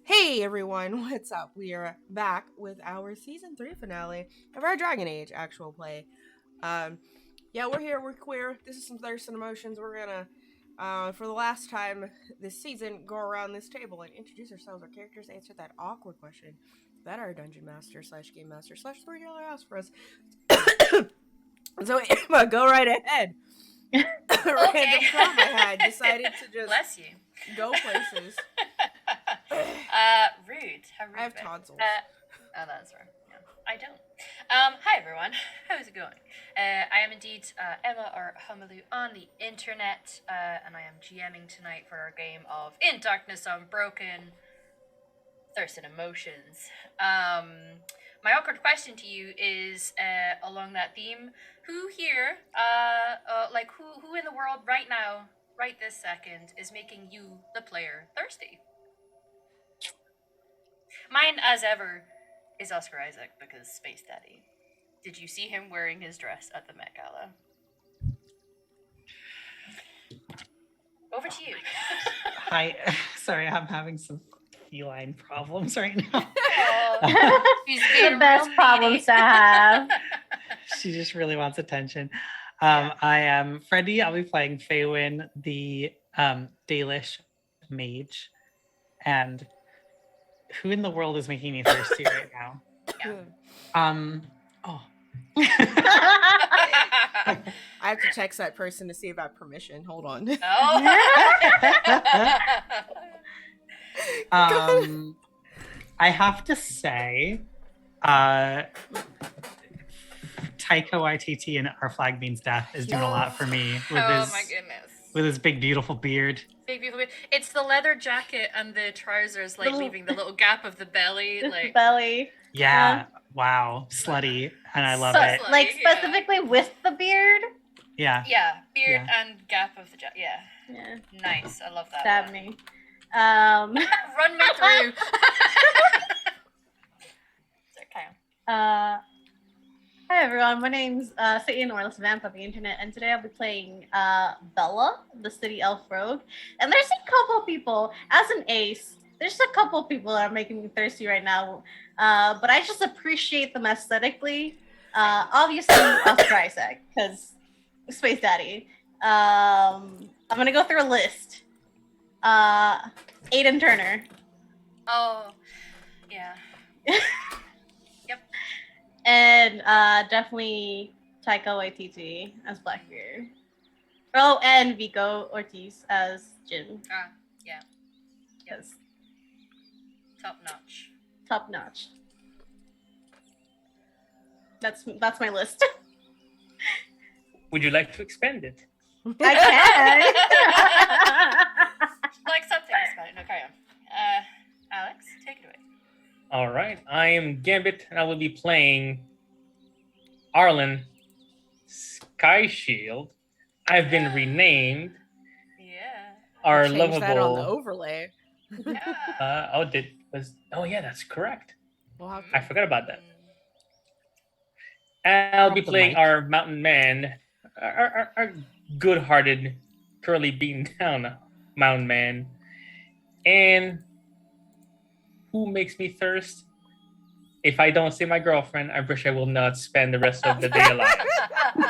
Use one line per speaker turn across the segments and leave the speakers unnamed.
Hey everyone, what's up? We are back with our season 3 finale of our Dragon Age actual play. Um, yeah, we're here, we're queer. This is some thirst and emotions. We're gonna, for the last time this season, go around this table and introduce ourselves, our characters, answer that awkward question that our dungeon master slash game master slash storyteller asked for us. So Emma, go right ahead. Random thought I had, decided to just
Bless you.
go places.
Rude. How rude.
I have
of me.
tonsils.
Oh, that's right. No, I don't. Hi everyone. How's it going? I am indeed Emma or Humalu on the internet, and I am GMing tonight for our game of In Darkness Unbroken, Thirst and Emotions. My awkward question to you is along that theme. Who here, who in the world right now, right this second, is making you, the player, thirsty? Mine, as ever, is Oscar Isaac because Space Daddy. Did you see him wearing his dress at the Met Gala? Over to you.
Hi, sorry, I'm having some feline problems right now.
He's
The best problems to have.
She just really wants attention. I am Freddie. I'll be playing Faywin, the Dalish mage. And who in the world is making me thirsty right now? Oh.
I have to text that person to see if I have permission. Hold on.
I have to say, Taika Waititi in Our Flag Means Death is doing a lot for me with his big beautiful beard.
Big beautiful beard. It's the leather jacket and the trousers, like leaving the little gap of the belly, like
belly.
Yeah. Wow. Slutty, and I love it.
Slutty,
Like specifically with the beard.
Yeah.
Yeah, beard and gap of the jacket.
Yeah.
Nice. I love that.
Stab me.
Run me through.
Hi everyone, my name's Satan Orlis Vamp on the internet, and today I'll be playing Bella, the city elf rogue. And there's a couple people, as an ace, there's a couple people that are making me thirsty right now, but I just appreciate them aesthetically. Obviously, Oscar Isaac, because Space Daddy. I'm gonna go through a list. Aiden Turner.
Oh, yeah.
And definitely Taika Waititi as Blackbeard. Oh, and Vico Ortiz as Jin.
Yeah.
Yes.
Top notch.
Top notch. That's my list.
Would you like to expand it?
I can.
Like something about it. No, carry on. Alex, take it away.
All right. I am Gambit, and I will be playing Arlen Skyshield. I've been renamed.
Yeah.
Our
Change
lovable.
that on the overlay.
Yeah.
That's correct.
We'll
I forgot about that. And I'll be
Drop the
playing
mic.
our mountain man, our good-hearted, curly beaten down mountain man, and who makes me thirst? If I don't see my girlfriend, I wish I will not spend the rest of the day alive.
You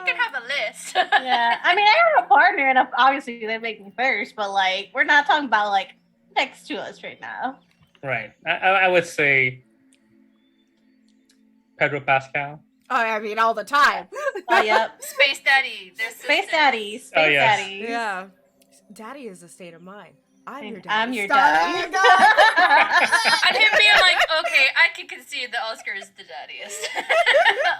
can have a list.
Yeah, I mean, I have a partner, and obviously they make me thirst, but like, we're not talking about like next to us right now.
Right. I would say Pedro Pascal.
Oh, I mean, all the time.
Oh, yep.
Space Daddy.
Space Daddy. Space
Oh, yes.
Daddy.
Yeah. Daddy is a state of mind. I'm your daddy.
I'm your
Stop.
daddy.
And him being like, okay, I can concede that Oscar is the daddiest.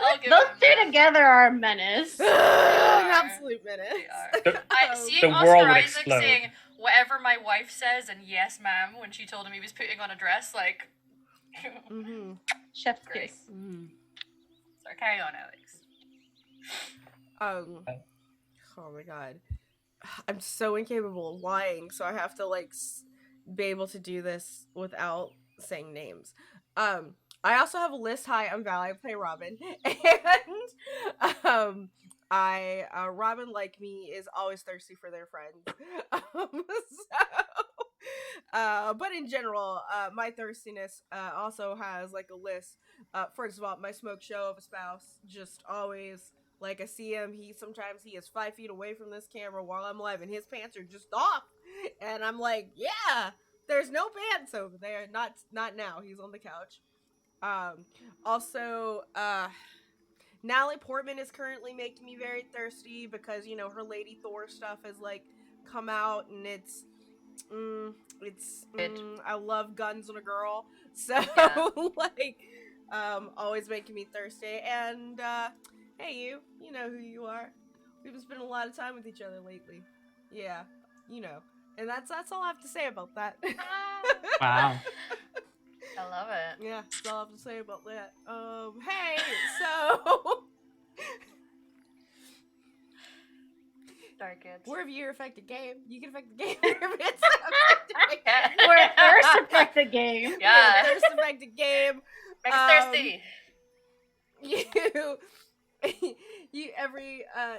I'll give
Those
him
two
that.
together are a menace.
An absolute minute.
They are.
The,
Seeing
the
Oscar
world would
Isaac
explode.
saying whatever my wife says and yes, ma'am, when she told him he was putting on a dress, like.
Mm-hmm.
Chef's
Great.
kiss.
Mm-hmm.
Sorry, carry on, Alex.
Oh my god. I'm so incapable of lying, so I have to like be able to do this without saying names. I also have a list. Hi, I'm Val. I play Robin, and Robin, like me, is always thirsty for their friends. So But in general, my thirstiness also has like a list. First of all, my smoke show of a spouse, just always like I see him. Sometimes he is 5 feet away from this camera while I'm live, and his pants are just off, and I'm like, yeah, there's no pants over there. Not now. He's on the couch. Also, Natalie Portman is currently making me very thirsty because her Lady Thor stuff has like come out, and I love guns on a girl, so
Yeah.
like always making me thirsty. And hey, you know who you are. We've been spending a lot of time with each other lately. Yeah, and that's all I have to say about that.
Wow.
I love it.
Yeah, that's all I have to say about that. Hey, so
Very good.
wherever you affect a game, you can affect the game.
We're first affect the game.
Yeah.
Thirst affect a game.
Make us thirsty.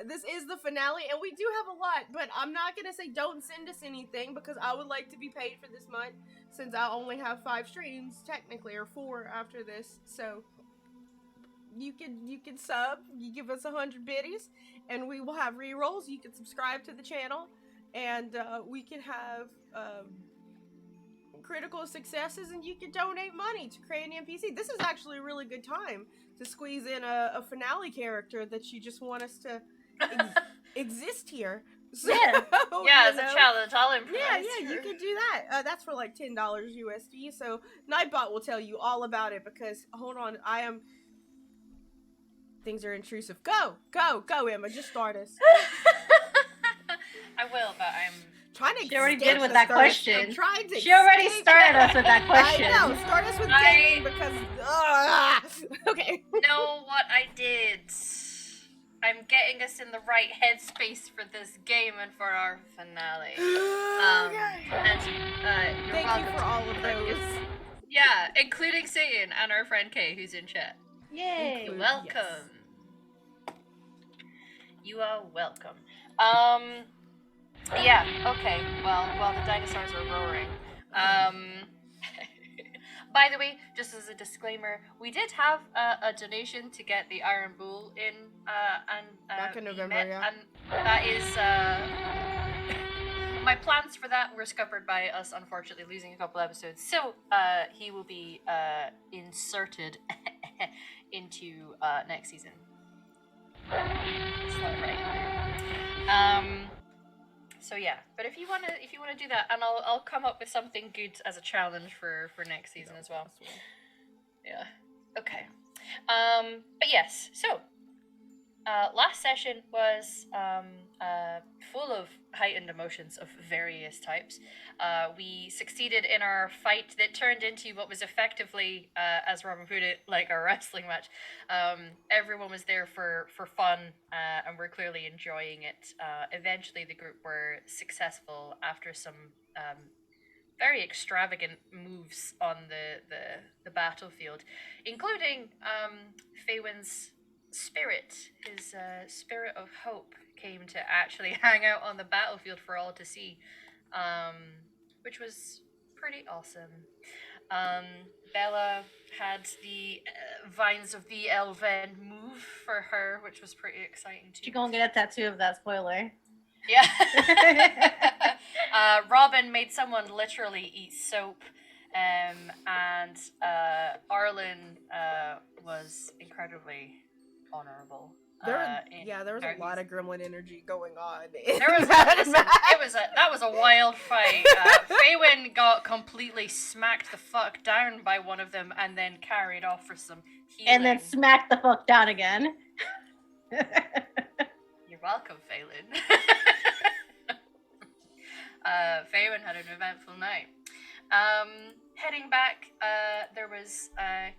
This is the finale, and we do have a lot, but I'm not gonna say don't send us anything because I would like to be paid for this month since I only have 5 streams technically, or 4 after this. So you can sub, you give us 100 biddies, and we will have rerolls. You can subscribe to the channel, and we can have critical successes, and you can donate money to create an NPC. This is actually a really good time to squeeze in a finale character that you just want us to exist here. So,
Yeah.
Yeah, it's a challenge. I'll improvise.
Yeah, you can do that. That's for like $10 USD. So Nightbot will tell you all about it because hold on, things are intrusive. Go, Emma, just start us.
I will, but I'm
Trying to
She already
skip
did with
the
that
start.
question.
I'm trying to
She already
skip
started
it.
us with that question.
I know. Start us with gaming because. Okay.
know what I did. I'm getting us in the right headspace for this game and for our finale.
Okay.
And you're
Thank you
welcome
for
to
all of
like,
those.
Yeah, including Satan and our friend Kay, who's in chat.
Yay.
Include-
Welcome.
Yes.
You are welcome. Yeah, okay. Well, while the dinosaurs are roaring. By the way, just as a disclaimer, we did have a donation to get the Iron Bull in,
Back in
we
November,
met,
yeah.
and that is, my plans for that were scuppered by us unfortunately losing a couple episodes, so, he will be, inserted into, next season. Is that right? So yeah, but if you wanna do that, and I'll come up with something good as a challenge for next season as well. Yeah. Okay. But yes. So, last session was full of heightened emotions of various types. We succeeded in our fight that turned into what was effectively, as Robin put it, like a wrestling match. Everyone was there for fun, and we're clearly enjoying it. Eventually, the group were successful after some very extravagant moves on the battlefield, including Faywin's spirit. His spirit of hope came to actually hang out on the battlefield for all to see, which was pretty awesome. Bella had the Vines of the Elven move for her, which was pretty exciting too.
She gonna get a tattoo of that spoiler.
Yeah. Robin made someone literally eat soap, and Arlen was incredly honorable.
There was a lot of gremlin energy going on.
That was a wild fight. Faywin got completely smacked the fuck down by one of them, and then carried off for some healing.
And then smacked the fuck down again.
You're welcome, Phelan. Faywin had an eventful night. Heading back, there was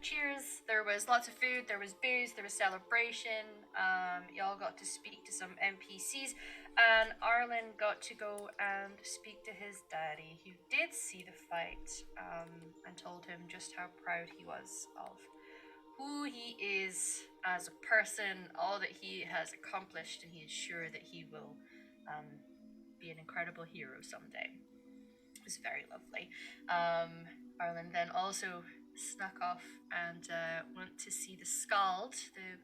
cheers, there was lots of food, there was booze, there was celebration. Y'all got to speak to some NPCs, and Arlen got to go and speak to his daddy, who did see the fight, and told him just how proud he was of who he is as a person, all that he has accomplished, and he is sure that he will be an incredible hero someday. was very lovely. Arlen then also snuck off and went to see the Skald,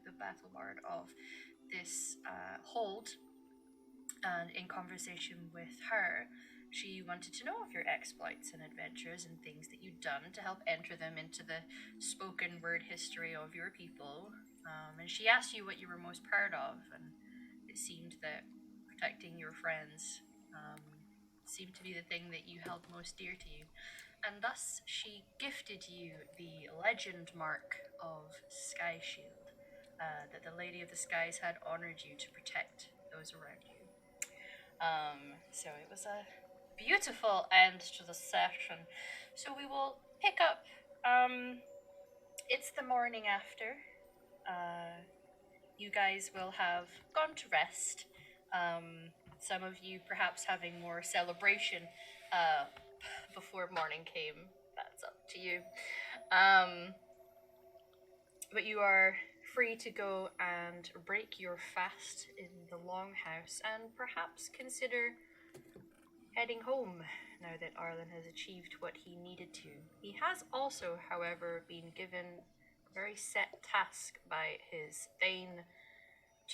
the battle bard of this hold. And in conversation with her, she wanted to know of your exploits and adventures and things that you'd done to help enter them into the spoken word history of your people. And she asked you what you were most proud of, and it seemed that protecting your friends seemed to be the thing that you held most dear to you. And thus she gifted you the legend mark of Sky Shield, that the Lady of the Skies had honored you to protect those around you. So it was a beautiful end to the session. So we will pick up. It's the morning after. You guys will have gone to rest. Some of you perhaps having more celebration before morning came. That's up to you. But you are free to go and break your fast in the longhouse and perhaps consider heading home now that Arlen has achieved what he needed to. He has also, however, been given a very set task by his Thane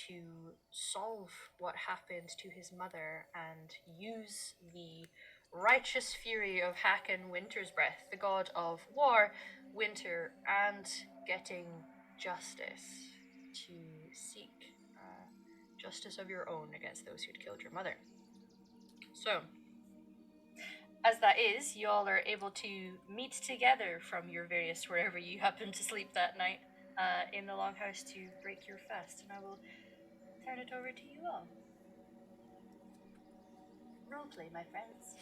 to solve what happened to his mother and use the righteous fury of Hakon Winter's Breath, the god of war, winter, and getting justice to seek justice of your own against those who'd killed your mother. So, as that is, you all are able to meet together from your various wherever you happen to sleep that night in the longhouse to break your fast, and I will turn it over to you all. Roleplay, my friends.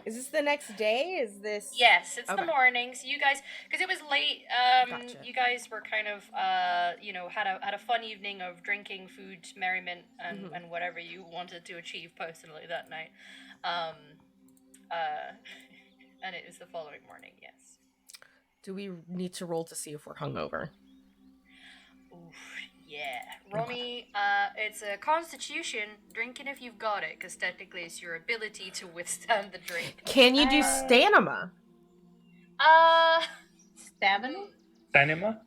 Is this the next day? Is this?
Yes, it's
Okay.
the morning. So you guys, because it was late,
Gotcha.
you guys were kind of, had a fun evening of drinking, food, merriment, and whatever you wanted to achieve personally that night. And it is the following morning. Yes.
Do we need to roll to see if we're hungover?
Oof, yeah. Roll me, it's a constitution, drinking if you've got it, because technically it's your ability to withstand the drink.
Can you do stamina?
Stamina?
Stamina?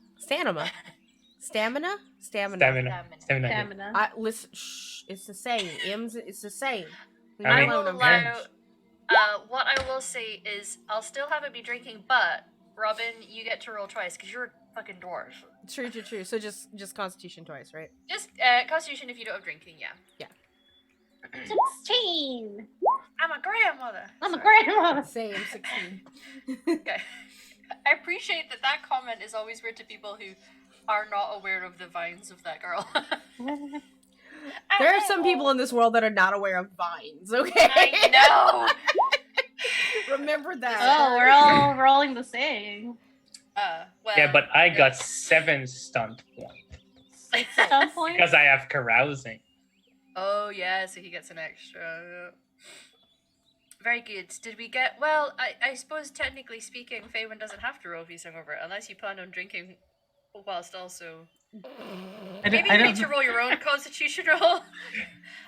Stamina. Stamina?
Stamina.
Listen, shh, it's the same. It's the same.
I will allow. What I will say is, I'll still have it be drinking, but Robin, you get to roll twice because you're a fucking dwarf.
True. So just Constitution twice, right?
Just Constitution if you don't have drinking, yeah.
Yeah.
16.
I'm a grandmother.
I'm a grandma.
Same, 16.
Okay. I appreciate that comment is always weird to people who are not aware of the vines of that girl.
There are some people in this world that are not aware of vines, okay?
I know!
Remember that.
Oh, we're all rolling the same.
Well,
Yeah, but I got 7 stunt points.
6 stunt points?
Because I have carousing.
Oh, yeah, so he gets an extra. Very good. Did we get... Well, I suppose technically speaking, Faywin doesn't have to roll if he's hungover, unless you plan on drinking whilst also... Maybe you need to roll your own constitution roll.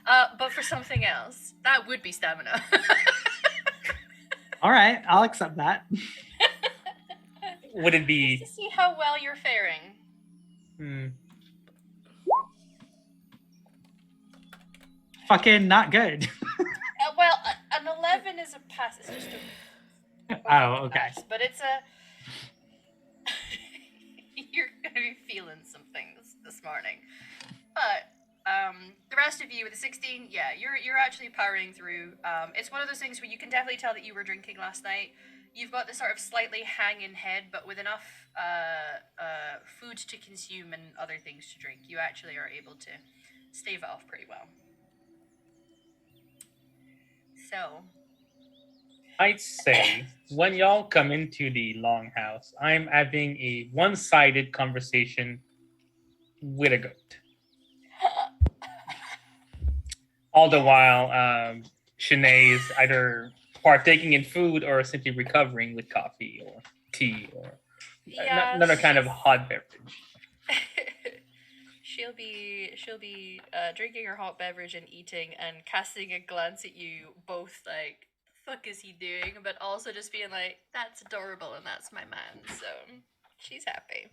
But for something else. That would be stamina.
All right, I'll accept that.
Would it be...
Just to see how well you're faring.
Fucking not good.
Well, an 11 is a pass. It's just a...
Oh, okay.
Pass, but it's a... You're going to be feeling some things this morning. But the rest of you with a 16, yeah, you're actually powering through. It's one of those things where you can definitely tell that you were drinking last night. You've got this sort of slightly hanging head, but with enough food to consume and other things to drink, you actually are able to stave it off pretty well. So,
I'd say when y'all come into the longhouse, I'm having a one-sided conversation with a goat. All the while, Shanae is either partaking in food or simply recovering with coffee or tea or another kind of hot beverage.
She'll be drinking her hot beverage and eating and casting a glance at you both like fuck is he doing? But also just being like, that's adorable and that's my man. So she's happy.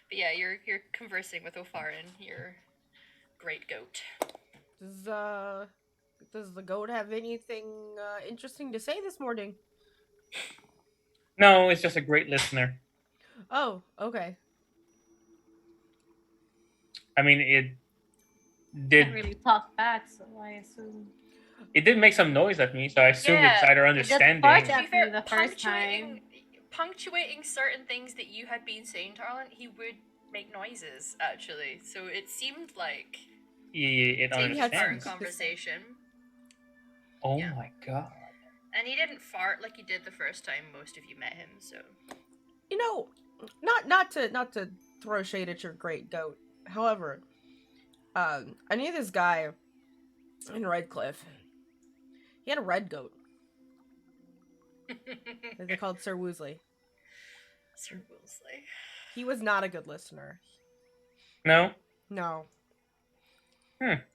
But yeah, you're conversing with Opharin, your great goat.
Does the goat have anything interesting to say this morning?
No, it's just a great listener.
Oh, okay.
I mean, it
Can't
did
really talk back, so I assume.
it did make some noise at me, so I assume it's
Yeah,
either
did
understanding.
fart
To be
at
fair,
me the first time.
punctuating certain things that you had been saying, Tarlin, he would make noises actually. So it seemed like
It
taking part in
understands.
conversation.
Oh
Yeah.
my god.
And he didn't fart like he did the first time most of you met him. So
You know, not to throw shade at your great goat. However, I knew this guy in Redcliffe. He had a red goat that they called Sir Woosley.
Sir Woolsey.
He was not a good listener.
No?
No.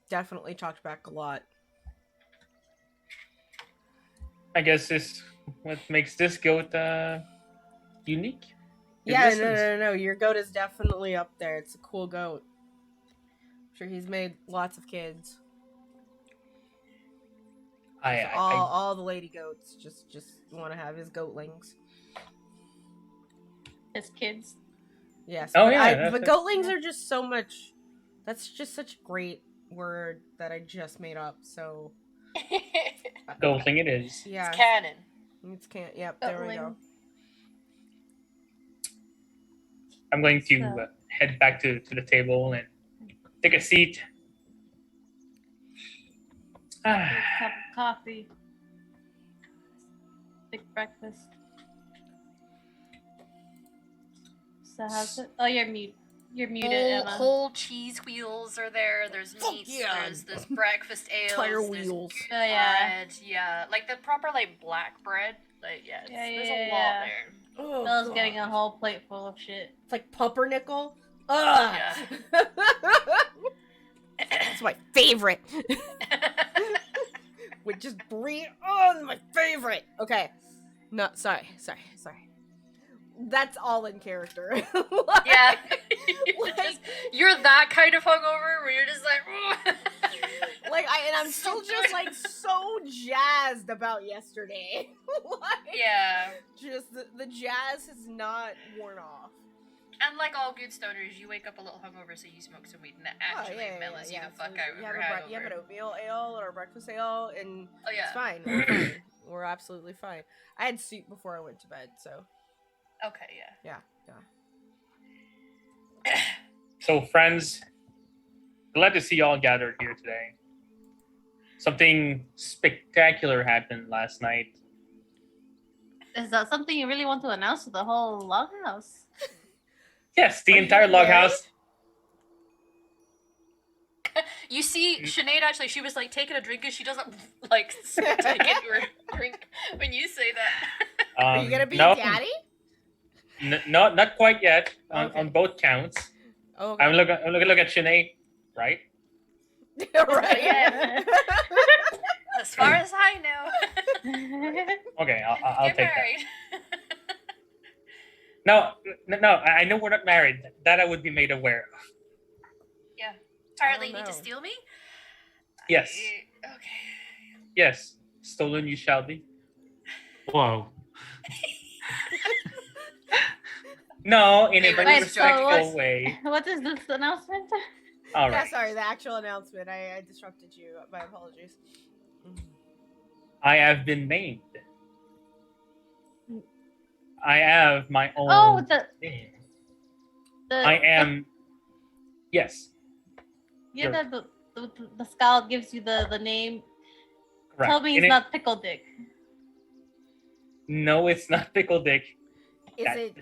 Definitely talked back a lot.
I guess this what makes this goat unique. It
Yeah,
listens.
no. Your goat is definitely up there. It's a cool goat. I'm sure he's made lots of kids. All the lady goats just want to have his goatlings.
His kids.
Yes.
Oh,
but
yeah,
but goatlings are just so much. That's just such a great word that I just made up. So.
Goatling it is.
Yeah.
It's canon.
It's can't. Yep. There we go.
I'm going to
So-
head back to the table and take a seat.
Big cup of coffee. Big breakfast. So how's it? Oh, you're mute. You're muted, Emma.
Whole cheese wheels are there. There's
Fuck
meats.
yeah.
There's breakfast ales.
Tire
there's
wheels.
Oh yeah.
bread. Yeah, like the proper like black bread. Like there's a lot
Yeah.
there.
Oh,
Bella's
God.
getting a whole plate full of shit.
It's like pumpernickel. Ugh.
Yeah.
It's my favorite. With just brie. Oh, my favorite. Okay. No, sorry. That's all in character. Like-
Yeah.
Like-
You're that kind of hungover where you're just like.
Like I'm still just like so jazzed about yesterday. Like,
Yeah.
just the jazz has not worn off.
And like all good stoners, you wake up a little hungover, so you smoke some weed, and that actually mellows you the fuck out of
You
your
have
hangover.
an oatmeal ale or a breakfast ale, and
Oh yeah.
it's fine. We're fine. We're absolutely fine. I had soup before I went to bed, so
Okay. Yeah.
So, friends, glad to see you all gathered here today. Something spectacular happened last night.
Is that something you really want to announce to the whole loghouse?
Yes, the
Are you
entire
getting married?
loghouse.
You see, Sinead actually, she was like taking a drink, and she doesn't like take into her drink when you say that.
Are you gonna be
no,
daddy?
not quite yet.
Okay.
On both counts.
Oh,
I'm looking at Sinead, right?
right.
Yeah.
As far as I know,
Okay, I'll
get
take that.
married.
No, I know we're not married. That I would be made aware of.
Yeah. Apparently,
Oh,
you need to
no.
steal me.
Yes.
Okay.
Yes, stolen you shall be.
Whoa.
No, in a
Wait,
very
wait, so
respectful
what's-
way.
What is this announcement?
All
Yeah,
right.
sorry, the actual announcement. I disrupted you. My apologies.
I have been named. I have my own
Oh,
name.
the
I am. Yes,
Yeah, the scout gives you the name.
correct.
Tell me
In
it's
it-
not Pickle Dick.
No, it's not Pickle Dick.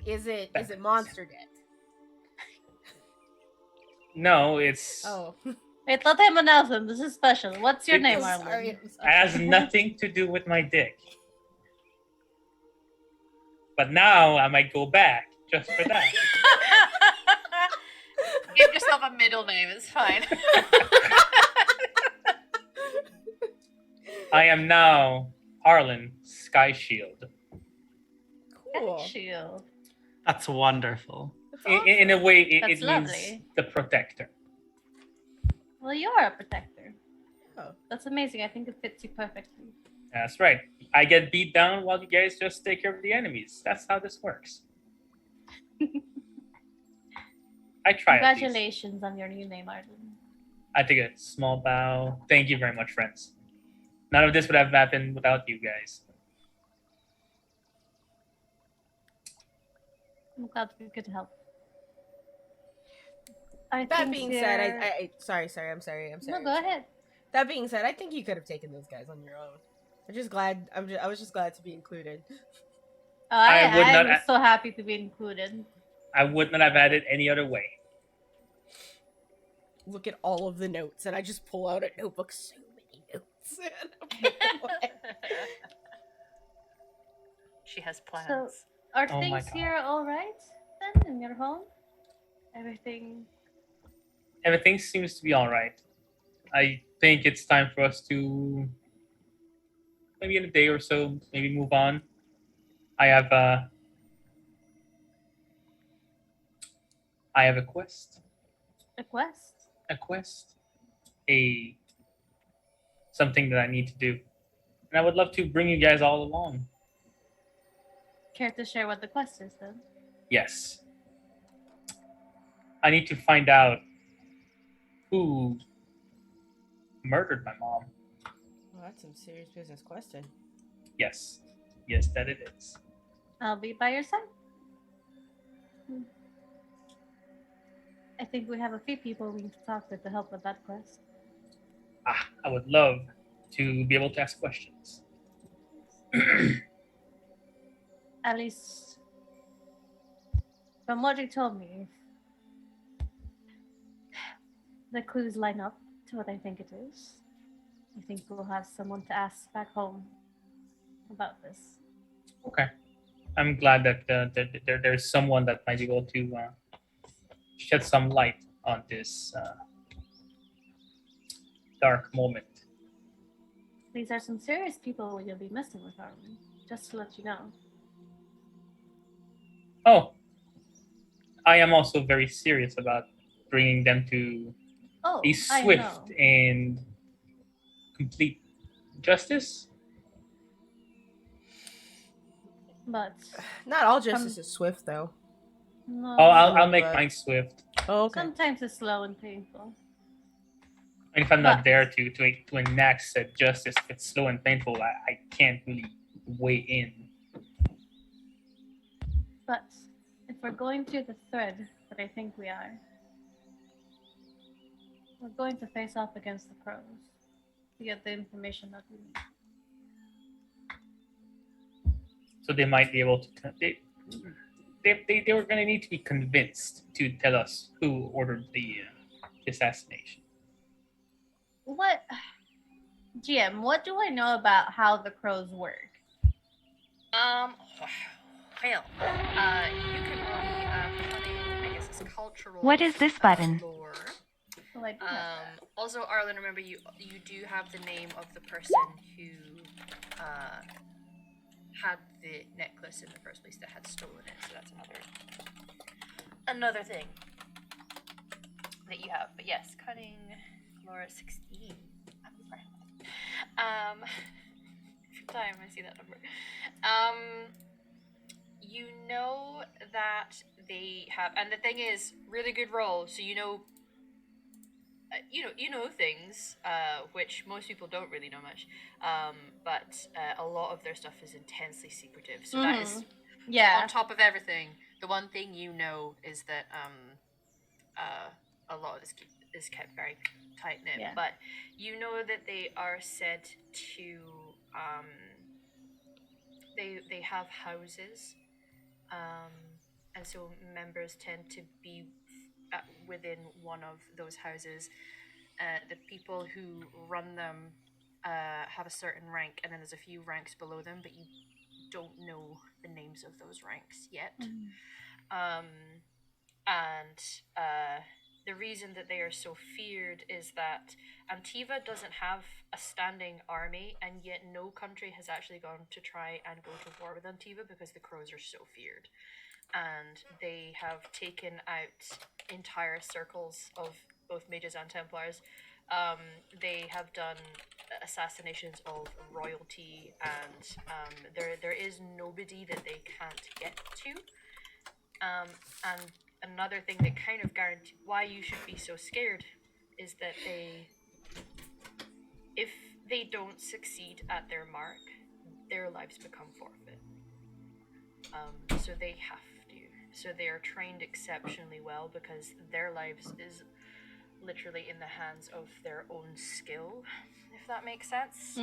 Is it Monster Dick?
No, it's.
Oh.
Wait, let him announce him. This is special. What's your
It
name,
is-
Arlen?
Sorry.
It has nothing to do with my dick. But now I might go back just for that.
Give yourself a middle name. It's fine.
I am now Arlen Sky Shield.
Cool.
Shield.
That's wonderful.
That's
In a
awesome.
way, it
That's
means
lovely.
the protector.
Well, you are a protector.
Oh.
That's amazing. I think it fits you perfectly.
That's right. I get beat down while you guys just take care of the enemies. That's how this works. I try at least.
Congratulations on your new name, Arden.
I take a small bow. Thank you very much, friends. None of this would have happened without you guys.
I'm glad we could help.
That being said, I sorry, I'm sorry.
No, go ahead.
That being said, I think you could have taken those guys on your own. I was just glad to be included.
I'm so happy to be included.
I would not have had it any other way.
Look at all of the notes, and I just pull out a notebook. So many notes.
She has plans.
So, are
Oh my
things
God.
here all right then in your home? Everything.
Everything seems to be all right. I think it's time for us to, maybe in a day or so, maybe move on. I have a quest.
A quest?
A quest. Something that I need to do. And I would love to bring you guys all along.
Care to share what the quest is then?
Yes. I need to find out who murdered my mom.
Well, that's some serious business question.
Yes. Yes, that it is.
I'll be by your side. I think we have a few people we need to talk with to help with that quest.
I would love to be able to ask questions.
At least, from what you told me, the clues line up to what I think it is. I think we'll have someone to ask back home about this.
Okay. I'm glad that there's someone that might be able to shed some light on this dark moment.
These are some serious people you'll be messing with, Armin. Just to let you know.
Oh, I am also very serious about bringing them to a swift and complete justice.
But
not all justice is swift, though.
No.
Oh, I'll make mine swift.
Oh, okay.
Sometimes it's slow and painful.
And if I'm not there to enact said justice, if it's slow and painful, I can't really weigh in.
But if we're going through the thread that I think we are, we're going to face off against the crows to get the information that we need.
So they might be able to. They were going to need to be convinced to tell us who ordered the assassination.
What, GM? What do I know about how the crows work?
Well, you can roll I guess it's cultural.
What is this button?
Lore.
Well, I do have that.
Also, Arlen, remember you do have the name of the person who had the necklace in the first place that had stolen it. So that's another thing that you have. But yes, cunning, Laura 16. Every time I see that number. You know that they have, and the thing is, really good roll. So you know things, which most people don't really know much. But a lot of their stuff is intensely secretive. So that is on top of everything. The one thing you know is that a lot of this is kept very tight knit. Yeah. But you know that they are said to they have houses, and so members tend to be within one of those houses. The people who run them have a certain rank, and then there's a few ranks below them, but you don't know the names of those ranks yet. And the reason that they are so feared is that Antiva doesn't have a standing army, and yet no country has actually gone to try and go to war with Antiva because the crows are so feared. And they have taken out entire circles of both mages and Templars. They have done assassinations of royalty, and there is nobody that they can't get to. And another thing that kind of guarantees why you should be so scared is that if they don't succeed at their mark, their lives become forfeit. So they have to. So they are trained exceptionally well because their lives is literally in the hands of their own skill, if that makes sense.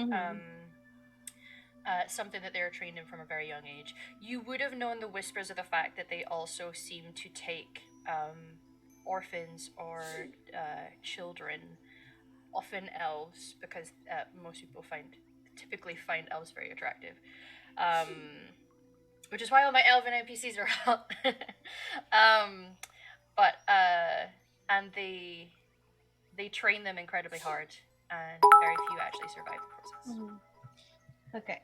Something that they were trained in from a very young age. You would have known the whispers of the fact that they also seem to take orphans or children, often elves, because most people typically find elves very attractive. Which is why all my elven NPCs are hot. And they train them incredibly hard, and very few actually survive the process.
Okay.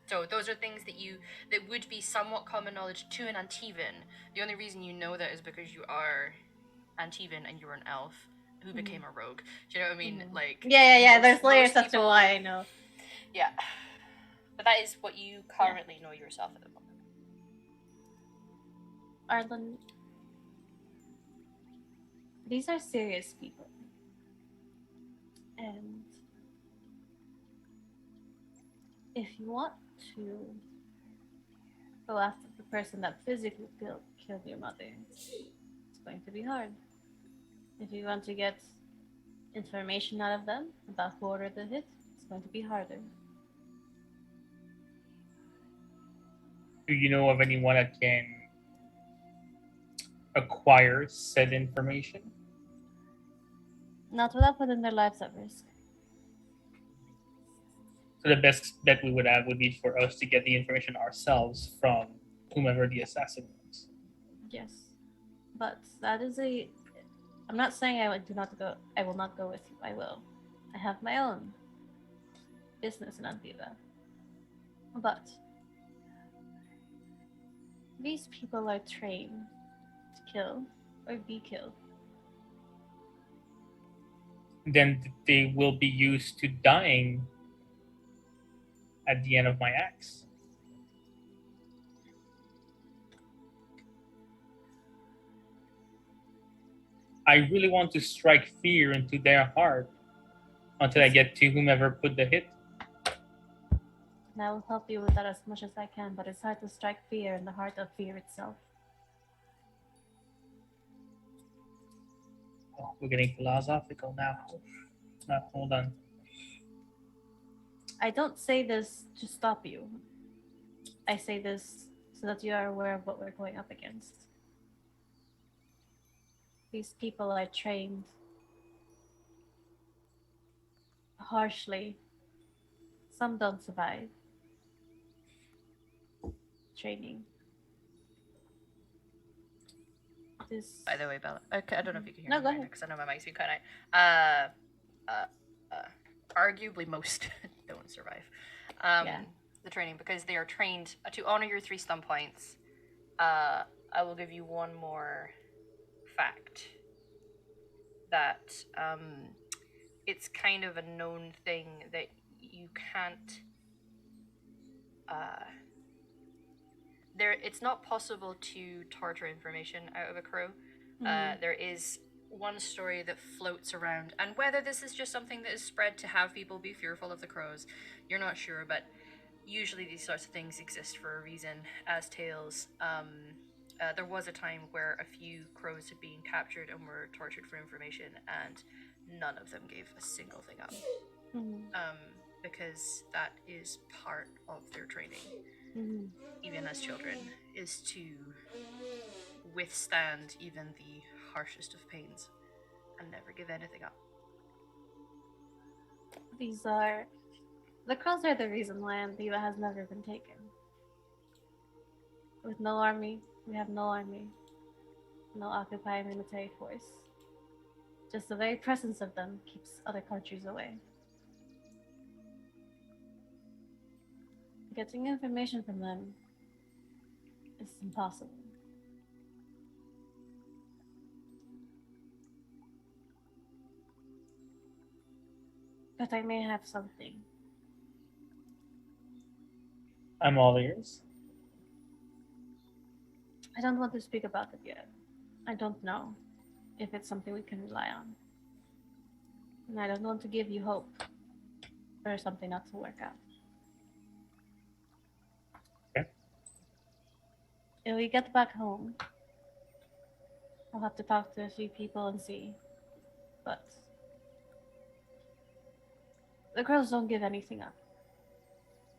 So those are things that would be somewhat common knowledge to an Antivan. The only reason you know that is because you are Antivan and you're an elf who became a rogue. Do you know what I mean? Like
yeah. There's layers as to why I know.
Yeah, but that is what you currently know yourself at the moment.
Arlen, these are serious people, and if you want to go after the person that physically killed your mother, it's going to be hard. If you want to get information out of them about who ordered the hit, it's going to be harder.
Do you know of anyone that can acquire said information?
Not without putting their lives at risk.
So the best bet we would have would be for us to get the information ourselves from whomever the assassin was.
Yes, but that is a. I'm not saying I will not go with you. I will. I have my own business in Antiva. But these people are trained to kill or be killed.
Then they will be used to dying at the end of my axe. I really want to strike fear into their heart until I get to whomever put the hit.
And I will help you with that as much as I can, but it's hard to strike fear in the heart of fear itself.
Oh, we're getting philosophical now. Hold on.
I don't say this to stop you. I say this so that you are aware of what we're going up against. These people are trained harshly. Some don't survive training.
By the way, Bella, I don't know if you can hear
No,
me
go
right
ahead.
because I know my mic's been kind of. Arguably, most don't survive the training because they are trained to honor your 3 stun points. I will give you one more fact that it's kind of a known thing that you can't. It's not possible to torture information out of a crow. There is one story that floats around, and whether this is just something that is spread to have people be fearful of the crows, you're not sure, but usually these sorts of things exist for a reason as tales. There was a time where a few crows had been captured and were tortured for information, and none of them gave a single thing up. Because that is part of their training, even as children, is to withstand even the harshest of pains and never give anything up.
The crows are the reason why Antiva has never been taken. With no army, we have no army. No occupying military force. Just the very presence of them keeps other countries away. Getting information from them is impossible. But I may have something.
I'm all ears.
I don't want to speak about it yet. I don't know if it's something we can rely on. And I don't want to give you hope for something not to work out.
Okay.
If we get back home, I'll have to talk to a few people and see. But the girls don't give anything up.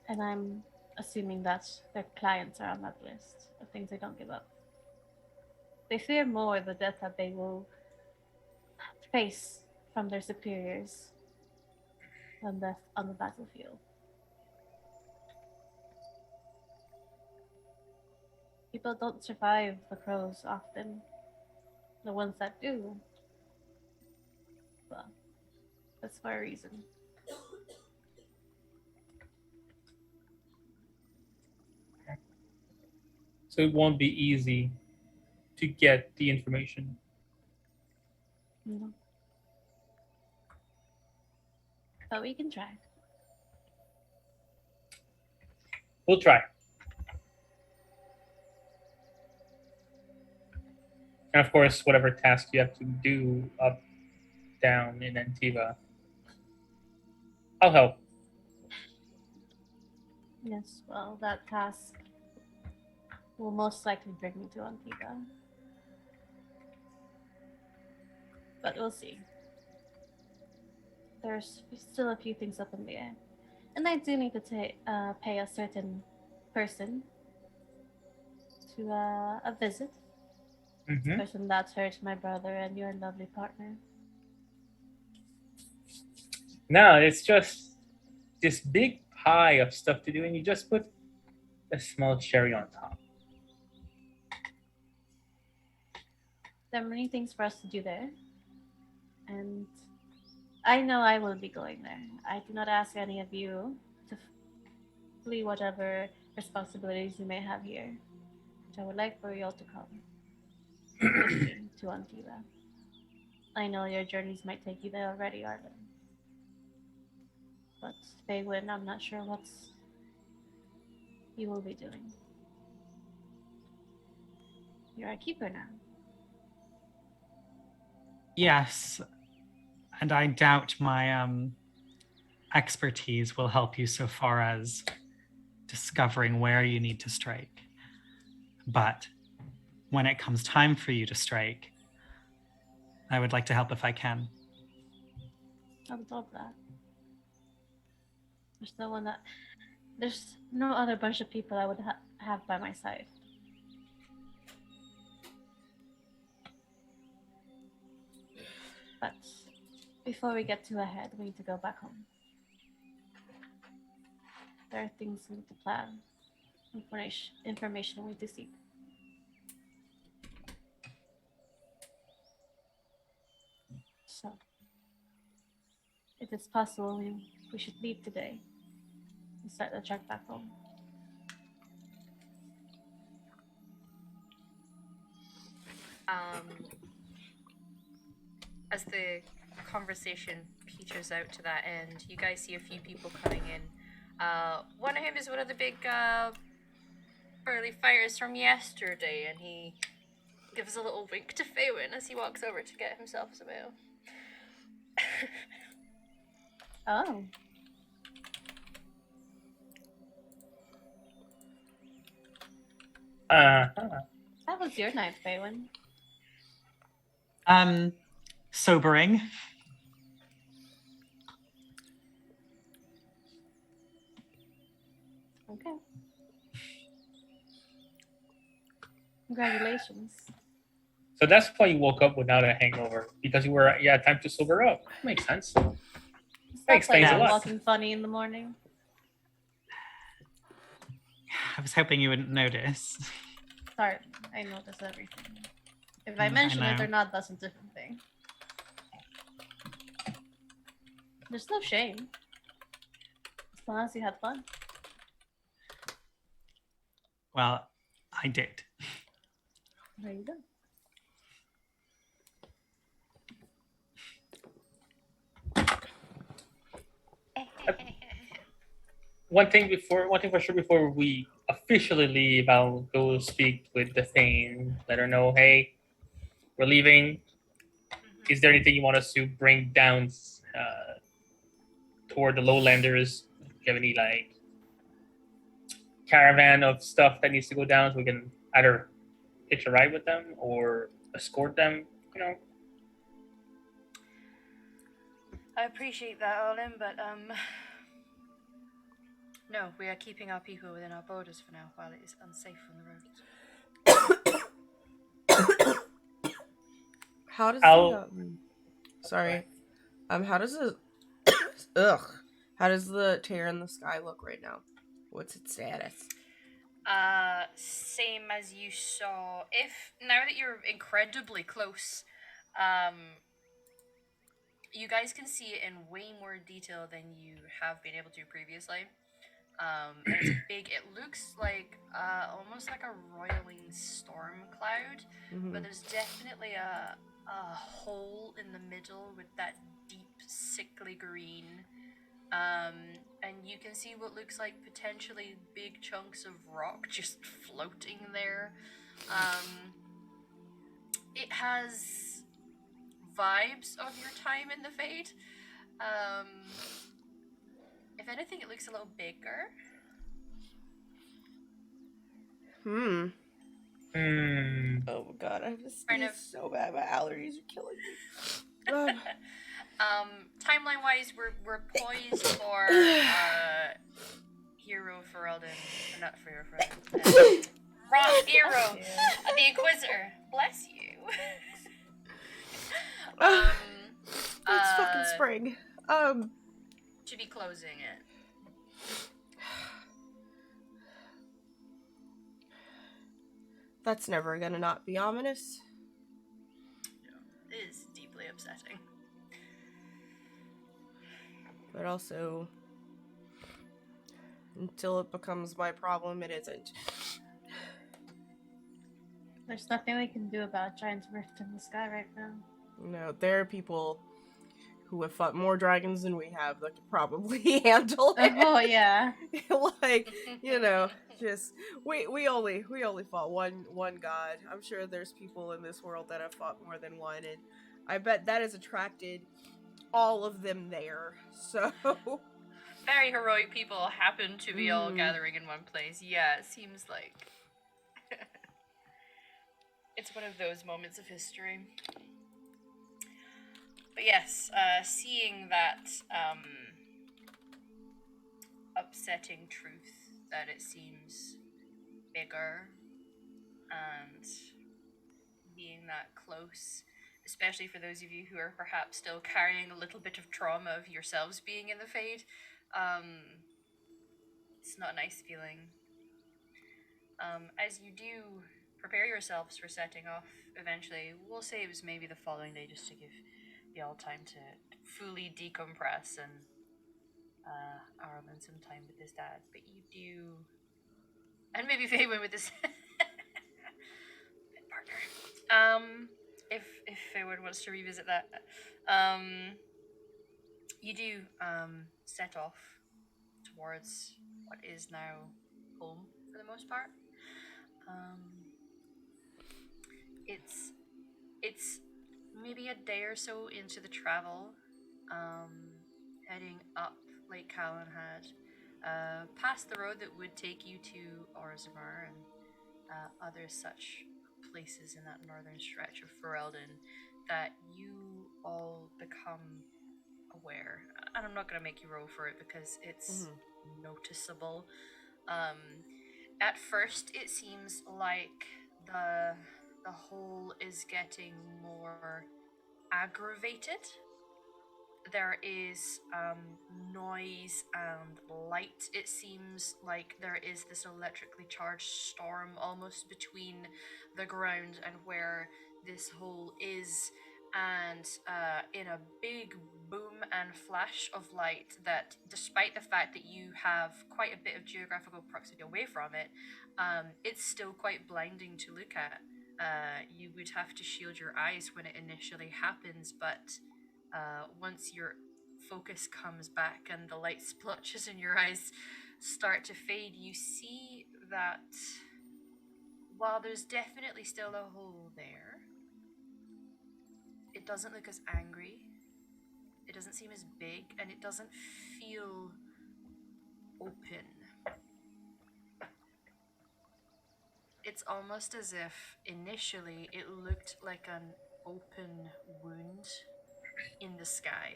And I'm assuming that their clients are on that list of things they don't give up. They fear more the death that they will face from their superiors than death on the battlefield. People don't survive the crows often. The ones that do, well, that's for a reason.
So it won't be easy to get the information.
No. But we can try.
We'll try. And of course, whatever task you have to do up, down in Antiva, I'll help.
Yes, well, that task will most likely bring me to Antigua. But we'll see. There's still a few things up in the air. And I do need to pay a certain person to a visit.
Mm-hmm.
Person that's hurt my brother and your lovely partner.
No, it's just this big pie of stuff to do, and you just put a small cherry on top.
There are many things for us to do there. And I know I will be going there. I do not ask any of you to flee whatever responsibilities you may have here. But I would like for you all to come with me to Antigua. I know your journeys might take you there already, Arlen. But Faywin, I'm not sure what you will be doing. You're a keeper now.
Yes, and I doubt my expertise will help you so far as discovering where you need to strike. But when it comes time for you to strike, I would like to help if I can.
I would love that. There's no other bunch of people I would have by my side. But before we get too ahead, we need to go back home. There are things we need to plan, information we need to seek. So, if it's possible, we should leave today and start the trek back home.
As the conversation peters out to that end, you guys see a few people coming in. One of him is one of the big burly fighters from yesterday, and he gives a little wink to Faywin as he walks over to get himself some ale.
Oh. How was your night, Faywin?
Sobering.
Okay. Congratulations.
So that's why you woke up without a hangover, because you had time to sober up. Makes sense. That explains a lot.
Walking funny in the morning.
I was hoping you wouldn't notice.
Sorry, I notice everything. If I mention it or not, that's a different thing. There's no shame. As long as you had fun.
Well, I did.
There you go.
One thing for sure, before we officially leave, I'll go speak with the Thane. Let her know, hey, we're leaving. Is there anything you want us to bring down toward the lowlanders? Do you have any like caravan of stuff that needs to go down so we can either hitch a ride with them or escort them? You know.
I appreciate that, Olin, but no, we are keeping our people within our borders for now while it is unsafe on the roads.
How does
I'll-
sorry. How does the How does the tear in the sky look right now? What's its status?
Same as you saw. If now that you're incredibly close, you guys can see it in way more detail than you have been able to previously. And it's big. It looks like almost like a roiling storm cloud, but there's definitely a hole in the middle with that deep, sickly green. And you can see what looks like potentially big chunks of rock just floating there. It has vibes of your time in the Fade. If anything, it looks a little bigger.
Hmm.
Oh god, I have to sneeze so bad. My allergies are killing me.
Timeline wise, we're poised for Hero Ferelden. Not Hero Ferelden. Wrong hero. The Inquisitor. Bless you.
It's fucking spring.
To be closing it.
That's never gonna not be ominous.
It is deeply upsetting.
But also, until it becomes my problem, it isn't.
There's nothing we can do about Giant's Rift in the sky right now.
No, there are people who have fought more dragons than we have that could probably handle it.
Oh yeah.
Like, you know, just we only fought one god. I'm sure there's people in this world that have fought more than one, and I bet that has attracted all of them there. So
very heroic people happen to be all gathering in one place. Yeah, it seems like it's one of those moments of history. But yes, seeing that upsetting truth that it seems bigger and being that close, especially for those of you who are perhaps still carrying a little bit of trauma of yourselves being in the Fade, it's not a nice feeling. As you do prepare yourselves for setting off eventually, we'll say it was maybe the following day just to give you all time to fully decompress and Arlen some time with his dad. But you do, and maybe Faywin with his partner. If Faywin wants to revisit that, you do set off towards what is now home for the most part. It's maybe a day or so into the travel, heading up Lake Calenhad, past the road that would take you to Orzammar and other such places in that northern stretch of Ferelden, that you all become aware. And I'm not going to make you roll for it because it's noticeable. At first, it seems like the hole is getting more aggravated. There is noise and light. It seems like there is this electrically charged storm almost between the ground and where this hole is, and in a big boom and flash of light that, despite the fact that you have quite a bit of geographical proximity away from it, it's still quite blinding to look at. You would have to shield your eyes when it initially happens, but once your focus comes back and the light splotches in your eyes start to fade, you see that while there's definitely still a hole there, it doesn't look as angry, it doesn't seem as big, and it doesn't feel open. It's almost as if initially it looked like an open wound in the sky,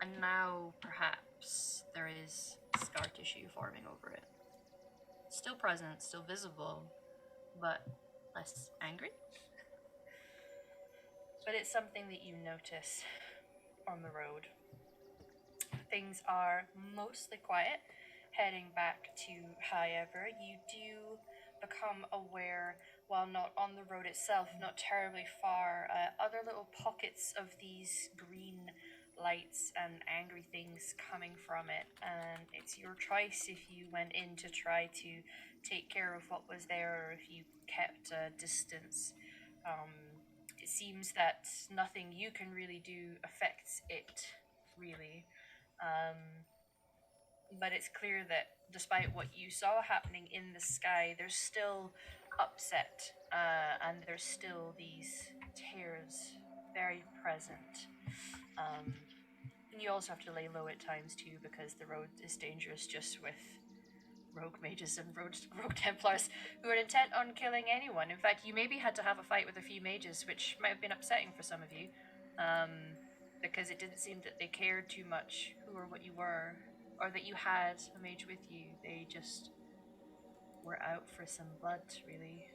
and now perhaps there is scar tissue forming over it. Still present, still visible, but less angry. But it's something that you notice on the road. Things are mostly quiet. Heading back to However, you do become aware, while not on the road itself, not terribly far, other little pockets of these green lights and angry things coming from it. And it's your choice if you went in to try to take care of what was there or if you kept a distance. It seems that nothing you can really do affects it, really. But it's clear that despite what you saw happening in the sky, there's still upset, and there's still these tears very present. And you also have to lay low at times too, because the road is dangerous just with rogue mages and rogue Templars who are intent on killing anyone. In fact, you maybe had to have a fight with a few mages, which might have been upsetting for some of you, because it didn't seem that they cared too much who or what you were, or that you had a mage with you. They just were out for some blood, really,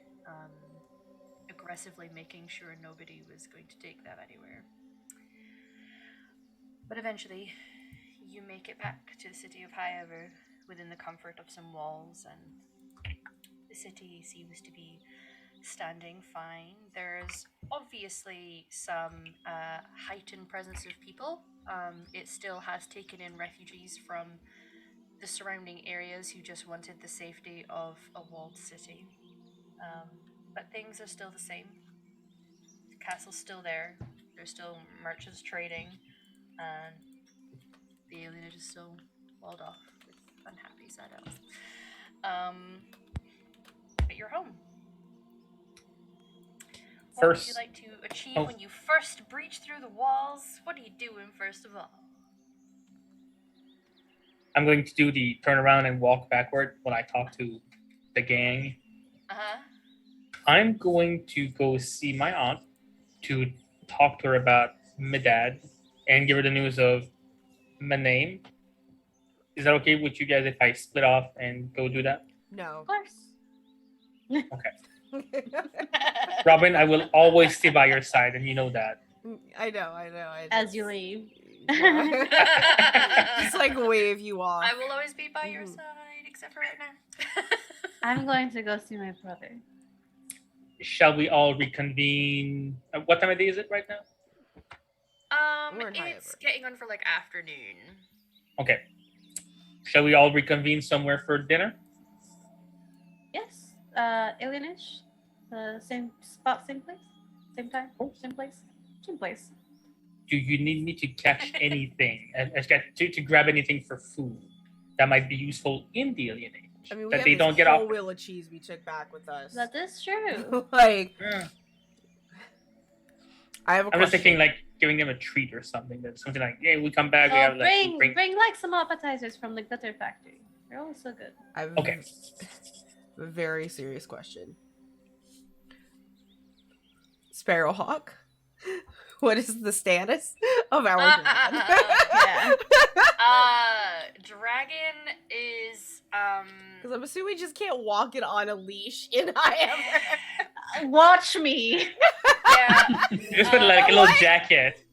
aggressively making sure nobody was going to take them anywhere. But eventually, you make it back to the city of Highever within the comfort of some walls, and the city seems to be standing fine. There's obviously some heightened presence of people. It still has taken in refugees from the surrounding areas who just wanted the safety of a walled city. But things are still the same. The castle's still there. There's still merchants trading, and the alienage is still walled off with unhappy sad elves. But you're home. What would you
First,
like to achieve when you first breach through the walls? What are you doing first of all?
I'm going to do the turn around and walk backward when I talk to the gang.
Uh-huh.
I'm going to go see my aunt to talk to her about my dad and give her the news of my name. Is that okay with you guys if I split off and go do that?
No.
Of course.
Okay. Robin, I will always stay by your side, and you know that.
I know. I
As you leave.
Yeah. Just like wave you off.
I will always be by your side, except for right now.
I'm going to go see my brother.
Shall we all reconvene? What time of day is it right now?
We're in
It's
Highever.
getting on for like afternoon.
Okay. Shall we all reconvene somewhere for dinner?
Yes. Alienish. Same spot, same place? Same time? Same place? Same place.
Do you need me to catch anything? To grab anything for food that might be useful in the alienage?
I mean, we
that
have
they
this
don't get
whole
off.
wheel of cheese we took back with us.
That is true.
Like, I have a
I'm just
question.
thinking like giving them a treat or something. That's something like, hey, we come back, we
Oh,
have like
bring like some appetizers from the Glitter Factory. They're always so good.
I have
Okay.
a very serious question. Sparrowhawk, what is the status of our dragon?
Yeah.
Dragon is
Because I'm assuming we just can't walk it on a leash in Highever.
Watch me.
yeah.
Just put like a little
what?
jacket.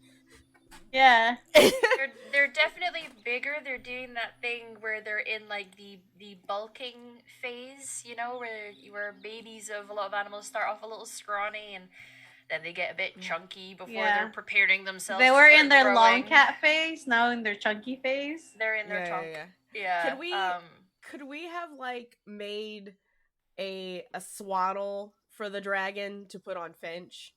Yeah.
They're definitely bigger. They're doing that thing where they're in like the bulking phase, you know, where babies of a lot of animals start off a little scrawny and then they get a bit chunky before
Yeah.
they're preparing themselves.
They
to
were
start
in their long
growing.
cat phase, now in their chunky phase.
They're in their trunk.
yeah.
Yeah.
Could we have like made a swaddle for the dragon to put on Finch?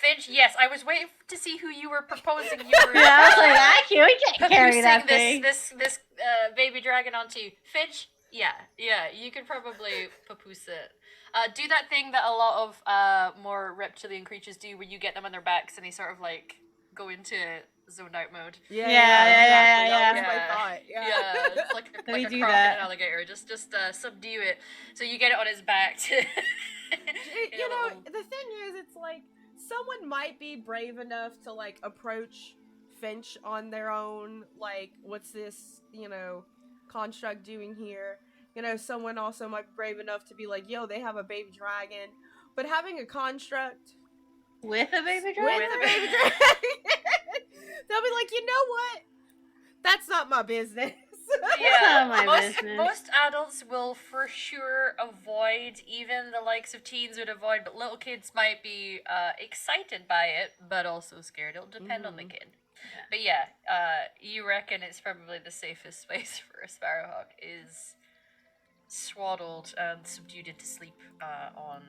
Finch, yes, I was waiting to see who you were proposing. You were,
Yeah, I was like, actually, we can't carry that thing.
this baby dragon onto Finch. Yeah, you could probably papoose it. Do that thing that a lot of more reptilian creatures do, where you get them on their backs and they sort of like go into zoned out mode.
Yeah.
Yeah.
That was my thought. Yeah.
It's like a
We
croc
do
and
that.
an alligator. Just subdue it. So you get it on his back. To
You know, the thing is, it's like someone might be brave enough to like approach Finch on their own. Like, what's this, construct doing here? Someone also might be brave enough to be like, yo, they have a baby dragon. But having a construct
With a baby dragon?
with a baby dragon, they'll be like, you know what? That's not my business.
Not my business.
Most adults will for sure avoid, even the likes of teens would avoid, but little kids might be excited by it, but also scared. It'll depend on the kid. But yeah, you reckon it's probably the safest space for a sparrowhawk is swaddled and subdued into sleep on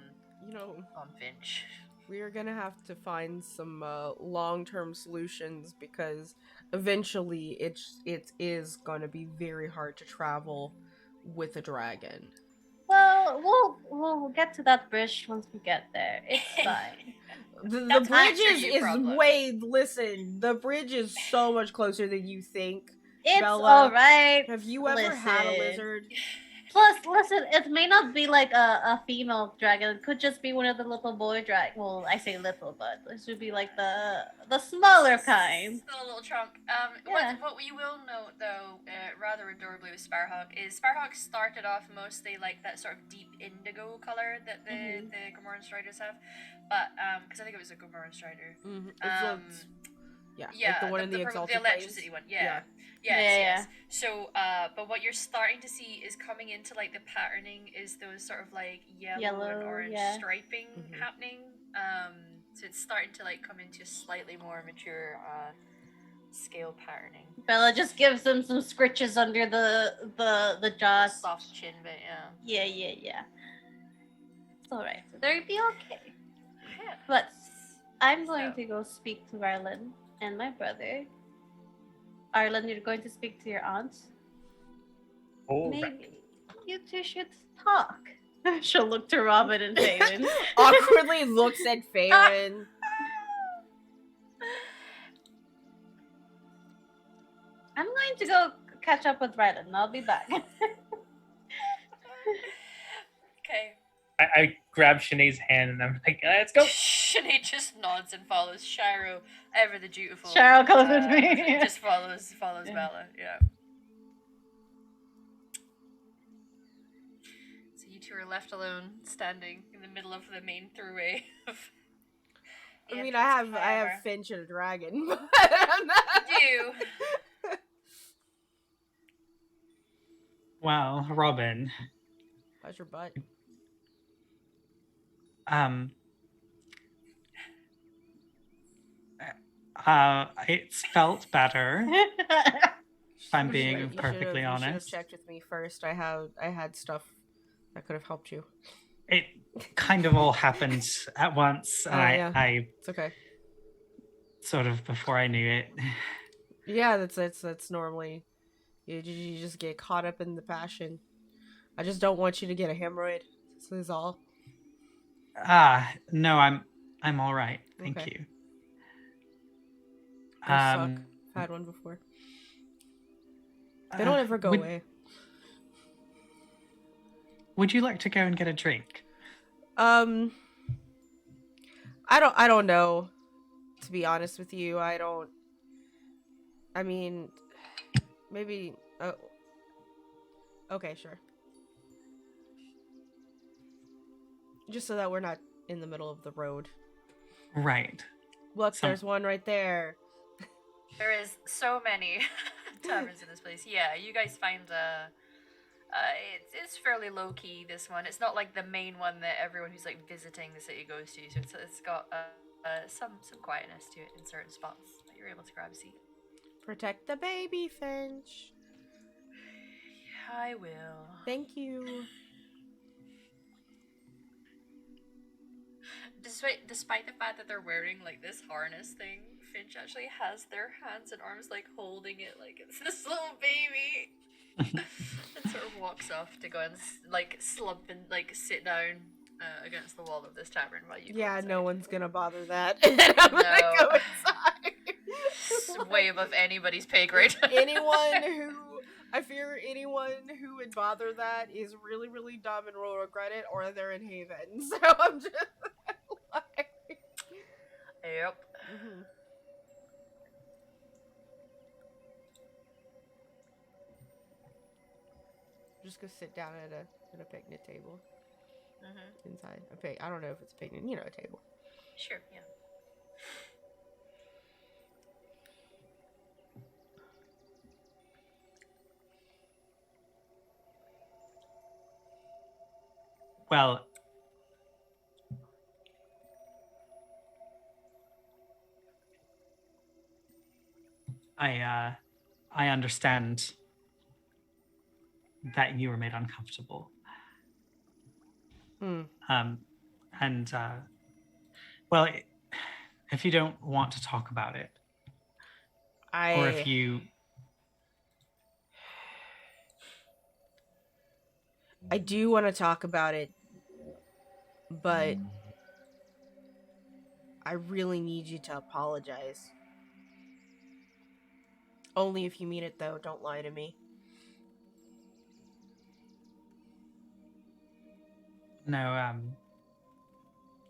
Finch.
We're gonna have to find some long-term solutions because eventually it is gonna be very hard to travel with a dragon.
Well, we'll get to that bridge once we get there. It's fine.
The
That's
bridge
after you,
is
probably.
listen, the bridge is so much closer than you think.
It's
Bella,
alright.
Have you ever had a
Listen.
lizard?
Plus, listen, it may not be like a female dragon. It could just be one of the little boy dragon. Well, I say little, but it should be like the smaller kind.
Still a little trunk.
Yeah.
What you will note, though, rather adorably with Sparrowhawk, is Sparrowhawk started off mostly like that sort of deep indigo color that the Gomoran Striders have. But, because I think it was a Gomoran Strider.
Mm-hmm.
Yeah,
like the one in the exalted
electricity
planes.
one. Yes. So, but what you're starting to see is coming into like the patterning is those sort of like yellow and orange striping happening. So it's starting to like come into a slightly more mature scale patterning.
Bella just gives them some scritches under the jaws.
Soft chin bit, yeah.
Yeah. It's alright. So they'll be okay.
Yeah.
But I'm going to go speak to Arlen and my brother. Arlen, you're going to speak to your aunt. Maybe you two should talk. She'll look to Robin and Phelan.
Awkwardly looks at Phelan.
I'm going to go catch up with Rylan. I'll be back.
Okay.
I grab Sinead's hand and I'm like, let's go.
Sinead just nods and follows Shiro, ever the dutiful.
Shiro goes with me.
Just follows Bella, yeah. So you two are left alone, standing in the middle of the main throughway of.
I mean, I have Finch and a dragon. But
You.
Well, Robin,
how's your butt?
It's felt better. If I'm being
You
perfectly
You should have
honest,
checked with me first. I had stuff that could have helped you.
it kind of all happened at once, and
yeah.
I
It's okay.
sort of before I knew it.
Yeah, that's normally you just get caught up in the passion. I just don't want you to get a hemorrhoid. This is all.
No, I'm all right. Thank
Okay.
you.
They suck. I've had one before. They don't ever go away.
Would you like to go and get a drink?
I don't know. To be honest with you, I don't. I mean, maybe. Oh. Okay, sure. Just so that we're not in the middle of the road.
Right.
Look, there's one right there.
There is so many taverns in this place. Yeah, you guys find It's fairly low key. This one, it's not like the main one that everyone who's like visiting the city goes to. So it's got some quietness to it in certain spots that you're able to grab a seat.
Protect the baby, Finch.
I will.
Thank you.
Despite the fact that they're wearing like this harness thing, Finch actually has their hands and arms like holding it like it's this little baby. And sort of walks off to go and like slump and like sit down against the wall of this tavern while you go
Yeah,
inside.
no one's gonna bother that. And then I'm gonna
No.
go inside.
It's way above anybody's pay grade.
I fear anyone who would bother that is really, really dumb and will regret it, or they're in Haven. So I'm just like,
Yep.
mm-hmm. Just go sit down at a picnic table inside. I don't know if it's a picnic, a table.
Sure. Yeah.
Well, I understand that you were made uncomfortable. And well, if you don't want to talk about it, or if you,
I do want to talk about it, but I really need you to apologize. Only if you mean it, though. Don't lie to me.
no,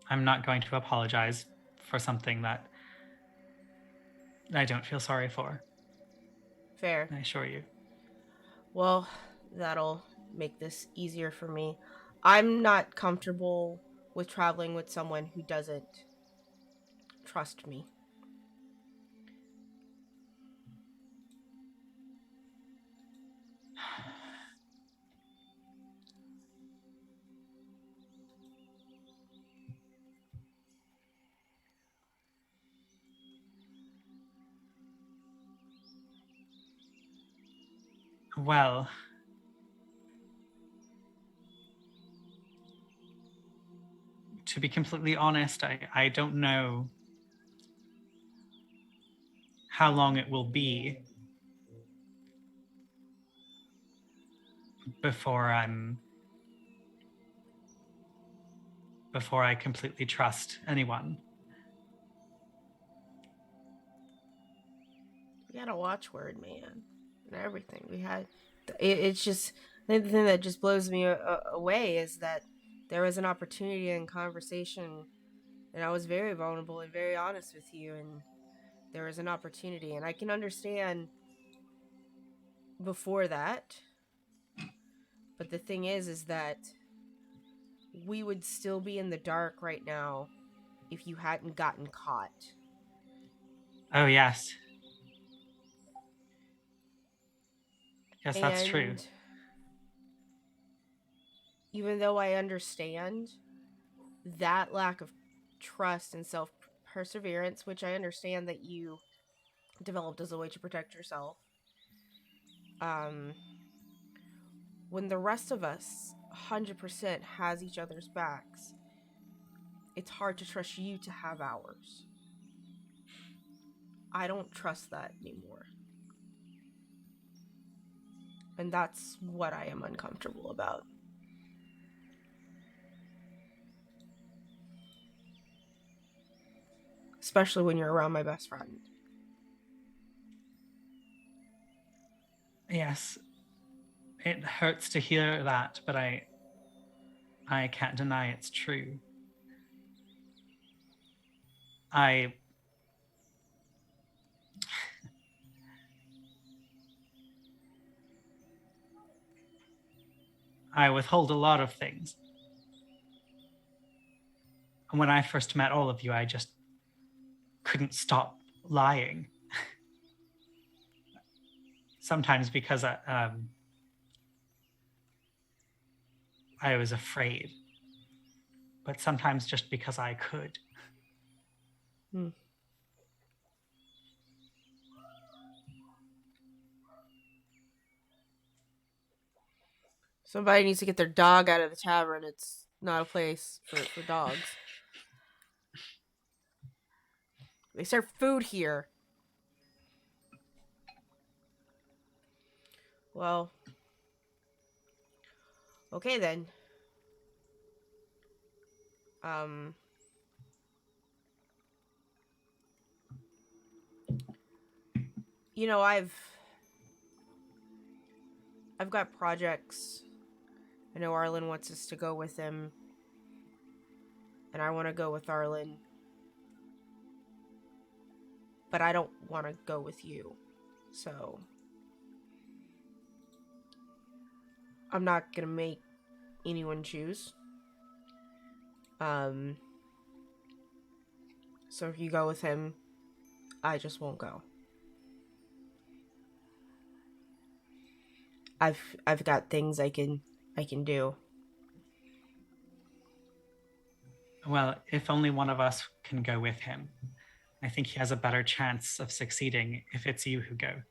I'm not going to apologize for something that I don't feel sorry for.
Fair.
I assure you.
Well, that'll make this easier for me. I'm not comfortable with traveling with someone who doesn't trust me.
Well, to be completely honest, I don't know how long it will be before I completely trust anyone.
We had a watchword, man, and everything. It's just the thing that just blows me away is that there was an opportunity in conversation, and I was very vulnerable and very honest with you, and there was an opportunity, and I can understand before that, but the thing is that we would still be in the dark right now if you hadn't gotten caught.
Oh, yes. Yes, that's true.
And even though I understand that lack of trust and self-perseverance, which I understand that you developed as a way to protect yourself, when the rest of us 100% has each other's backs, it's hard to trust you to have ours. I don't trust that anymore. And that's what I am uncomfortable about. Especially when you're around my best friend.
Yes. It hurts to hear that, but I can't deny it's true. I withhold a lot of things. And when I first met all of you, I just couldn't stop lying. Sometimes because I was afraid, but sometimes just because I could.
Somebody needs to get their dog out of the tavern. It's not a place for dogs. They serve food here. Well, okay then. You know, I've got projects. I know Arlen wants us to go with him, and I want to go with Arlen, but I don't want to go with you. So I'm not gonna make anyone choose. So if you go with him, I just won't go. I've got things I can do.
Well, if only one of us can go with him, I think he has a better chance of succeeding if it's you who go.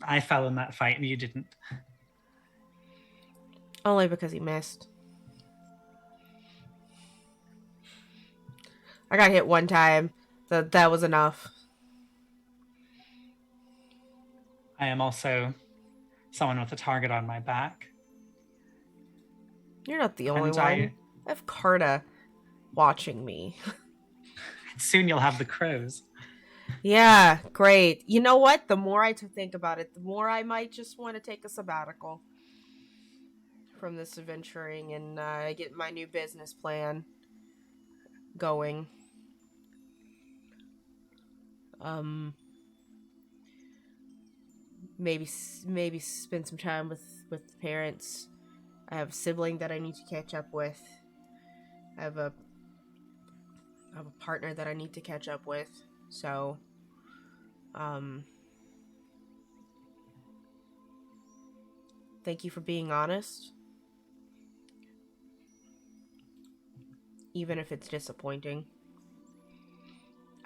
I fell in that fight and you didn't.
Only because he missed. I got hit one time. That was enough.
I am also someone with a target on my back.
You're not the only
And
one. I have Carta watching me.
Soon you'll have the crows.
Yeah, great. You know what? The more I think about it, the more I might just want to take a sabbatical from this adventuring and get my new business plan going. Maybe spend some time with parents. I have a sibling that I need to catch up with. I have a partner that I need to catch up with. So, thank you for being honest. Even if it's disappointing.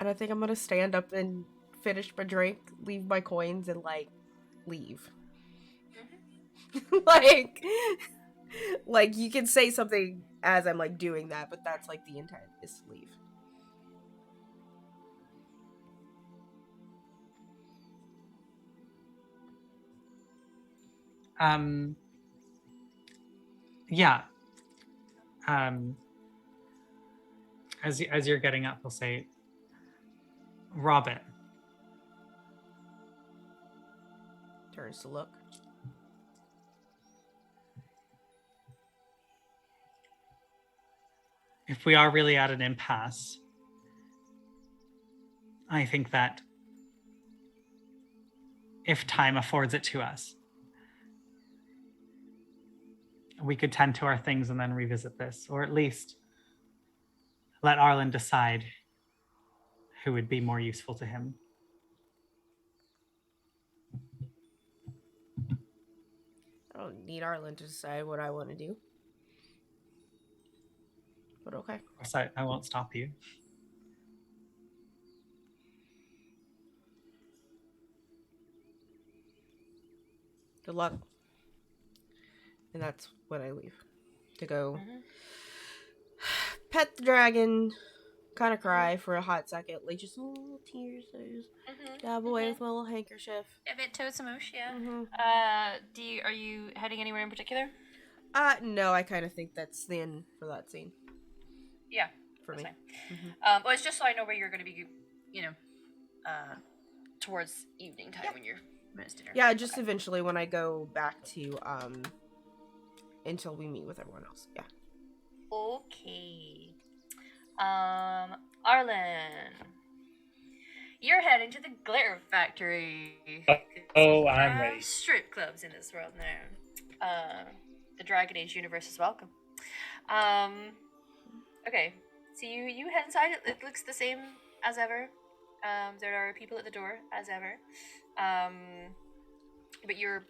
And I think I'm gonna stand up and finish my drink, leave my coins, and, leave. like, you can say something as I'm, doing that, but that's, the intent, is to leave.
Yeah. As you're getting up, he'll say, Robin.
Turns to look.
If we are really at an impasse, I think that if time affords it to us, we could tend to our things and then revisit this, or at least let Arlen decide who would be more useful to him.
I don't need Arlen to decide what I want to do. But okay.
Of course, I won't stop you.
Good luck. And that's when I leave. To go pet the dragon, kind of cry for a hot second, just little tears. Dab away with my little handkerchief.
A bit Tosamosh, yeah.
Mm-hmm.
Are you heading anywhere in particular?
No, I kind of think that's the end for that scene.
Yeah,
for me.
Mm-hmm. Well, it's just so I know where you're going to be, towards evening time when you're minutes dinner.
Yeah, just eventually when I go back to until we meet with everyone else. Yeah.
Okay. Arlen, you're heading to the glitter factory.
Oh, I'm ready.
Strip clubs in this world now. The Dragon Age universe is welcome. Okay, so you head inside. It looks the same as ever. There are people at the door as ever. But you're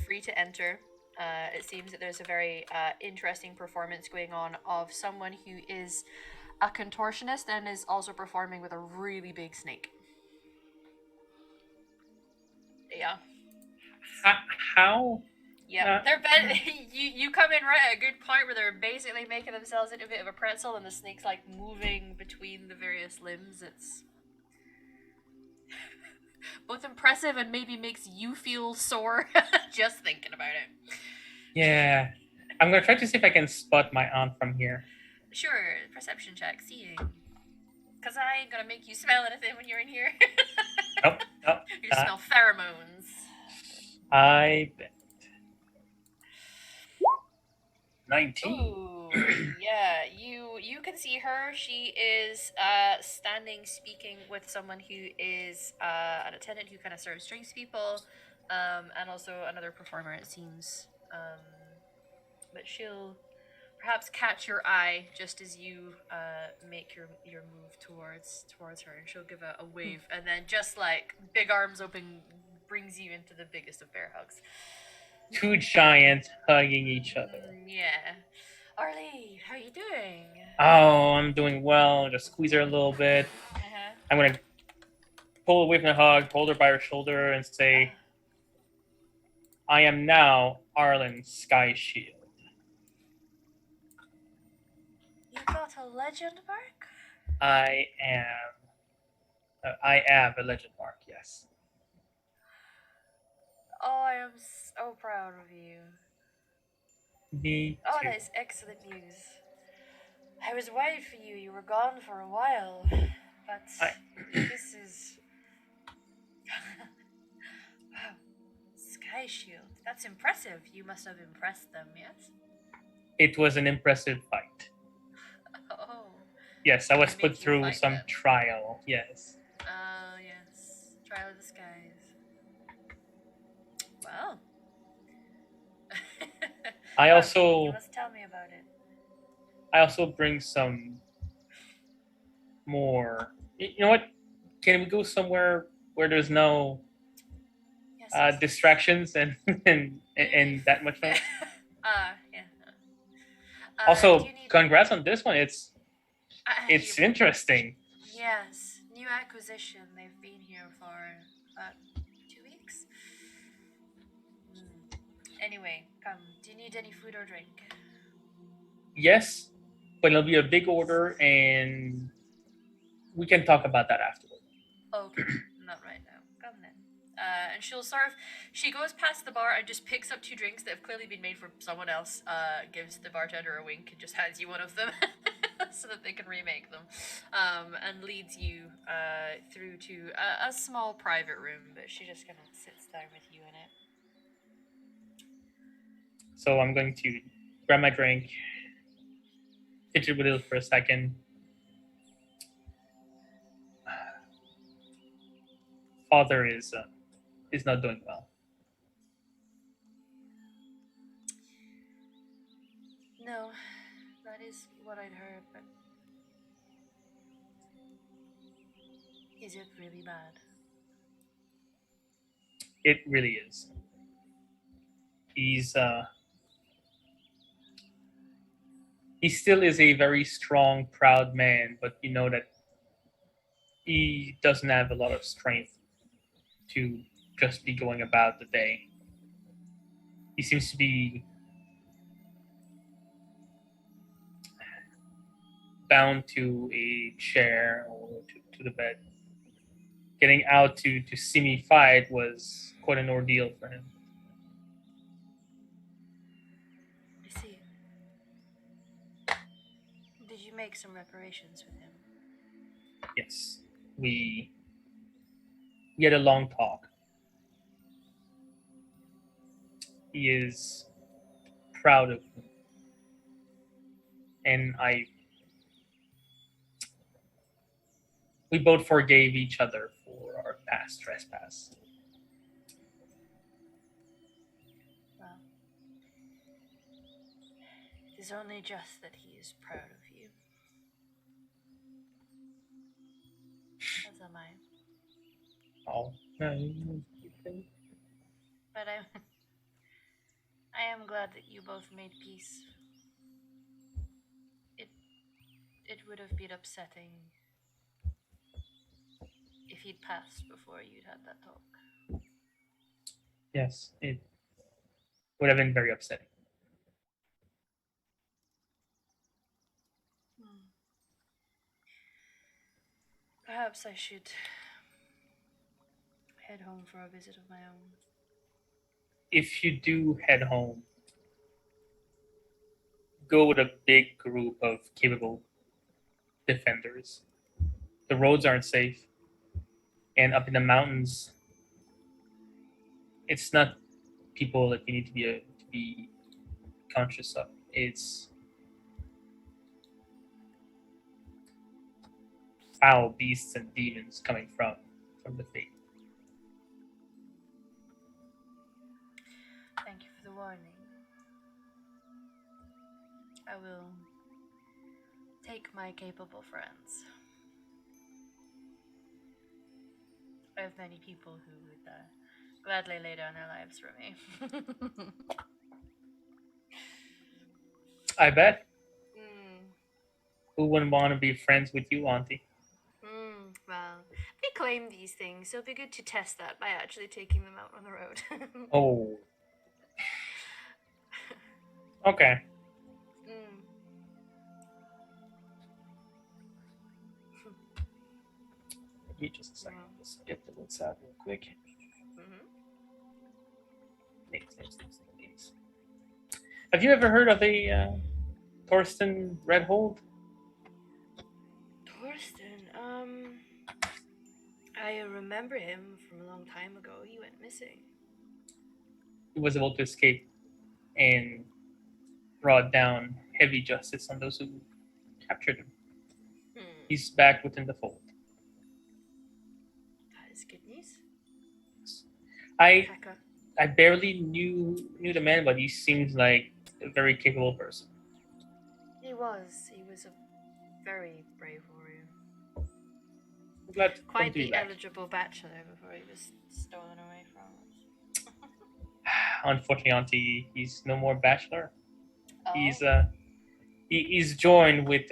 free to enter. It seems that there's a very interesting performance going on of someone who is a contortionist and is also performing with a really big snake. Yeah.
How?
Yeah, they're you come in right at a good point where they're basically making themselves into a bit of a pretzel, and the snake's like moving between the various limbs. It's both impressive and maybe makes you feel sore just thinking about it.
Yeah. I'm gonna try to see if I can spot my aunt from here.
Sure, perception check, seeing. Cause I ain't gonna make you smell anything when you're in here.
Nope. Nope.
You smell pheromones.
I bet. 19.
Ooh, yeah. You can see her. She is standing speaking with someone who is an attendant who kind of serves drinks to people, and also another performer it seems. But she'll perhaps catch your eye just as you make your move towards her, and she'll give a wave, and then just like big arms open brings you into the biggest of bear hugs.
Two giants hugging each other.
Yeah. Arlie, how you doing?
Oh, I'm doing well. Just squeeze her a little bit.
Uh-huh.
I'm gonna pull away from the hug, hold her by her shoulder, and say, I am now Arlen Sky Shield.
You got a legend mark?
I am a legend mark, yes.
Oh, I am so proud of you.
Me
Oh,
too.
that is excellent news. I was worried for you. You were gone for a while, but this is wow. Sky Shield. That's impressive. You must have impressed them, yes?
It was an impressive fight.
Oh.
Yes, I was
They
put
make you
through
fight
some
them.
trial, yes.
Oh, yes. Trial of the Skies. Well.
I
Well,
also
you must tell me about it.
bring some more. You know what? Can we go somewhere where there's no
Yes.
distractions and that much noise?
Yeah. Do
Also,
you need?
congrats on this one. It's
You,
interesting.
yes, new acquisition. They've been here for about 2 weeks. Anyway, come. Do you need any food or drink?
Yes, but it'll be a big order, and we can talk about that afterward.
Okay, not right now. Come then. And she goes past the bar and just picks up 2 drinks that have clearly been made for someone else. Gives the bartender a wink and just hands you one of them, so that they can remake them. And leads you through to a small private room, but she just kind of sits down with you in it.
So I'm going to grab my drink, fidget with it for a second. Father is not doing well.
No, that is what I'd heard, but is it really bad?
It really is. He's he still is a very strong, proud man, but you know that he doesn't have a lot of strength to just be going about the day. He seems to be bound to a chair or to the bed. Getting out to see me fight was quite an ordeal for him.
I see. Did you make some reparations with him?
Yes, we had a long talk. He is proud of me, and we both forgave each other for our past trespass.
Well, it is only just that he is proud of you. As am I.
Oh, no,
But I am glad that you both made peace. It would have been upsetting if he'd passed before you'd had that talk.
Yes, it would have been very upsetting.
Perhaps I should head home for a visit of my own.
If you do head home, go with a big group of capable defenders. The roads aren't safe, and up in the mountains, it's not people that you need to be conscious of. It's foul beasts and demons coming from the faith.
Thank you for the warning. I will take my capable friends. I have many people who would gladly lay down their lives for me.
I bet.
Mm.
Who wouldn't want to be friends with you, Auntie?
Well, they claim these things, so it'd be good to test that by actually taking them out on the road.
Oh. Okay. Give me just a second. Let's get the notes out real quick. Names. Have you ever heard of a Thorsten Redhold?
Thorsten, I remember him from a long time ago. He went missing.
He was able to escape and brought down heavy justice on those who captured him. He's back within the fold.
That is good news.
I
Pekka.
I barely knew the man, but he seems like a very capable person.
He was a very brave warrior.
I'm glad to
Quite
be
the
back.
eligible bachelor before he was stolen away from us.
Unfortunately, Auntie, he's no more bachelor.
Oh.
He's joined with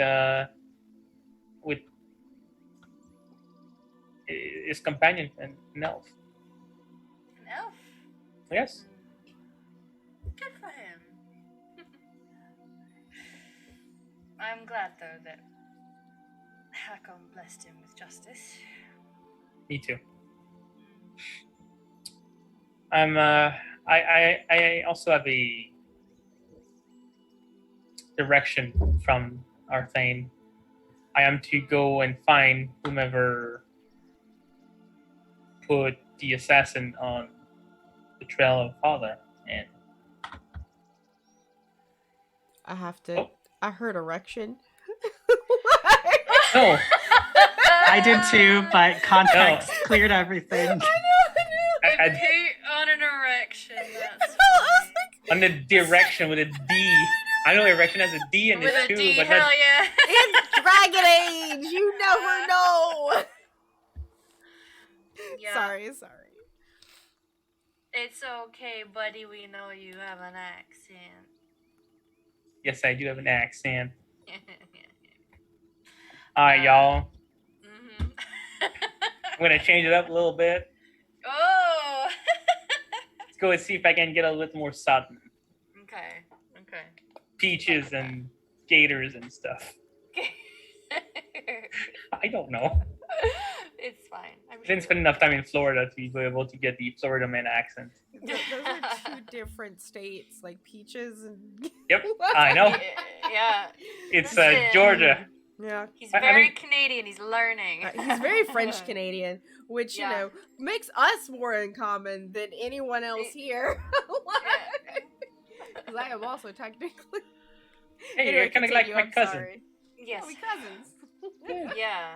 his companion, an elf.
An elf?
Yes.
Good for him. I'm glad, though, that Hakon blessed him with justice.
Me too. I also have a direction from Arthane. I am to go and find whomever put the assassin on the trail of Father. And
I have to. I heard erection.
no,
I did too, but context cleared everything.
I knew.
I-
Pete on an erection. That's
on the direction with a D. I know erection has a D in
with
it
a
too,
D,
but
hell yeah.
It's Dragon Age. You never know.
Yeah.
Sorry.
It's okay, buddy. We know you have an accent.
yes, I do have an accent. All right, y'all.
Mm-hmm.
I'm gonna change it up a little bit.
Oh.
Let's go and see if I can get a little more southern.
Okay.
Peaches and gators and stuff. I don't know.
It's fine.
I didn't spend enough time in Florida to be able to get the Florida man accent.
Those are two different states, like peaches and.
Yep, I know.
Yeah.
It's
Listen.
Georgia.
Yeah.
He's
I
very
mean-
Canadian. He's learning.
He's very French Canadian, which
Yeah.
you know makes us more in common than anyone else here. Because I am also technically.
Hey,
Anyway,
you're kind of like
continue,
my
I'm
cousin.
sorry.
Yes.
Yeah, we cousins.
Yeah.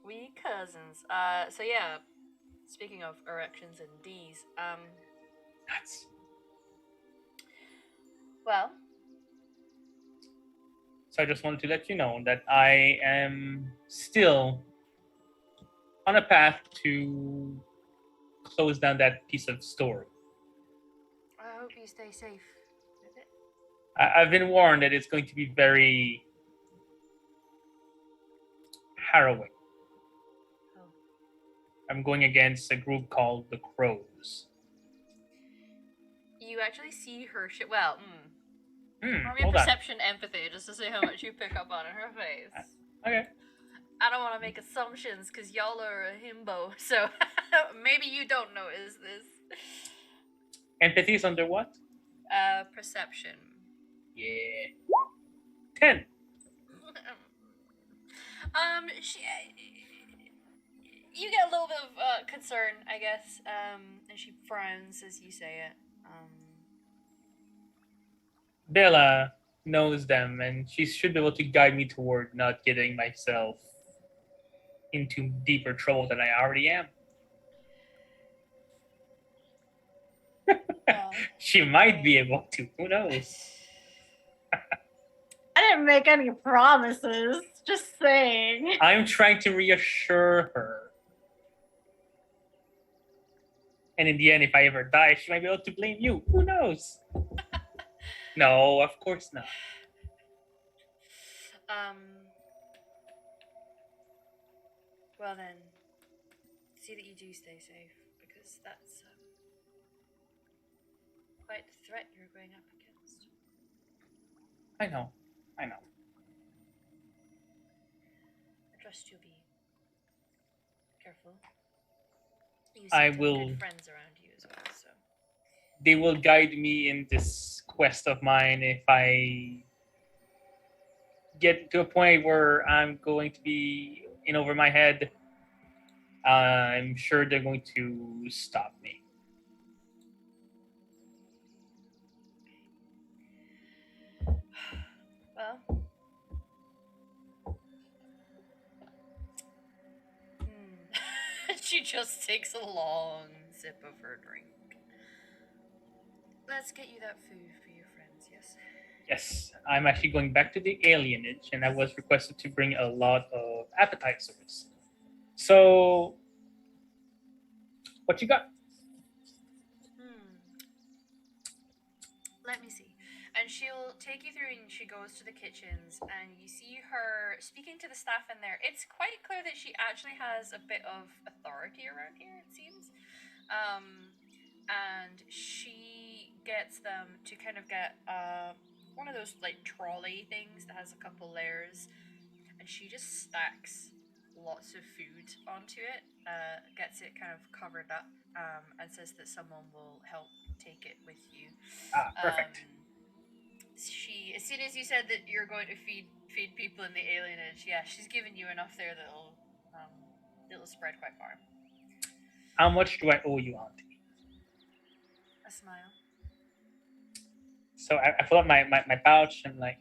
We cousins. So yeah. Speaking of erections and D's,
Nuts.
well,
So I just wanted to let you know that I am still on a path to close down that piece of story.
I hope you stay safe.
I've been warned that it's going to be very harrowing.
Oh.
I'm going against a group called the Crows.
You actually see her well, roll me a
Hold on.
perception empathy just to see how much you pick up on in her face.
Okay.
I don't want to make assumptions because y'all are a himbo, so maybe you don't notice this.
Empathy is under what?
Perception.
Yeah. 10.
She, you get a little bit of concern, I guess, and she frowns as you say it.
Bella knows them, and she should be able to guide me toward not getting myself into deeper trouble than I already am.
Well,
She might be able to. Who knows?
I didn't make any promises. Just saying.
I'm trying to reassure her. And in the end, if I ever die, she might be able to blame you. Who knows? No, of course not.
Well then, see that you do stay safe, because that's quite the threat you're going up against.
I know.
I trust you'll be careful. You seem
I
to have
will.
good friends around you as well, so.
They will guide me in this quest of mine if I get to a point where I'm going to be in over my head. I'm sure they're going to stop me.
Well, she just takes a long sip of her drink. Let's get you that food for your friends, yes?
Yes, I'm actually going back to the alienage, and I was requested to bring a lot of appetizers. So, what you got?
Let me see. And she'll take you through, and she goes to the kitchens, and you see her speaking to the staff in there. It's quite clear that she actually has a bit of authority around here, it seems. And she gets them to kind of get one of those like trolley things that has a couple layers, and she just stacks lots of food onto it, gets it kind of covered up, and says that someone will help take it with you.
Perfect.
She, as soon as you said that you're going to feed people in the alienage, yeah, she's given you enough there that'll spread quite far.
How much do I owe you, Auntie?
A smile.
So I pull up my pouch and like,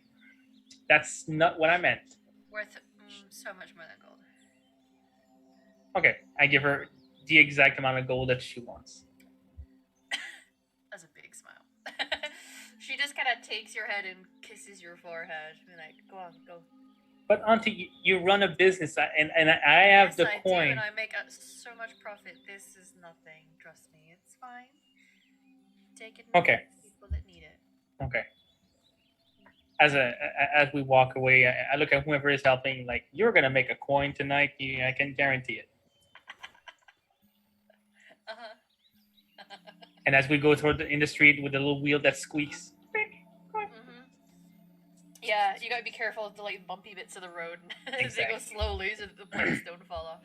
that's not what I meant.
Worth so much more than gold.
Okay, I give her the exact amount of gold that she wants.
That's a big smile. She just kind of takes your head and kisses your forehead. And like, go on, go.
But Auntie, you run a business, and I have
yes,
the
I
coin.
do, and I make so much profit. This is nothing. Trust me, it's fine. Take it.
Okay.
People that need it.
Okay. As we walk away, I look at whoever is helping. Like, you're gonna make a coin tonight. I can guarantee it. And as we go in the street with the little wheel that squeaks.
Yeah, you gotta be careful of the like bumpy bits of the road. They go slowly so that the plates don't fall off.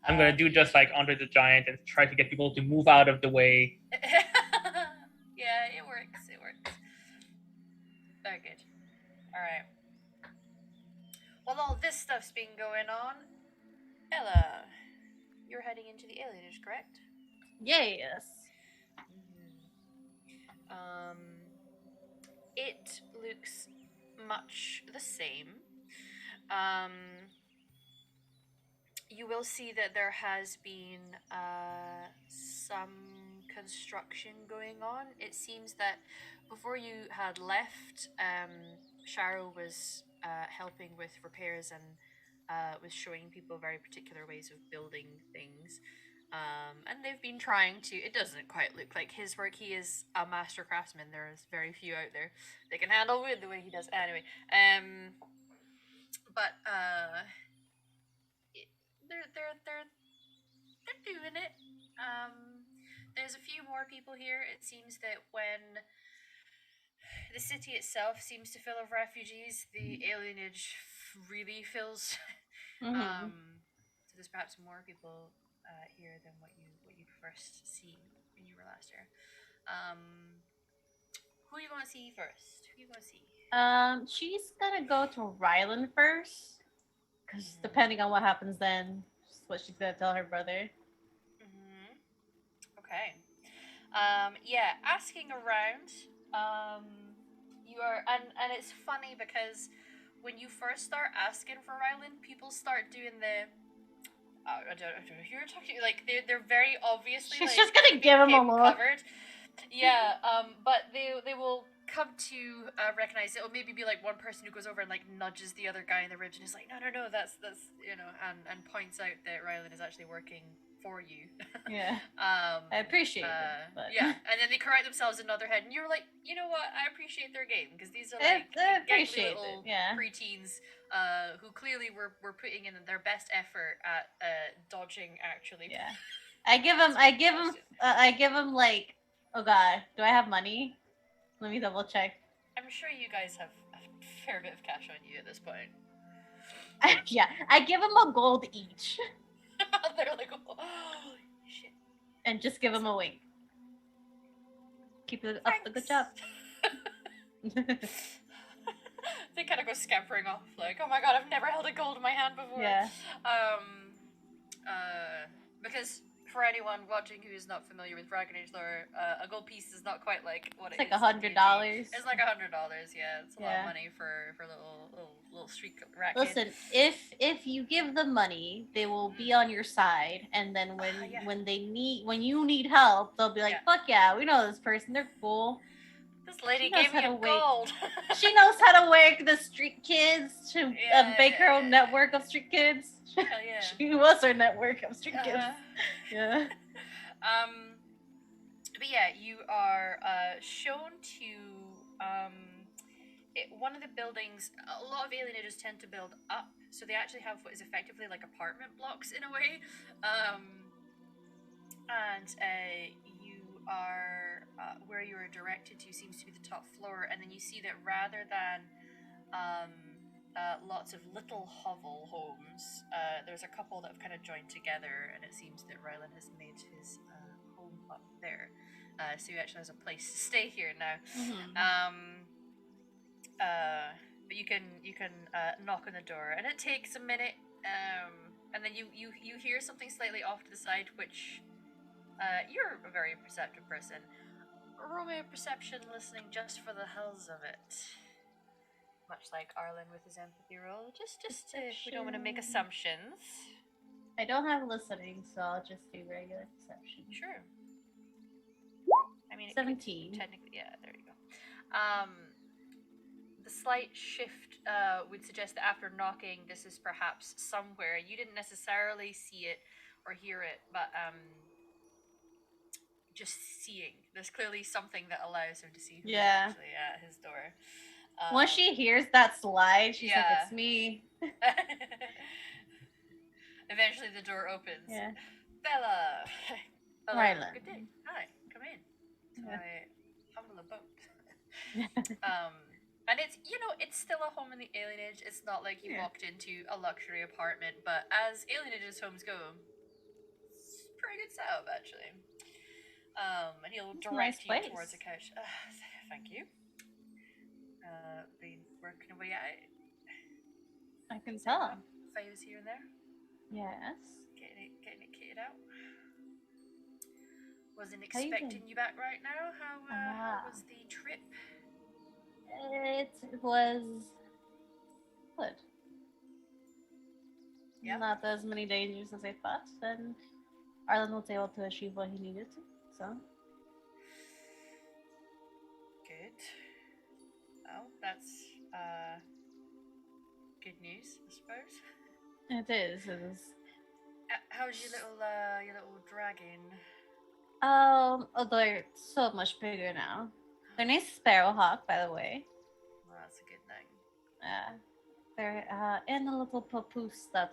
I'm gonna do just like Andre the Giant and try to get people to move out of the way.
Yeah, it works. It works. Very good. All right. While all this stuff's been going on, Ella, you're heading into the alienage, correct?
Yes.
It looks much the same. You will see that there has been some construction going on. It seems that before you had left, Sharo was helping with repairs and was showing people very particular ways of building things. And they've been trying to. It doesn't quite look like his work. He is a master craftsman. There is very few out there that can handle wood the way he does. Anyway, but they're doing it. There's a few more people here. It seems that when the city itself seems to fill of refugees, the alienage really fills.
Mm-hmm.
So there's perhaps more people here than what you'd first seen when you were last here. Who you want to see first? Who you want to see?
She's gonna go to Rylan first, because depending on what happens then, is what she's gonna tell her brother.
Mm-hmm. Okay. Yeah, asking around. You are, and it's funny because when you first start asking for Ryland, people start doing the. I don't know who you're talking. Like they're very obviously
She's
like
just gonna
keeping
give him a
him
look.
covered. Yeah. But they will come to recognize it. Or maybe be like one person who goes over and like nudges the other guy in the ribs and is like, no, that's and points out that Ryland is actually working for you.
Yeah, I appreciate it, but
Yeah, and then they correct themselves in another head, and you're like, you know what? I appreciate their game because these are
I
like gangly
appreciate
little
it. Yeah,
preteens who clearly were putting in their best effort at dodging actually.
yeah. I give him like, oh god, do I have money? Let me double check.
I'm sure you guys have a fair bit of cash on you at this point.
Yeah, I give him a gold each,
They're like, oh shit.
and just give him a wink. Keep it up the good job.
They kind of go scampering off, like, oh my god, I've never held a gold in my hand before.
Yeah.
Because for anyone watching who is not familiar with Dragon Age lore, a gold piece is not quite like what
It's
it
like
is in
$100.
D&D. It's like $100, yeah. It's a lot
Yeah.
of money for little street rat kid.
Listen, if you give them money, they will be on your side, and then
Yeah.
when you need help, they'll be like,
Yeah.
"Fuck yeah, we know this person. They're cool."
This lady
She knows
gave me
how
a
to wake-
gold.
She knows how to work the street kids to make her own network of street kids.
Hell yeah.
She was her network of street kids. Yeah.
But yeah, you are shown to one of the buildings. A lot of alienages tend to build up, so they actually have what is effectively like apartment blocks in a way. And you are where you are directed to seems to be the top floor, and then you see that rather than lots of little hovel homes, there's a couple that have kind of joined together, and it seems that Rylan has made his home up there. So he actually has a place to stay here now.
Mm-hmm.
But you can knock on the door, and it takes a minute, and then you hear something slightly off to the side, which you're a very perceptive person. Roll me a perception, listening just for the hells of it. Much like Arlen with his empathy roll, just to, we don't want to make assumptions.
I don't have listening, so I'll just do regular perception.
Sure. I mean,
17.
Technically, yeah. There you go. The slight shift would suggest that after knocking, this is perhaps somewhere. You didn't necessarily see it or hear it, but just seeing. There's clearly something that allows him to see who's actually at his door.
Once she hears that slide, she's like,
yeah.
"It's me."
Eventually, the door opens.
Yeah.
Bella. Hello.
Rylan.
Good day. Hi. Come in. To
Yeah.
my humble abode. And it's it's still a home in the alienage. It's not like you walked into a luxury apartment, but as alienage's homes go, it's pretty good setup actually. And he'll direct you towards a couch. Thank you. Been working away at it.
I can tell.
Favors here and there.
Yes.
Getting it kitted out. Wasn't expecting you back right now. How was the trip?
It was good.
Yeah.
Not as many dangers as I thought, and Arlen was able to achieve what he needed to, so.
Good. Well, that's good news, I suppose.
It is.
How's your little dragon?
Oh, they're so much bigger now. Their name's Sparrowhawk, by the way.
Well, that's a good name.
They're in a little papoose that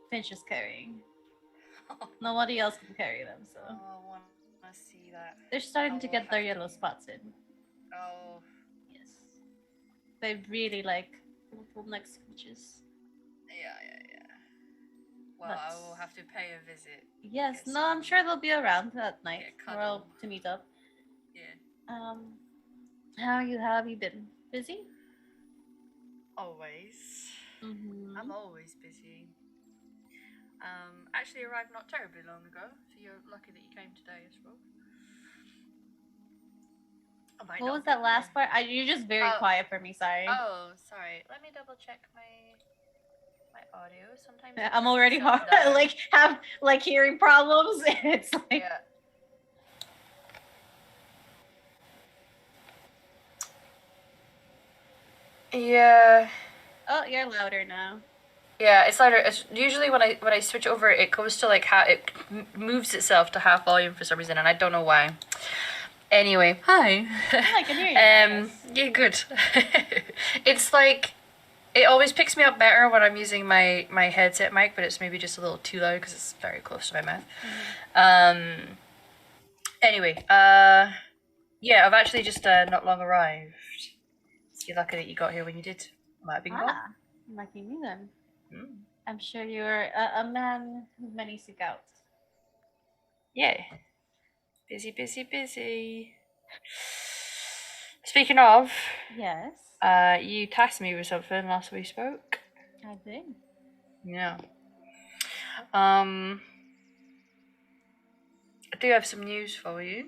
Finch is carrying. Nobody else can carry them, so
Oh, I want to see that.
they're starting to
I'll
get their
have to-
yellow spots in.
Oh,
Yes, they really like little next finches.
yeah. Well, I will have to pay a visit.
Yes,
Get
no, I'm
some-
sure they'll be around that night
get
for all
cuddle.
to meet up.
Yeah.
How have you been? Busy?
Always.
Mm-hmm.
I'm always busy. Actually arrived not terribly long ago, so you're lucky that you came today, I suppose. I might
What
not
was
be
that last
here.
part? You're just very
Oh.
quiet for me. Sorry.
Oh, sorry. Let me double check my audio. Sometimes it
I'm
works,
already hard,
sometimes-
like have like hearing problems. It's like
Yeah. Yeah.
oh, you're louder now.
Yeah, it's louder. It's usually when I switch over, it goes to like it moves itself to half volume for some reason, and I don't know why. Anyway, hi.
I can hear you now, yes.
Yeah, good. It's like it always picks me up better when I'm using my headset mic, but it's maybe just a little too loud because it's very close to my mouth. Anyway, yeah, I've actually just not long arrived. So you're lucky that you got here when you did. Might have been gone.
Lucky me then.
Mm.
I'm sure you're a man of many scouts.
Yeah. Busy. Speaking of,
Yes,
you tasked me with something last we spoke.
I did.
Yeah. I do have some news for you.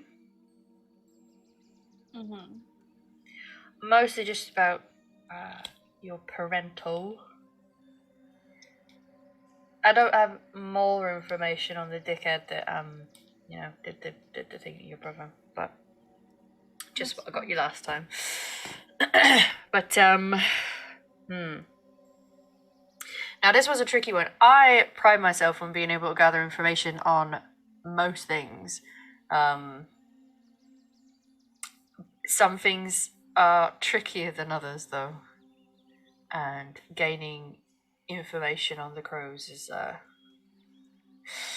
Mm-hmm.
Mostly just about your parental. I don't have more information on the dickhead that did the thing to your brother, but just what I got you last time. But Now this was a tricky one. I pride myself on being able to gather information on most things. Some things are trickier than others, though, and gaining information on the crows is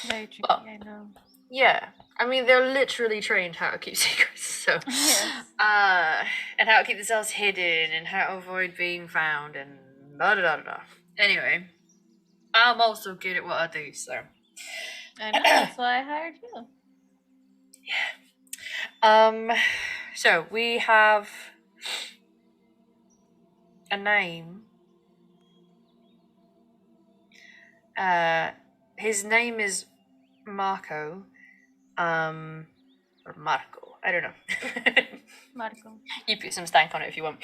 Very tricky,
well,
I know.
yeah. I mean, they're literally trained how to keep secrets, so
Yes.
and how to keep themselves hidden and how to avoid being found and da da da da. Anyway, I'm also good at what I do, so
I know, that's why I hired you.
So we have a name. His name is Marco. Or Marco. I don't know.
Marco.
You put some stank on it if you want.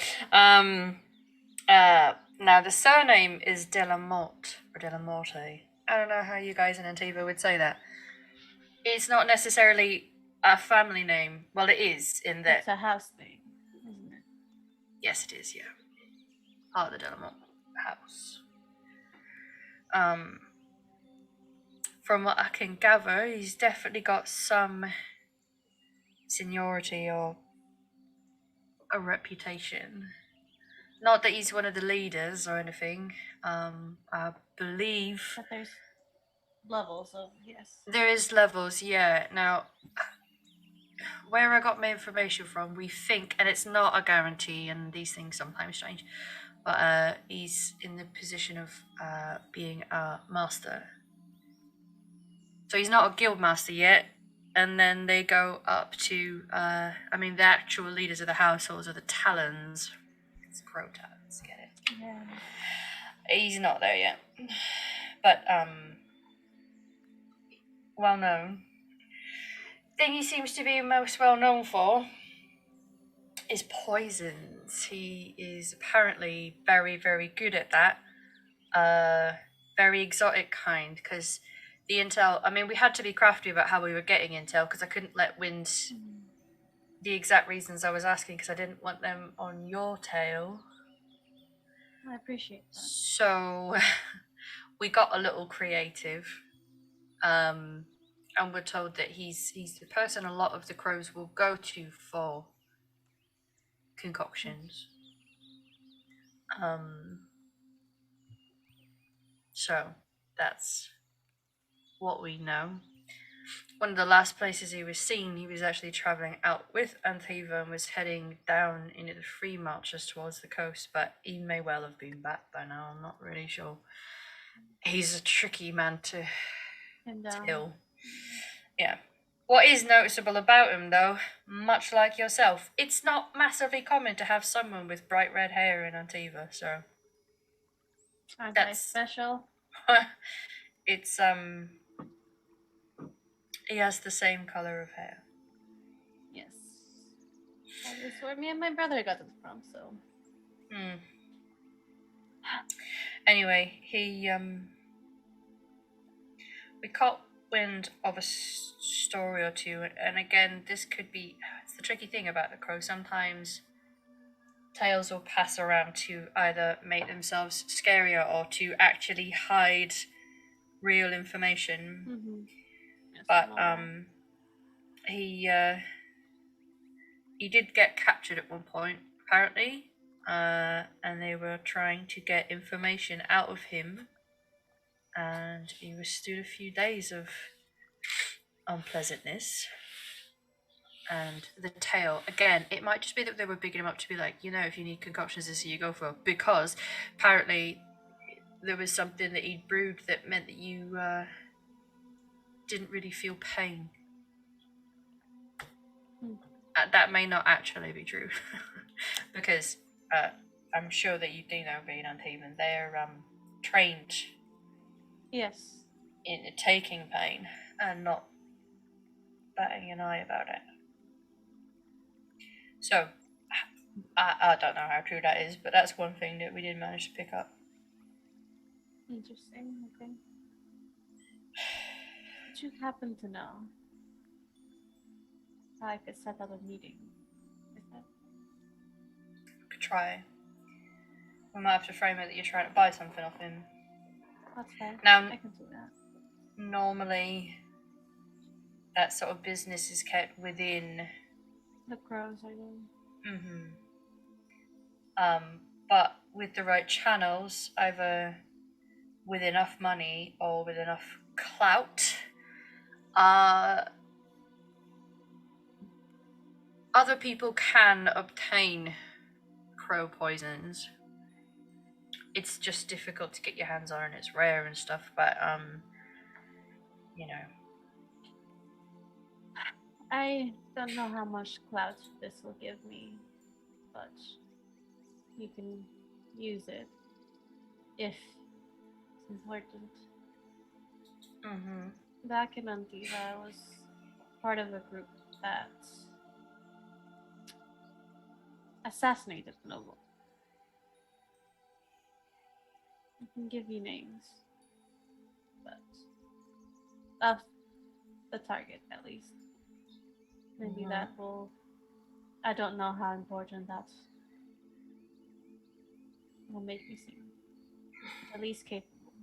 Now the surname is Delamorte or Delamorte. I don't know how you guys in Antigua would say that. It's not necessarily a family name. Well, it is in that.
It's a house thing, isn't it?
Yes, it is. Yeah, part of the Delamorte house. From what I can gather, he's definitely got some seniority or a reputation. Not that he's one of the leaders or anything. I believe
But there's levels of yes.
there is levels, yeah. Now, where I got my information from, we think, and it's not a guarantee, and these things sometimes change, but he's in the position of being a master. So he's not a guild master yet, and then they go up to, the actual leaders of the households are the Talons. It's crow Talons, get it?
Yeah.
He's not there yet. But, well known. Thing he seems to be most well known for is poisons. He is apparently very, very good at that. Very exotic kind, because the intel, we had to be crafty about how we were getting intel, because I couldn't let Wind the exact reasons I was asking, because I didn't want them on your tail.
I appreciate that.
So we got a little creative, and we're told that he's the person a lot of the crows will go to for concoctions. So that's what we know. One of the last places he was seen, he was actually travelling out with Antiva and was heading down into the free marches towards the coast, but he may well have been back by now, I'm not really sure. He's a tricky man to kill. Yeah. What is noticeable about him, though, much like yourself, it's not massively common to have someone with bright red hair in Antiva, so
Aren't I
that's
special?
it's he has the same color of hair.
Yes. That is where me and my brother got it from, so.
Anyway, we caught wind of a story or two, and again, this could be, it's the tricky thing about the crow. Sometimes tales will pass around to either make themselves scarier or to actually hide real information.
Mm-hmm. Yes,
But he did get captured at one point, apparently, and they were trying to get information out of him, and he withstood a few days of unpleasantness. And the tale, again, it might just be that they were bigging him up to be like, if you need concoctions, this is who you go for, because apparently there was something that he'd brewed that meant that you didn't really feel pain. That may not actually be true, because I'm sure that you do know, being on team, and they're trained.
Yes.
In taking pain and not batting an eye about it. So I don't know how true that is, but that's one thing that we did manage to pick up.
Interesting. Okay. Did you happen to know how I could set up a meeting with him?
Could try. We might have to frame it that you're trying to buy something off him.
That's fine.
Now,
I can do that.
Normally, that sort of business is kept within
the crows, I know.
But with the right channels, either with enough money or with enough clout, other people can obtain crow poisons. It's just difficult to get your hands on, and it's rare and stuff, but
I don't know how much clout this will give me, but you can use it if it's important. Back in Antiva, I was part of a group that assassinated a noble. I can give you names, but of the target at least. Maybe that will. I don't know how important that will make me seem. At least capable.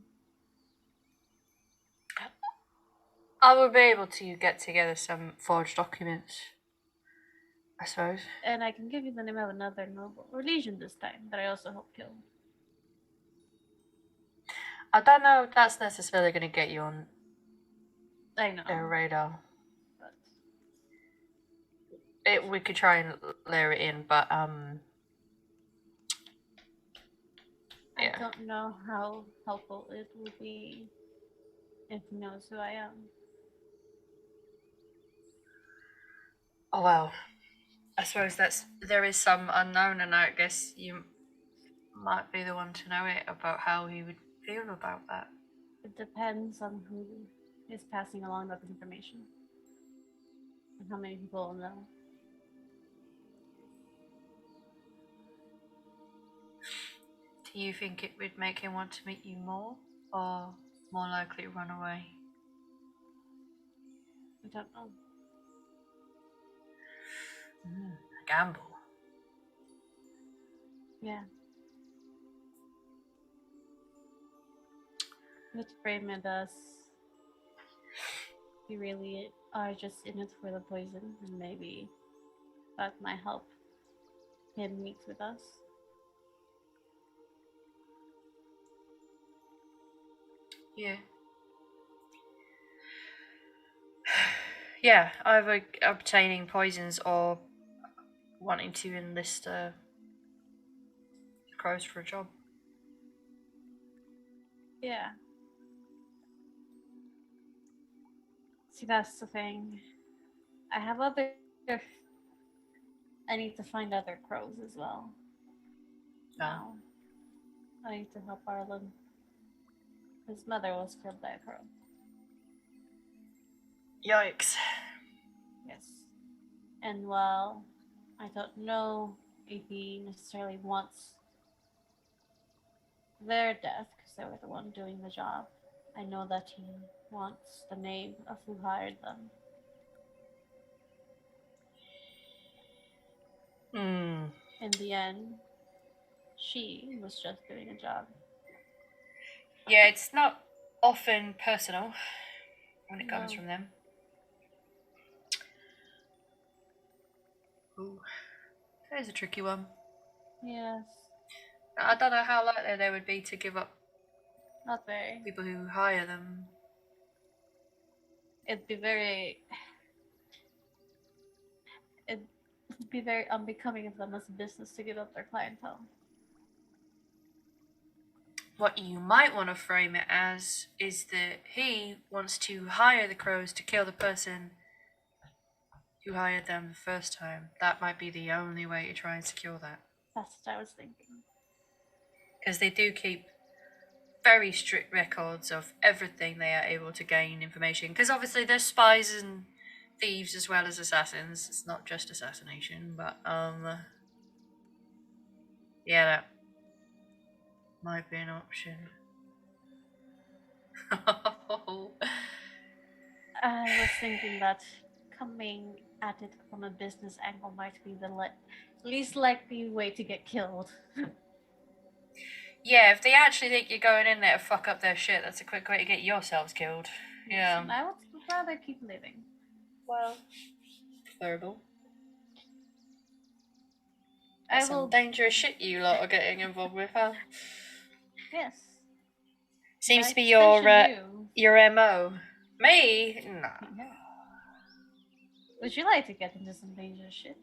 I will be able to get together some forged documents, I suppose.
And I can give you the name of another noble, or legion this time, that I also hope killed.
I don't know if that's necessarily going to get you on their radar. But we could try and layer it in, but
I don't know how helpful it will be if he knows who I am.
Oh well, I suppose there is some unknown, and I guess you might be the one to know it about how he would feel about that.
It depends on who is passing along that information and how many people will know.
Do you think it would make him want to meet you more, or more likely to run away?
I don't know.
A gamble.
Yeah. would frame it as you really are just in it for the poison, and maybe that might help him meet with us.
Yeah. Yeah, either obtaining poisons or wanting to enlist crows for a job.
Yeah. See, that's the thing. I have other. I need to find other crows as well. Now, I need to help Arlen. His mother was killed by a crow.
Yikes.
Yes. And while I don't know if he necessarily wants their death, because they were the one doing the job, I know that he wants the name of who hired them. In the end, she was just doing a job.
Yeah, it's not often personal when it comes
No.
from them. Ooh. That is a tricky one.
Yes.
I don't know how likely they would be to give up
Not very.
people who hire them.
It'd be very. It'd be very unbecoming of them as a business to give up their clientele.
What you might want to frame it as is that he wants to hire the crows to kill the person who hired them the first time. That might be the only way to try and secure that.
That's what I was thinking.
Because they do keep very strict records of everything they are able to gain information. Because obviously there's spies and thieves as well as assassins. It's not just assassination, but yeah, that might be an option.
I was thinking that coming at it from a business angle might be the least likely way to get killed.
Yeah, if they actually think you're going in there to fuck up their shit, that's a quick way to get yourselves killed. Yeah.
And I would rather keep living.
Well, verbal.
I
That's
will.
some dangerous shit you lot are getting involved with, huh?
Yes.
Seems
By
to be
extension,
your MO. Me? No.
Yeah. Would you like to get into some dangerous shit?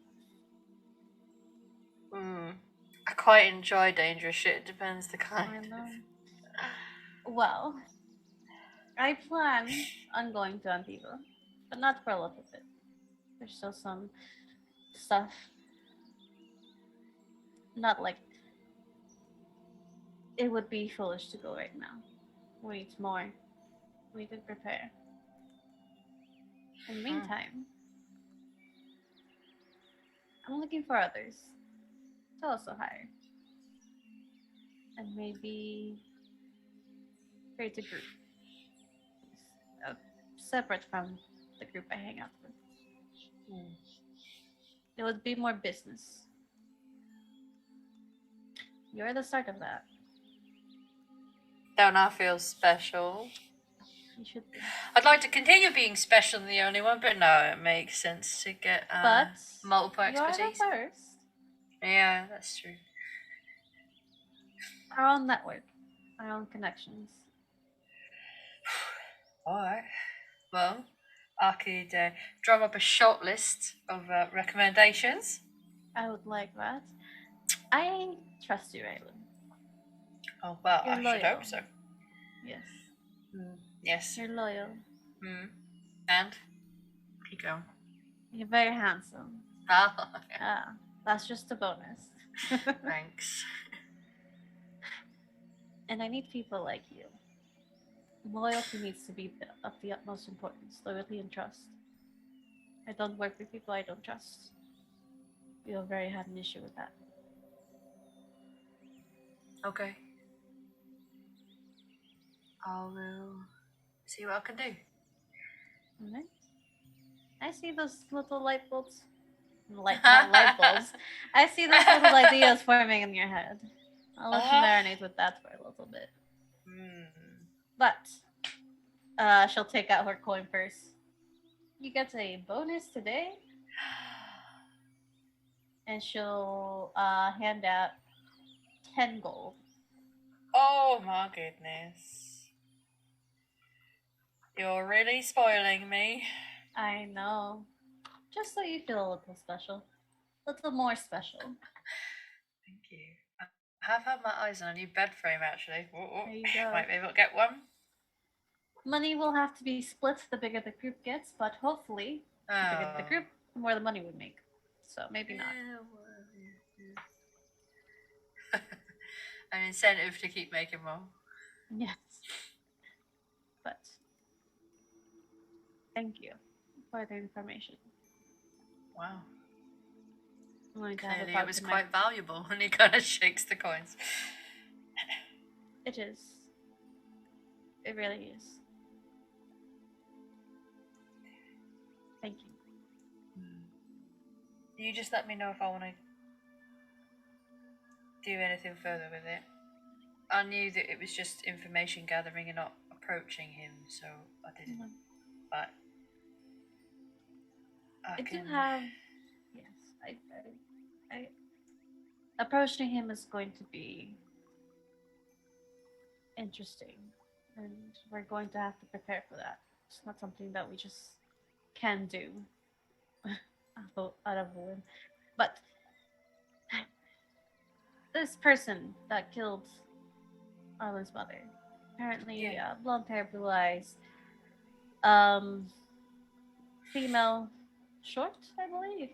I quite enjoy dangerous shit. It depends the kind.
I know. Well, I plan on going to Antigua, but not for a little bit. There's still some stuff. Not like it would be foolish to go right now. We need more. We need to prepare. In the meantime, I'm looking for others to also hire. And maybe create a group. Separate from the group I hang out with. It would be more business. You're the start of that.
Don't I feel special?
You should be.
I'd like to continue being special and the only one, but no, it makes sense to get
But
multiple
you're
expertise.
the first.
Yeah, that's true.
Our own network. Our own connections.
Alright. Well, I could drum up a short list of recommendations.
I would like that. I trust you, Raylan.
Oh, well,
You're
I
loyal.
should hope so.
Yes.
Yes.
You're loyal.
And? Keep going.
You're very handsome.
Oh,
That's just a bonus.
thanks.
And I need people like you. Loyalty needs to be of the utmost importance. Loyalty and trust. I don't work with people I don't trust. You'll very had an issue with that.
Okay. I'll see what I can do.
Alright. I see those little light bulbs. Not light bulbs. I see those little ideas forming in your head. I'll let you marinate with that for a little bit. But she'll take out her coin purse. You get a bonus today, and she'll hand out 10 gold.
Oh my goodness. You're really spoiling me.
I know. Just so you feel a little special. A little more special.
Thank you. I have had my eyes on a new bed frame actually.
There you go.
Might be able to get one.
Money will have to be split the bigger the group gets, but hopefully, the bigger the group, the more the money would make. So maybe not.
An incentive to keep making more.
Yes. But thank you for the information.
Wow.
I'm going to have a
Clearly
talk
it was
to my-
quite valuable, and he kind of shakes the coins.
It is. It really is. Thank you.
You just let me know if I want to do anything further with it. I knew that it was just information gathering and not approaching him, so I didn't.
Mhm.
But
I do have. Yes, I. Approaching him is going to be interesting, and we're going to have to prepare for that. It's not something that we just can do out of the whim. But this person that killed Arlen's mother, apparently blonde hair, blue eyes, female, short, I believe.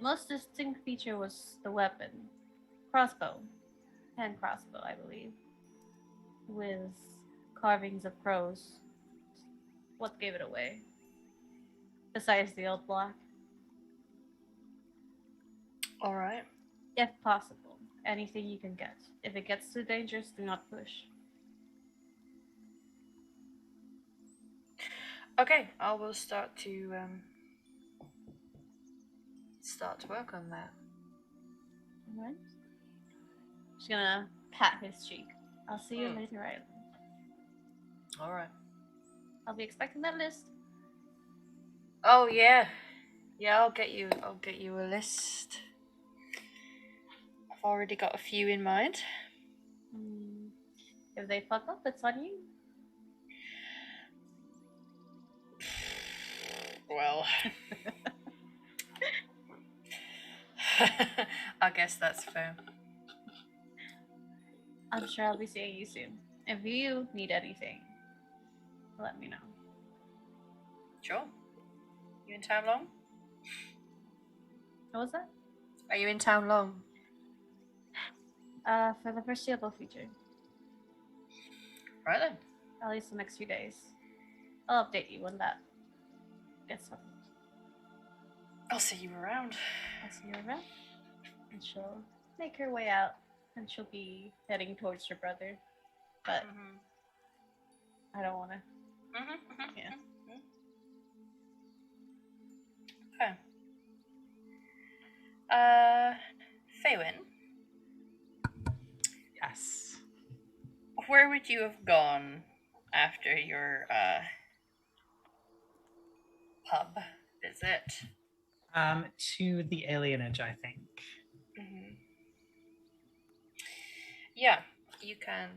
Most distinct feature was the weapon, crossbow, hand crossbow, I believe, with carvings of crows. What gave it away? Besides the old block.
All right.
If possible, anything you can get. If it gets too dangerous, do not push.
Okay, I will start to work on that.
Alright. She's gonna pat his cheek. I'll see you later, Island.
All right.
I'll be expecting that list.
Oh yeah, I'll get you a list. I've already got a few in mind.
If they fuck up, it's on you.
Well, I guess that's fair.
I'm sure I'll be seeing you soon. If you need anything, let me know.
Sure. You in town long?
What was that?
Are you in town long?
For the foreseeable future.
Right then.
At least the next few days. I'll update you when that gets settled.
I'll see you around.
I'll see you around. And she'll make her way out, and she'll be heading towards her brother. But I don't want to. Yeah.
Okay. Faywin,
Yes.
where would you have gone after your pub visit?
To the alienage, I think.
Yeah, you can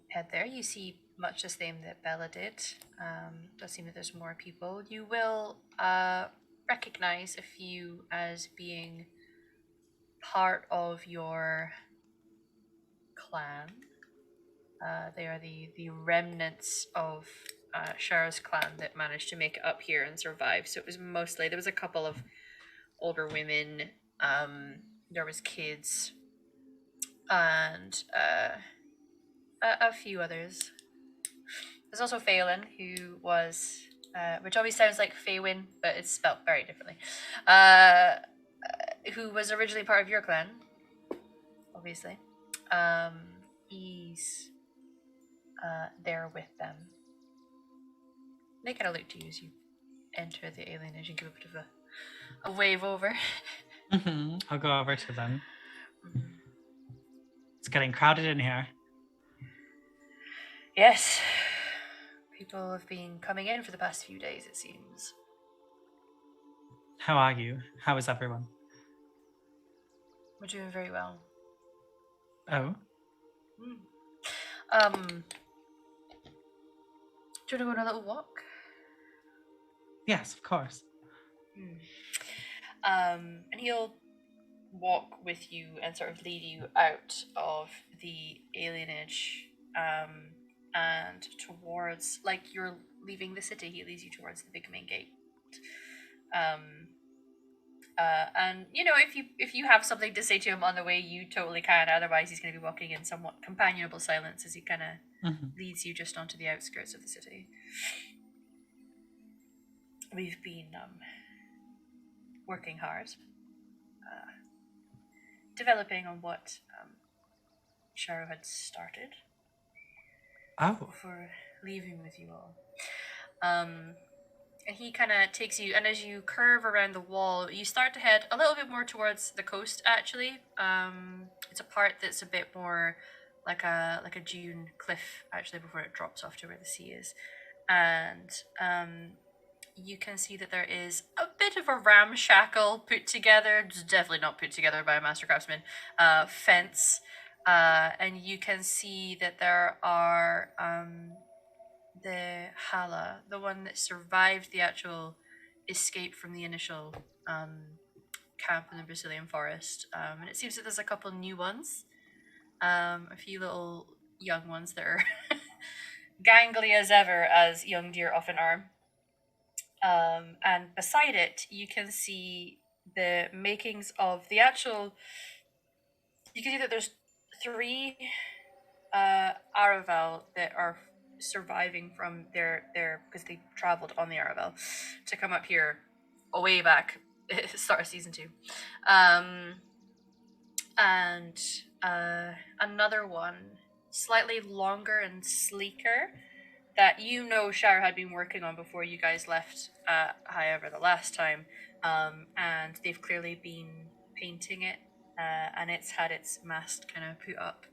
head there. You see much the same that Bella did. Does seem that there's more people. You will recognize a few as being part of your clan. They are the remnants of Shara's clan that managed to make it up here and survive. So it was mostly, there was a couple of older women, there was kids, and a few others. There's also Phelan, who was, which always sounds like Faywin, but it's spelled very differently, who was originally part of your clan, obviously. He's there with them. They kind of look to you as you enter the alienage and give a bit of a wave over.
I'll go over to them. It's getting crowded in here.
Yes. People have been coming in for the past few days, it seems.
How are you? How is everyone?
We're doing very well.
Oh,
Do you want to go on a little walk?
yes, of course.
And he'll walk with you and sort of lead you out of the alienage, and towards, like, you're leaving the city. He leads you towards the big main gate. And you know, if you have something to say to him on the way, you totally can. Otherwise, he's going to be walking in somewhat companionable silence as he kind of leads you just onto the outskirts of the city. We've been working hard, developing on what Sharo had started
Oh,
before leaving with you all. And he kind of takes you, and as you curve around the wall, you start to head a little bit more towards the coast. Actually, it's a part that's a bit more like a dune cliff, actually, before it drops off to where the sea is. And you can see that there is a bit of a ramshackle put together, definitely not put together by a master craftsman, fence. And you can see that there are the Hala, the one that survived the actual escape from the initial camp in the Brazilian forest. And it seems that there's a couple new ones, a few little young ones that are gangly as ever, as young deer often are. And beside it, you can see the makings of the actual. You can see that there's 3 Aravel that are surviving from their because they traveled on the Aravel to come up here way back start of season 2, and another one slightly longer and sleeker that Shire had been working on before you guys left, however, the last time, and they've clearly been painting it, and it's had its mast kind of put up.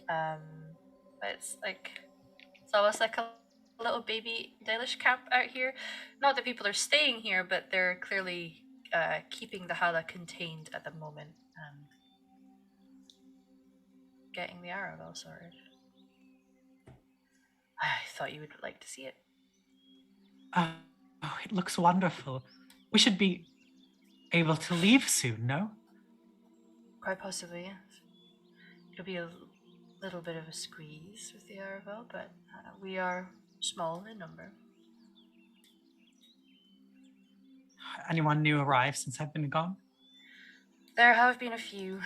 But it's almost like a little baby Dalish camp out here. Not that people are staying here, but they're clearly keeping the Hala contained at the moment and getting the Aravel sorted. I thought you would like to see it.
oh, it looks wonderful. We should be able to leave soon, no?
Quite possibly, yes. It'll be a little bit of a squeeze with the Aravel, but we are small in number.
Anyone new arrived since I've been gone?
There have been a few.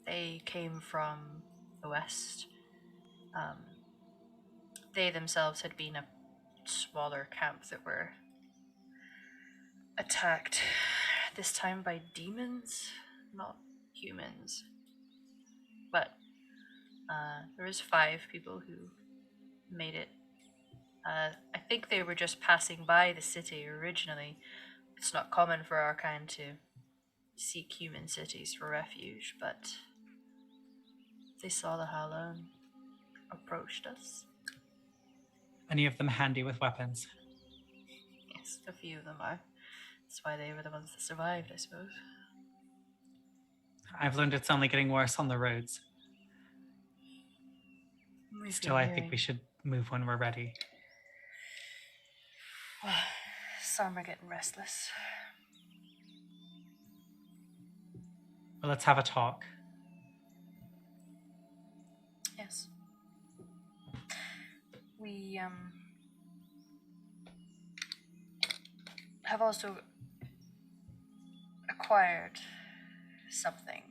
They came from the west. They themselves had been a smaller camp that were attacked, this time by demons, not humans. But there was 5 people who made it. I think they were just passing by the city originally. It's not common for our kind to seek human cities for refuge, but they saw the Hala and approached us.
Any of them handy with weapons?
Yes, a few of them are. That's why they were the ones that survived, I suppose.
I've learned it's only getting worse on the roads. Still, I think we should move when we're ready.
Some are getting restless.
Well, let's have a talk.
Yes. We have also acquired something.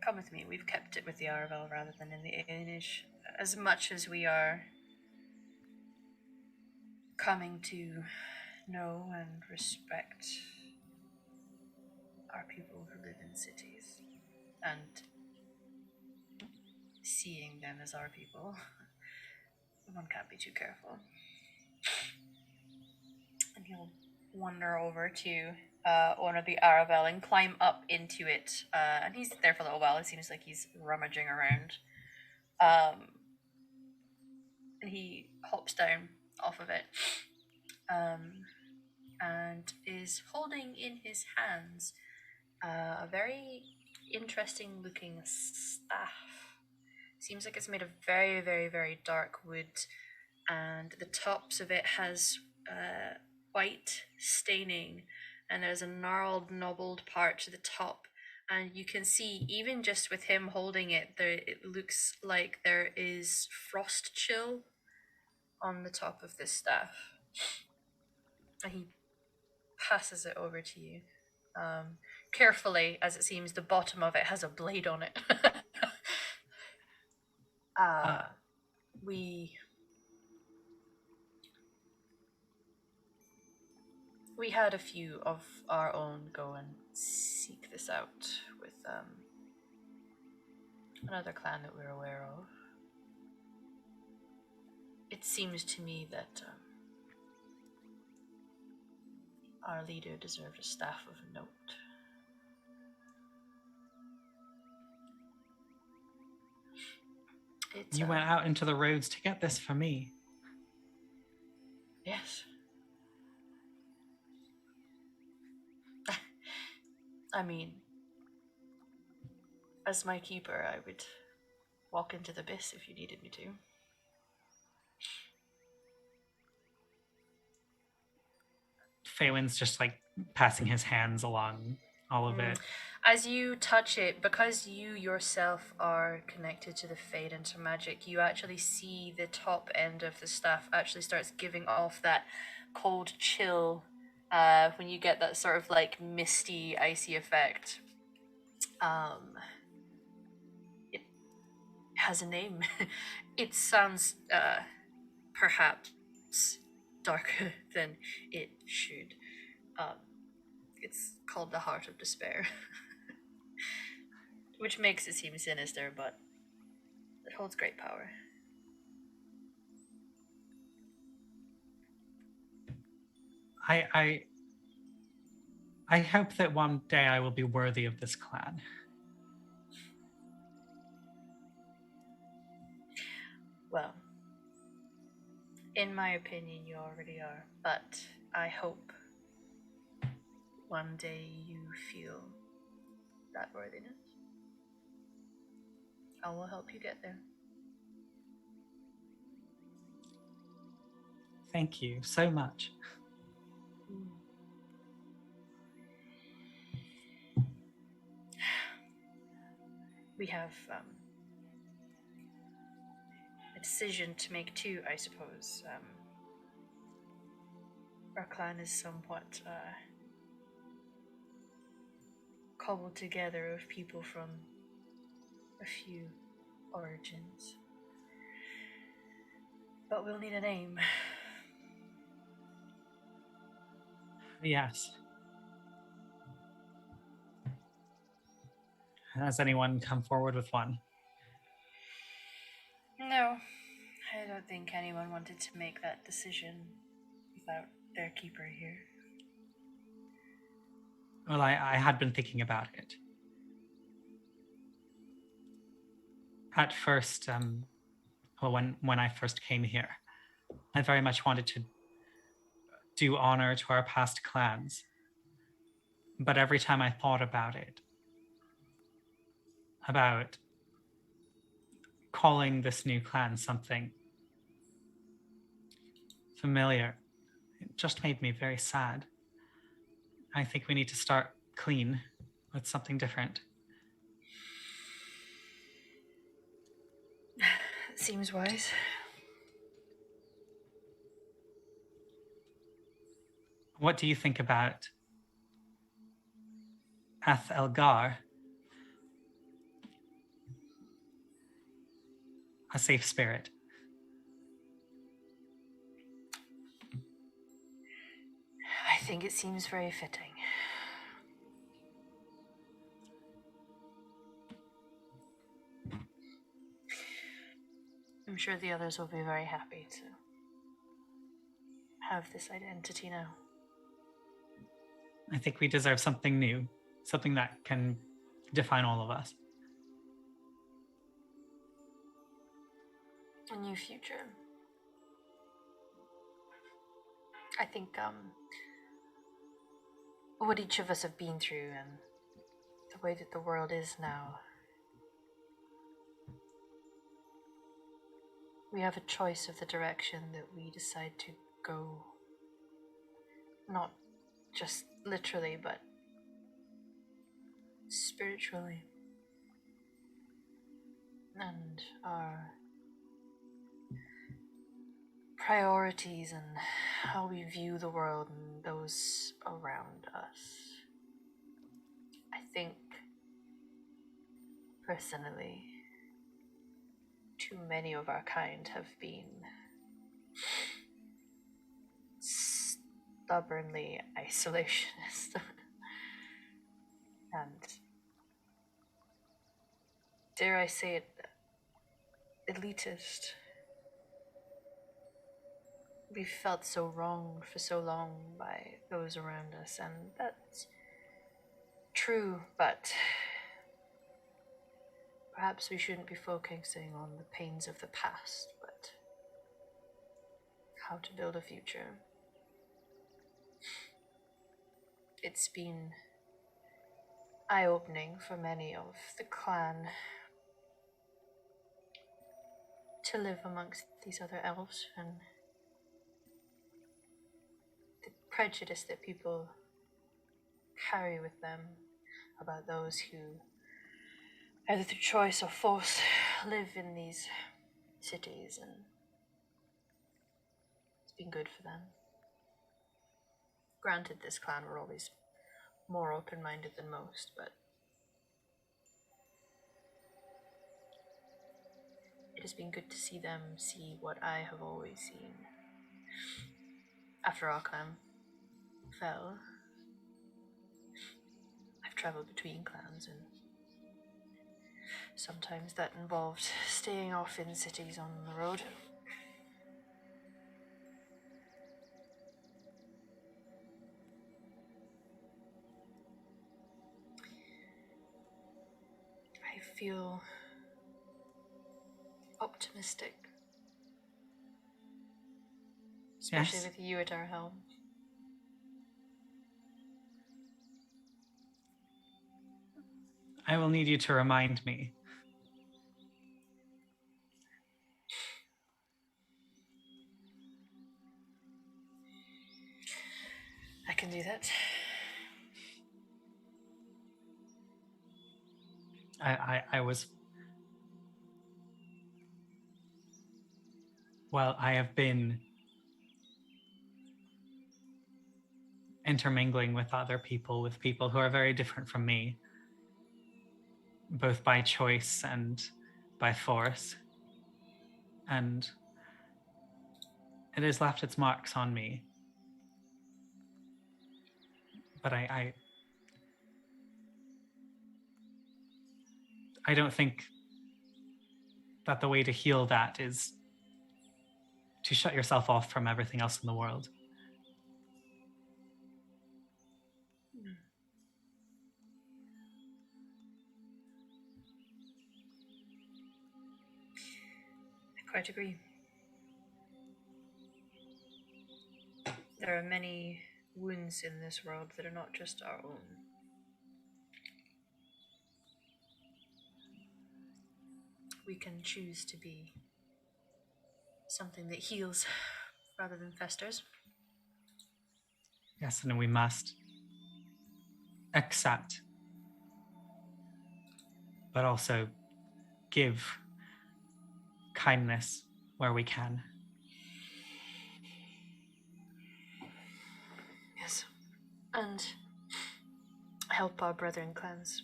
Come with me. We've kept it with the Aravel rather than in the alienage. As much as we are coming to know and respect our people who live in cities and seeing them as our people, one can't be too careful. And he'll wander over to one of the Aravel and climb up into it. And he's there for a little while. It seems like he's rummaging around. And he hops down off of it, and is holding in his hands a very interesting looking staff. Seems like it's made of very, very, very dark wood, and the tops of it has white staining, and there's a gnarled, knobbled part to the top. And you can see, even just with him holding it, it looks like there is frost chill on the top of this staff. And he passes it over to you. Carefully, as it seems the bottom of it has a blade on it. We had a few of our own go and seek this out with another clan that we're aware of. It seems to me that our leader deserved a staff of note.
You went out into the roads to get this for me.
Yes. I mean, as my keeper, I would walk into the abyss if you needed me to.
Faywin's just like passing his hands along all of it.
As you touch it, because you yourself are connected to the Fade and to magic, you actually see the top end of the staff actually starts giving off that cold chill when you get that sort of like misty, icy effect. It has a name. It sounds perhaps darker than it should. It's called the Heart of Despair. Which makes it seem sinister, but it holds great power.
I hope that one day I will be worthy of this clan.
Well, in my opinion, you already are, but I hope one day you feel that worthiness. I will help you get there.
Thank you so much.
We have a decision to make too, I suppose. Our clan is somewhat cobbled together of people from a few origins. But we'll need a name.
Yes. Has anyone come forward with one?
No, I don't think anyone wanted to make that decision without their keeper here.
Well, I had been thinking about it. At first, when I first came here, I very much wanted to do honor to our past clans. But every time I thought about it, about calling this new clan something familiar, it just made me very sad. I think we need to start clean with something different.
Seems wise.
What do you think about Ath Elgar? A safe spirit.
I think it seems very fitting. I'm sure the others will be very happy to have this identity now.
I think we deserve something new, something that can define all of us.
a new future. I think what each of us have been through and the way that the world is now, we have a choice of the direction that we decide to go. Not just literally, but spiritually. And our priorities and how we view the world and those around us. I think, personally, too many of our kind have been stubbornly isolationist and, dare I say it, elitist. We've felt so wronged for so long by those around us, and that's true, but perhaps we shouldn't be focusing on the pains of the past, but how to build a future. It's been eye-opening for many of the clan to live amongst these other elves, and the prejudice that people carry with them about those who, either through choice or force, live in these cities, and it's been good for them. Granted, this clan were always more open-minded than most, but it has been good to see them see what I have always seen. After our clan fell, I've traveled between clans, and sometimes that involved staying off in cities on the road. I feel optimistic, especially
Yes.
with you at our helm.
I will need you to remind me.
I can do that.
I was... Well, I have been intermingling with other people, with people who are very different from me, both by choice and by force. And it has left its marks on me. But I don't think that the way to heal that is to shut yourself off from everything else in the world.
I quite agree. There are many wounds in this world that are not just our own. We can choose to be something that heals rather than festers.
Yes, and we must accept, but also give kindness where we can.
Yes. And help our brethren clans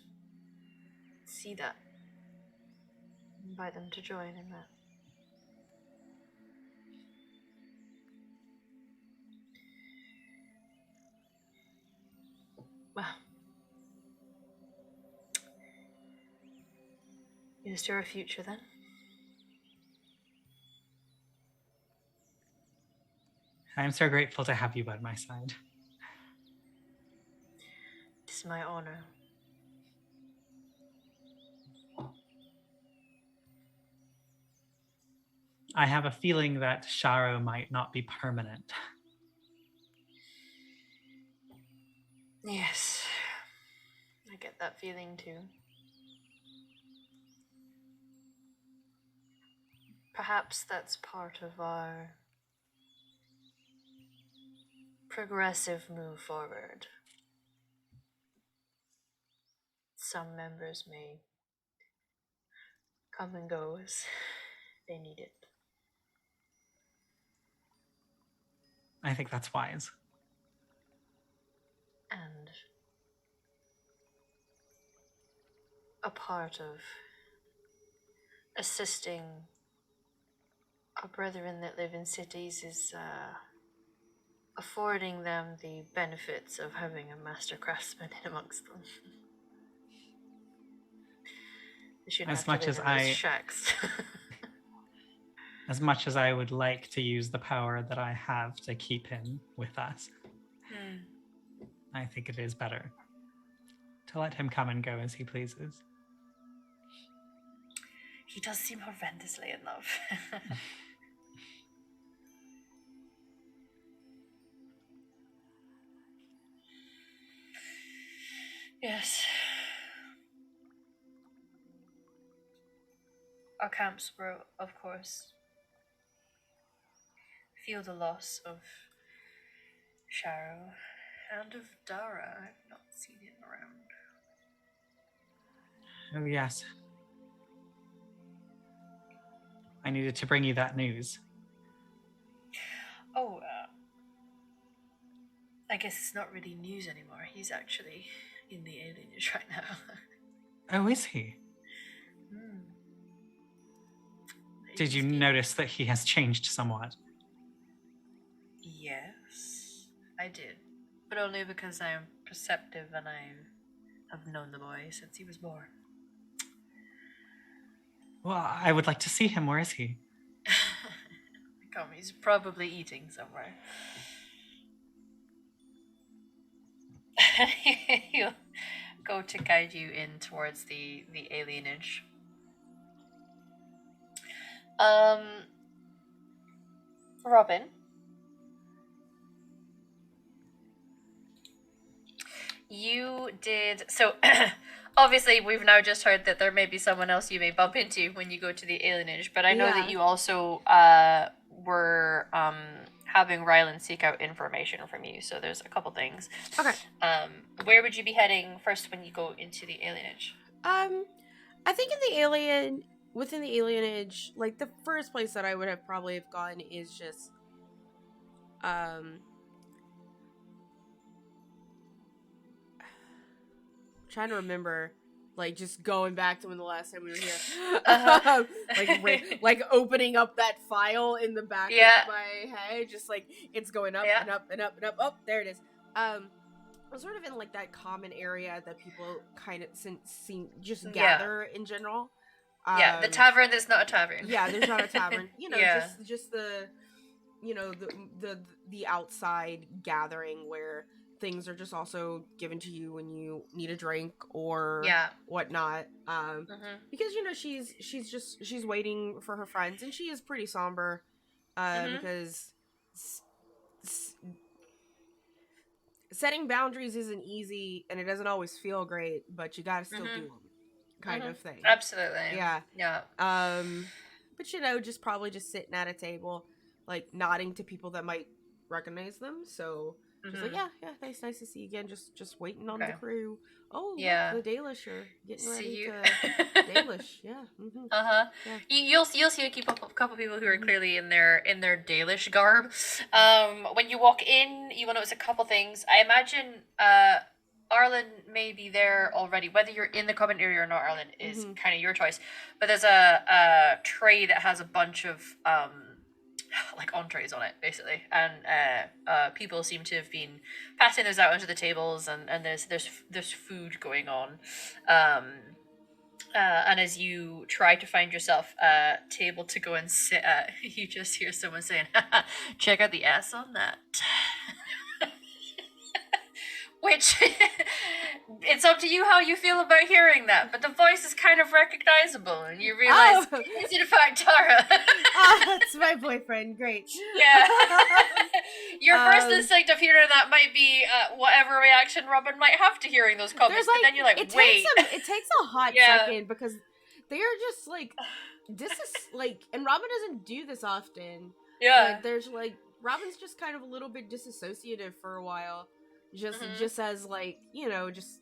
see that. Invite them to join in that. Well, is there a future then?
I'm so grateful to have you by my side.
It is my honor.
I have a feeling that Sharo might not be permanent.
Yes. I get that feeling too. Perhaps that's part of our progressive move forward. Some members may come and go as they need it.
I think that's wise.
And a part of assisting our brethren that live in cities is affording them the benefits of having a master craftsman in amongst them. They shouldn't
As
have to
much
live
as
in those
I-
shacks.
As much as I would like to use the power that I have to keep him with us, I think it is better to let him come and go as he pleases.
He does seem horrendously in love. Yes. Our camps will, of course, feel the loss of Sharo and of Dara. I've not seen him around.
Oh, yes. I needed to bring you that news.
Oh, I guess it's not really news anymore. He's actually in the alienage right now.
Oh, is he? Did you notice that he has changed somewhat?
Yes, I did. But only because I am perceptive and I have known the boy since he was born.
Well, I would like to see him. Where is he?
Come, he's probably eating somewhere. He'll go to guide you in towards the alienage. Robin. You did so. Obviously, we've now just heard that there may be someone else you may bump into when you go to the alienage. But I know that you also were having Rylan seek out information from you. So there's a couple things.
Okay.
Where would you be heading first when you go into the alienage?
I think within the alienage, like the first place that I would have probably have gone is just trying to remember, like, just going back to when the last time we were here. Like opening up that file in the back of my head, just like it's going up and up and up and up. Oh, there it is. I was sort of in like that common area that people kind of just gather in general.
The tavern that's not a tavern.
Yeah, there's not a tavern. Just the the outside gathering where things are just also given to you when you need a drink or whatnot. Because she's waiting for her friends, and she is pretty somber because setting boundaries isn't easy and it doesn't always feel great, but you gotta still do them, kind of thing.
Absolutely.
Yeah. But just probably just sitting at a table, like nodding to people that might recognize them. So just like, yeah, nice to see you again. Just waiting on the crew. Oh, look, the Dalish are getting ready to Dalish. Yeah.
You'll see a couple people who are clearly in their Dalish garb. When you walk in, you will notice a couple things. I imagine Arlen may be there already. Whether you're in the common area or not, Arlen, is kind of your choice. But there's a tray that has a bunch of like entrees on it, basically, and people seem to have been passing those out onto the tables, and there's food going on. And as you try to find yourself a table to go and sit at, you just hear someone saying, "Check out the ass on that." Which, it's up to you how you feel about hearing that, but the voice is kind of recognizable, and you realize it's in fact Tara.
That's my boyfriend. Great.
Yeah. Your first instinct of hearing that might be whatever reaction Robin might have to hearing those comments, but then you're like, wait.
It takes a hot second because they are just like, this is like, and Robin doesn't do this often.
Yeah.
But there's like, Robin's just kind of a little bit disassociative for a while. Just as like, you know, just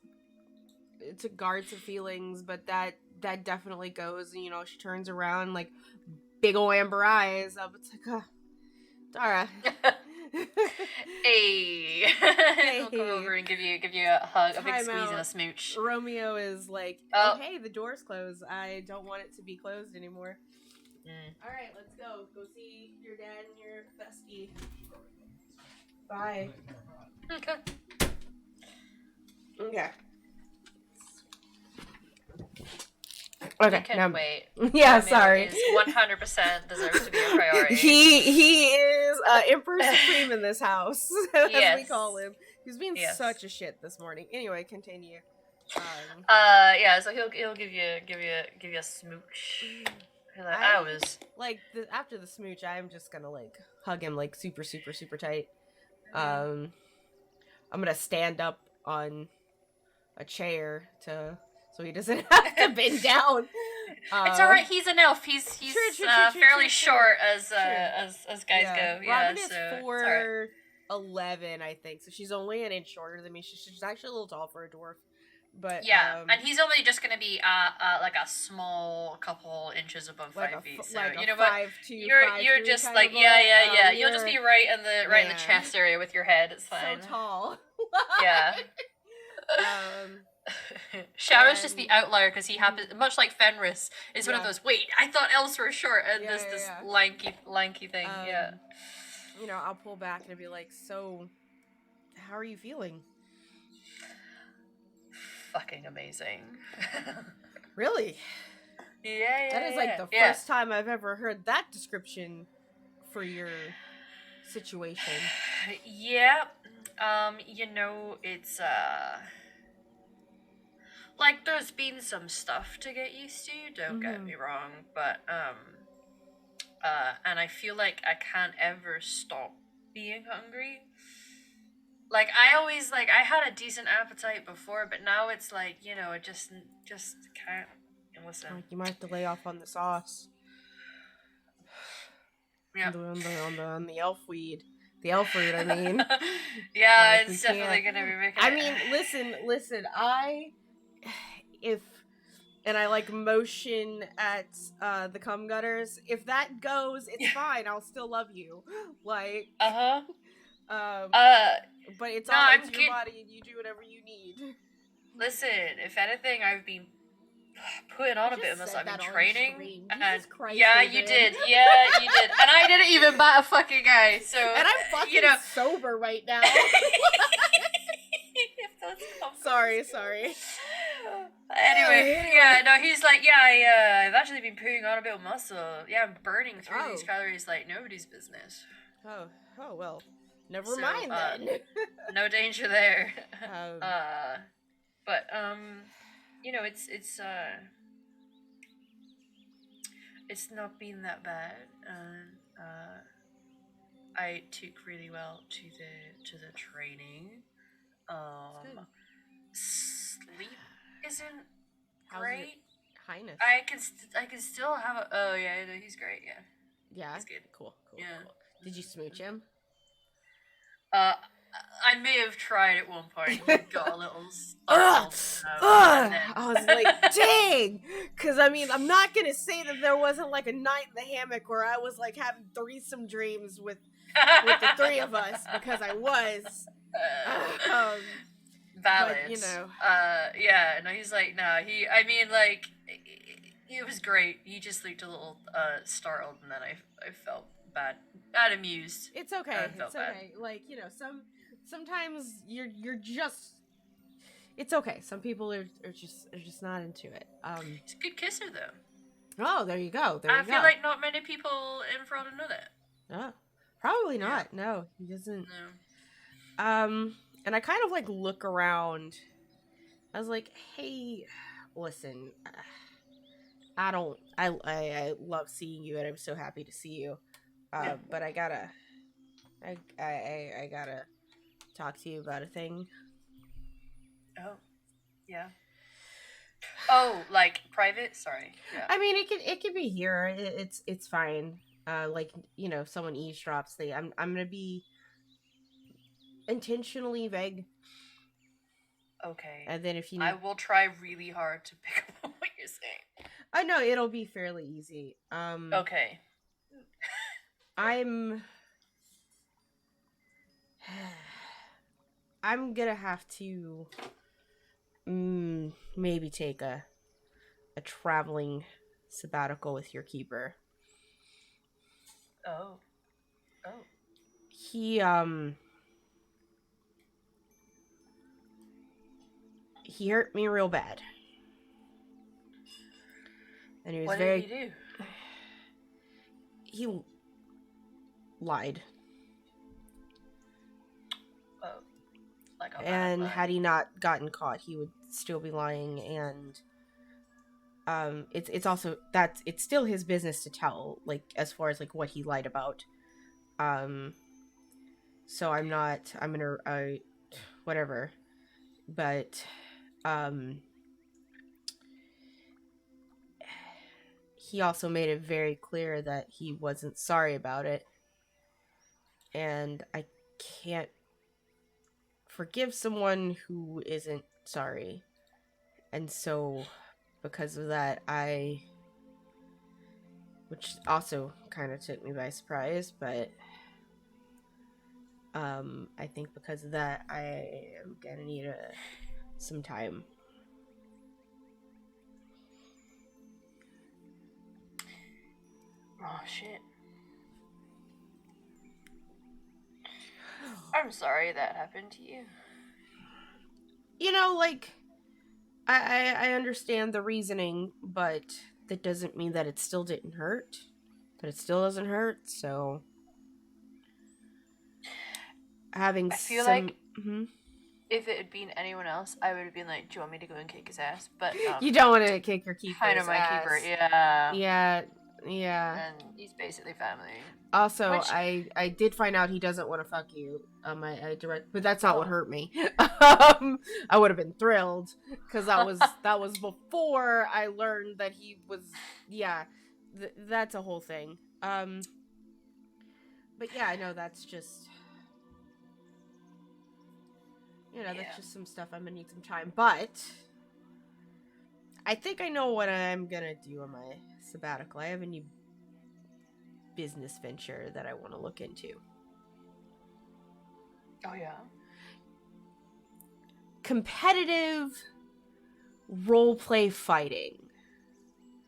to guard some feelings, but that definitely goes, you know, she turns around like big ol' amber eyes up. It's like, Tara.
Hey. He'll come over and give you a hug, a big squeeze and a smooch.
Romeo is like, oh hey, the door's closed. I don't want it to be closed anymore. Alright, let's go. Go see your dad and your bestie. Bye.
Okay.
Okay.
Can't wait.
Yeah,
Romeo
sorry.
Is 100% deserves to be a priority.
He is Emperor Supreme in this house, as we call him. He's being such a shit this morning. Anyway, continue.
Yeah. So he'll give you a smooch. I was
like after the smooch, I'm just gonna like hug him like super super super tight. I'm gonna stand up on a chair so he doesn't have to bend down.
It's all right. He's an elf. He's fairly short as guys go. Yeah,
Robin is 4'11", I think, so she's only an inch shorter than me. She's actually a little tall for a dwarf. But
yeah, and he's only just gonna be like a small couple inches above 5 feet. So
like
you know what?
5'2",
You're just like yeah. You'll just be right in the chest area with your head. It's fine.
So tall.
Yeah. Shadow's just the outlier because he happens, much like Fenris, is one of those. Wait, I thought elves were short, and this lanky thing.
You know, I'll pull back and be like, so, how are you feeling?
Fucking amazing.
Really?
Yeah.
That is like the first time I've ever heard that description for your situation.
Yeah. You know, it's like there's been some stuff to get used to, don't get me wrong, but and I feel like I can't ever stop being hungry. Like I had a decent appetite before, but now it's like, you know, it just can't. Listen,
like you might have to lay off on the sauce.
Yeah.
On the elf weed. The elf fruit, I mean.
Yeah, like, it's definitely gonna be making
I mean, listen, and I like motion at the cum gutters. If that goes, it's fine. I'll still love you. Like but it's your body and you do whatever you need.
Listen, if anything, I've been putting on a bit of muscle. I've been training.
Jesus Christ,
yeah, you did. Yeah, you did. And I didn't even bat a fucking eye. So
and I'm fucking sober right now. Sorry.
Anyway, yeah, no, he's like, I've actually been putting on a bit of muscle. Yeah, I'm burning through these calories like nobody's business.
Oh well, never mind then.
No danger there. But you know, it's not been that bad. I took really well to the training. Sleep isn't great.
Highness.
I can still have a. Oh yeah, no, he's great. Yeah, he's good.
Cool.
Yeah.
Cool. Did you smooch him?
I may have tried at one point. He got a little.
I was like, dang, because I mean, I'm not gonna say that there wasn't like a night in the hammock where I was like having threesome dreams with the three of us, because I was.
Valid.
But, you know.
Yeah. No, he's like, no. I mean, like, it was great. He just looked a little startled, and then I felt bad. Not amused.
It's okay. It's okay. Like, you know, sometimes you're just. It's okay. Some people are just not into it.
He's a good kisser, though.
Oh, there you go.
I feel like not many people in Frodo know that.
No, probably not. No, he doesn't.
No.
And I kind of like look around. I was like, hey, listen, I love seeing you and I'm so happy to see you. But I gotta talk to you about a thing.
Oh, yeah. Oh, like private? Sorry. Yeah.
I mean, it could be here. It's fine. Like, you know, if someone eavesdrops, I'm gonna be intentionally vague.
Okay.
And then if you need,
I will try really hard to pick up on what you're saying.
I know it'll be fairly easy.
Okay.
I'm gonna have to maybe take a traveling sabbatical with your keeper.
Oh.
He hurt me real bad. And he was
What
very
did he do?
He lied.
Oh. Like a
And
bad lie.
had he not gotten caught, he would still be lying, and it's also that it's still his business to tell, like, as far as like what he lied about. So I'm gonna whatever, but he also made it very clear that he wasn't sorry about it, and I can't forgive someone who isn't sorry. And so because of that, which also kind of took me by surprise, but I think because of that, I am gonna need some time.
Oh shit. I'm sorry that happened to you.
You know, like, I understand the reasoning, but that doesn't mean that it still didn't hurt. That it still doesn't hurt, so having
I feel
some...
like if it had been anyone else, I would have been like, do you want me to go and kick his ass? But
you don't want to kick your keeper's
kind of my
ass.
keeper, yeah.
Yeah.
And he's basically family.
Also,
Which...
I did find out he doesn't want to fuck you. I direct, but that's not what hurt me. I would have been thrilled because that was before I learned that he was. Yeah, that's a whole thing. But yeah, I know that's just. That's just some stuff. I'm gonna need some time, but I think I know what I'm gonna do on my sabbatical. I have a new business venture that I want to look into.
Oh yeah.
Competitive roleplay fighting,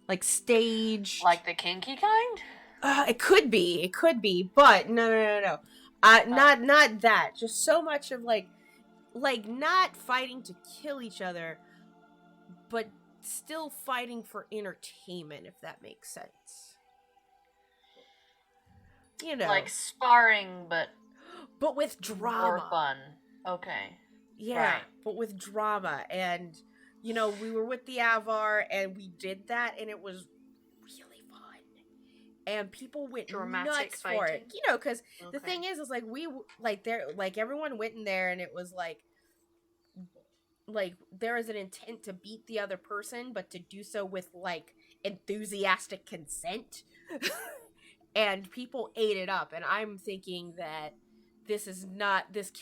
like stage,
like the kinky kind.
It could be, but no. Not that. Just so much of like not fighting to kill each other, but still fighting for entertainment, if that makes sense.
Like sparring, but
with drama.
More fun. Okay.
Yeah,
right.
But with drama. And, we were with the Avar, and we did that, and it was really fun. And people went
dramatic
nuts
fighting.
For it. Because the thing is like, everyone went in there, and it was like, there is an intent to beat the other person, but to do so with, like, enthusiastic consent. And people ate it up, and I'm thinking that this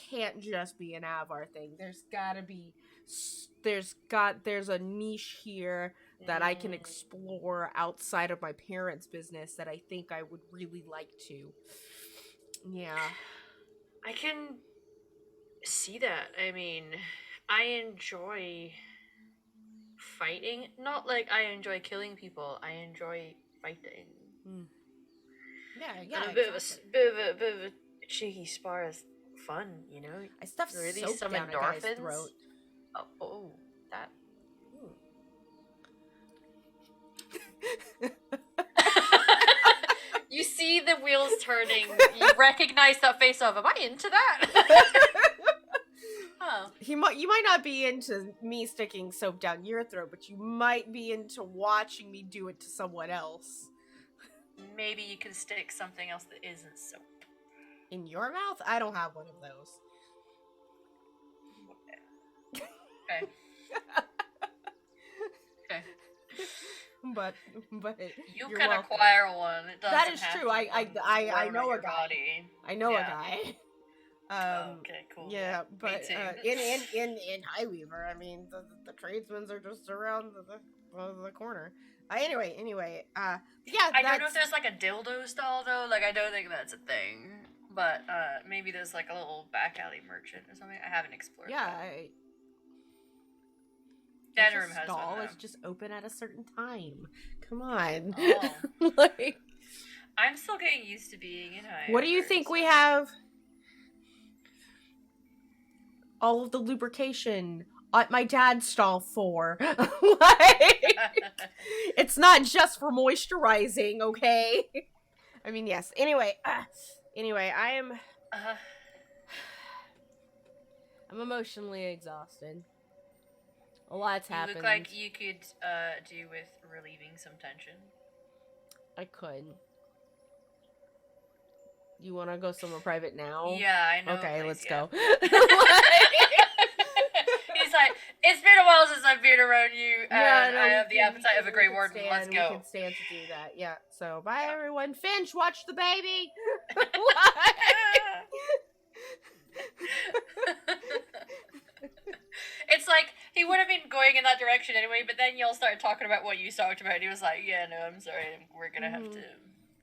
can't just be an Avar thing. There's a niche here that I can explore outside of my parents' business that I think I would really like to. Yeah.
I can see that. I mean, I enjoy fighting. Not like I enjoy killing people. I enjoy fighting.
Yeah.
And a bit of a cheeky spar is fun,
I stuffed
really
soap
some
down
endorphins.
A guy's throat.
Oh, that. You see the wheels turning. You recognize that face of. Am I into that?
you might not be into me sticking soap down your throat, but you might be into watching me do it to someone else.
Maybe you can stick something else that isn't soap.
In your mouth? I don't have one of those.
Okay. Okay.
But
You
you're
can
welcome.
acquire one. It doesn't
That is
have
true.
to be
I
one that's
I
grown
know
on
a
your
guy.
body.
I know
Yeah.
a guy.
Okay, cool.
Yeah, but
too.
in Highweaver, I mean, the tradesmen are just around the corner. Anyway, yeah.
I don't know if there's like a dildo stall though. Like I don't think that's a thing. But maybe there's like a little back alley merchant or something. I haven't explored.
Yeah,
that.
there's
Denim
a
has
stall.
one.
It's just open at a certain time. Come on.
Oh.
Like,
I'm still getting used to being in Highweaver.
what do you think we have all of the lubrication at my dad's stall for? Like, it's not just for moisturizing, okay? I mean, yes. Anyway, I am I'm emotionally exhausted. A lot's
You
happened.
look like you could do with relieving some tension.
I could. You want to go somewhere private now?
Yeah, I know.
Okay, let's go.
He's like, it's been a while since I've been around you, and
no,
I
we
have the
can-
appetite
we
of a
can-
Grey
we can
Warden.
stand-
Let's go.
We can stand to do that. Yeah. So, bye everyone. Finch, watch the baby.
It's like he would have been going in that direction anyway, but then y'all started talking about what you talked about, and he was like, "Yeah, no, I'm sorry, we're gonna have to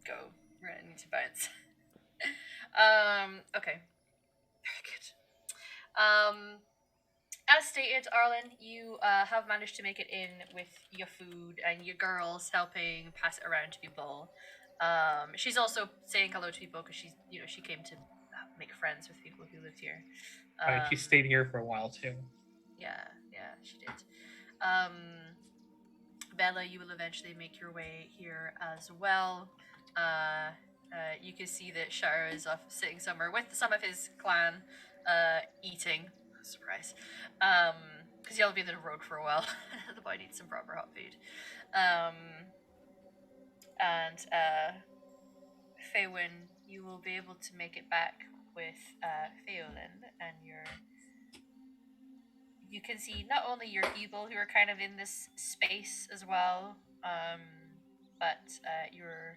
go. We're gonna need to bounce." Okay, very good. As stated, Arlen, you have managed to make it in with your food and your girls helping pass it around to people. She's also saying hello to people because she came to make friends with people who lived here.
She stayed here for a while too.
Yeah, she did. Bella, you will eventually make your way here as well. You can see that Shara is off sitting somewhere with some of his clan, eating. Surprise. Because y'all have been on the road for a while. The boy needs some proper hot food. And Feywin, you will be able to make it back with Feolin and you can see not only your people who are kind of in this space as well, but your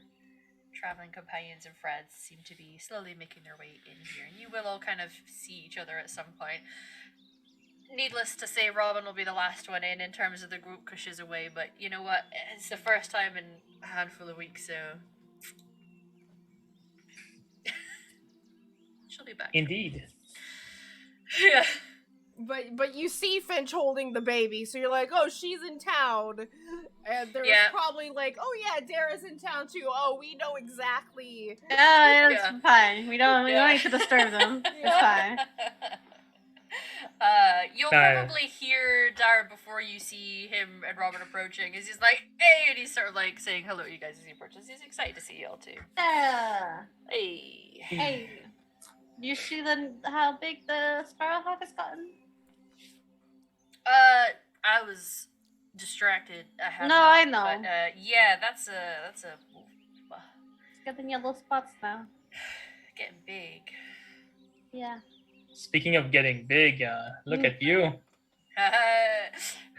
traveling companions and friends seem to be slowly making their way in here. And you will all kind of see each other at some point. Needless to say, Robin will be the last one in terms of the group because she's away, but you know what? It's the first time in a handful of weeks, so she'll be back.
Indeed.
Yeah.
But you see Finch holding the baby, so you're like, oh, she's in town. And there's probably like, oh yeah, Dara's in town too. Oh, we know exactly.
Yeah, it's fine. We don't need to disturb them. It's fine.
You'll probably hear Dara before you see him and Robin approaching. Is he's like, hey, and he's sort of like saying hello to you guys as he approaches. He's excited to see y'all too. Hey.
Hey. Do you see how big the Sparrowhawk has gotten?
I was distracted.
I know.
But, yeah, that's a.
It's getting yellow spots now.
Getting big.
Yeah.
Speaking of getting big, look at you.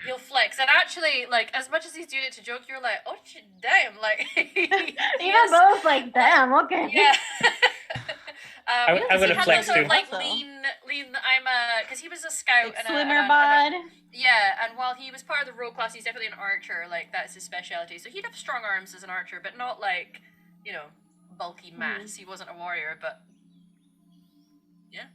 He'll flex, and actually, like, as much as he's doing it to joke, you're like, oh, damn, like.
Even both like, damn, okay.
Yeah.
I'm gonna flex too.
Like lean. Because he was a scout
like
and
swimmer bod.
Yeah, and while he was part of the rogue class, he's definitely an archer. Like that's his specialty. So he'd have strong arms as an archer, but not like bulky mass. He wasn't a warrior, but yeah,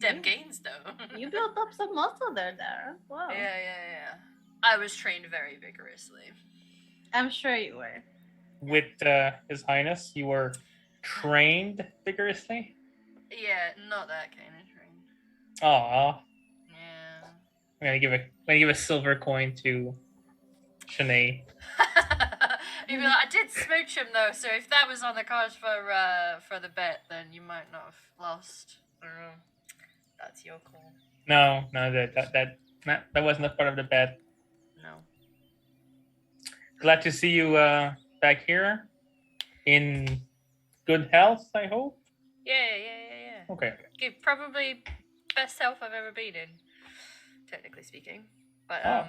dem gains though.
You built up some muscle there, Dara. Wow.
Yeah. I was trained very vigorously.
I'm sure you were.
With His Highness, you were trained vigorously.
Yeah, not that kind of trained.
Aww.
Yeah.
I'm gonna give a silver coin to Shanae.
You'd be like, I did smooch him though, so if that was on the cards for the bet, then you might not have lost. I don't know. That's your call.
No, that wasn't a part of the bet.
No.
Glad to see you back here in good health, I hope.
Yeah.
Okay.
Okay, probably best health I've ever been in, technically speaking. But
Oh.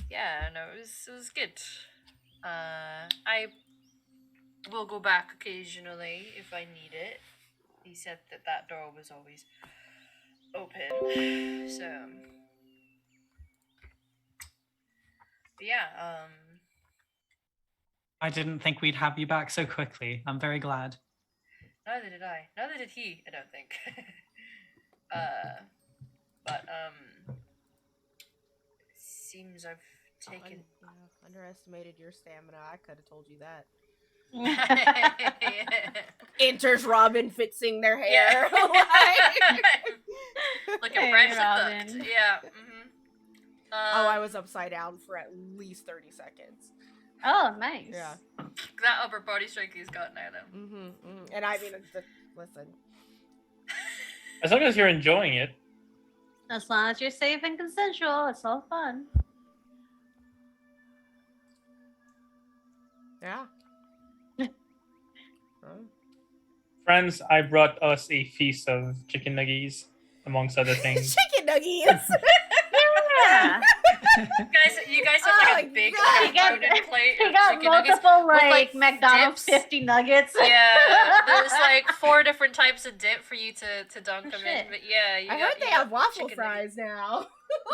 yeah, no, it was good. I will go back occasionally if I need it. He said that door was always open, so but yeah.
I didn't think we'd have you back so quickly. I'm very glad.
Neither did I. Neither did he. I don't think. But seems I've taken.
Underestimated your stamina. I could have told you that.
Yeah.
Enters Robin fixing their hair.
Looking
Hey,
freshly
Robin.
cooked. Yeah. Mm-hmm.
Oh, I was upside down for at least 30 seconds.
Oh, nice.
Yeah.
That upper body strength he's got now, though.
And I mean, listen.
As long as you're enjoying it.
As long as you're safe and consensual, it's all fun.
Yeah.
Friends, I brought us a feast of chicken nuggies, amongst other things.
Chicken nuggies.
Yeah.
You guys have like
Oh,
a big
God.
compounded plate
He
of
got
chicken nuggets.
multiple
with,
like McDonald's
dips.
50 nuggets.
Yeah, there's like 4 different types of dip for you to dunk them in.
Shit.
But yeah,
I heard they have waffle
chicken
fries now.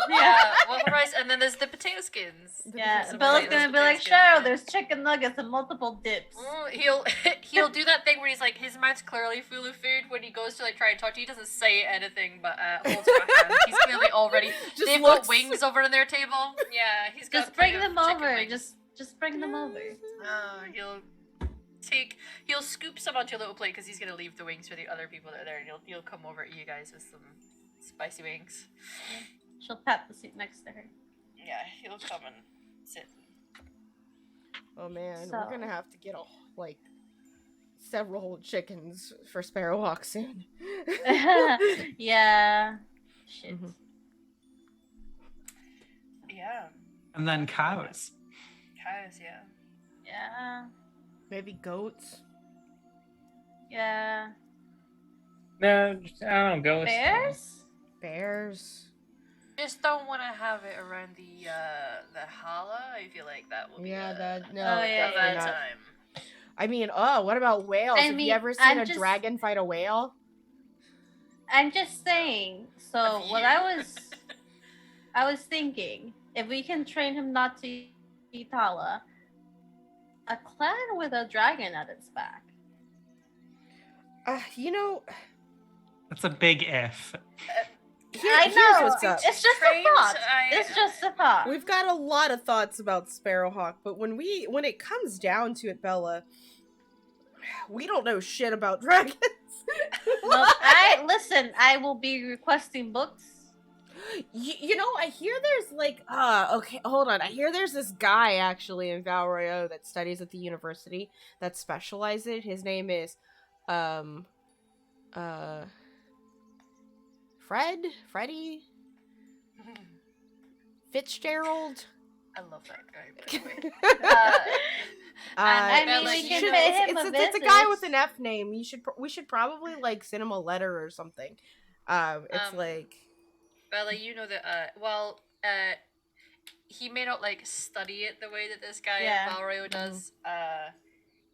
Yeah, waffle fries, and then there's the potato skins.
Yeah,
Some
Bella's
potatoes,
gonna be like,
potato
Cheryl,
skins.
there's chicken nuggets and multiple dips.
He'll do that thing where he's like, his mouth's clearly full of food when he goes to like try and talk to you. He doesn't say anything, but holds back hand. He's clearly already.
Just
They've
looks.
got wings over on their table. Yeah, he's got.
Just bring
plenty of
them
chicken
over.
wings.
Just bring them over.
He'll scoop some onto a little plate because he's gonna leave the wings for the other people that are there, and he'll come over to you guys with some spicy wings.
She'll pat the seat next to her.
Yeah, he'll come and sit.
Oh man,
So-
we're gonna have to get several chickens for Sparrowhawk soon.
Yeah. Shit.
Mhm.
Yeah,
And then cows.
cows. Yeah.
Yeah.
Maybe goats.
Yeah.
No, I don't know, ghosts.
Bears?
Bears.
Just don't want to have it around the hala. I feel like that will be
Yeah,
a
no,
Oh, yeah,
bad
definitely not.
time.
I mean, what about whales?
I
Have
mean,
you ever seen
I'm
a
just-
dragon fight a whale?
I'm just saying. So
Have
what
you?
I was thinking, if we can train him not to eat Tala, a clan with a dragon at its back.
You know,
That's a big if.
I
here's
know.
what's up.
It's just a
Trained,
thought. It's just a thought.
We've got a lot of thoughts about Sparrowhawk, but when it comes down to it, Bella, we don't know shit about dragons.
Well, listen. I will be requesting books.
You know, I hear there's okay, hold on. I hear there's this guy actually in Val Royeaux that studies at the university that specializes. His name is, Freddie Fitzgerald.
I love that guy. By the way.
I mean,
Bella,
we
you
can
should-
pay him a
it's a guy
visit.
with an F name. We should probably send him a letter or something. It's
Bella, you know that. He may not study it the way that this guy
Yeah.
Valrio does.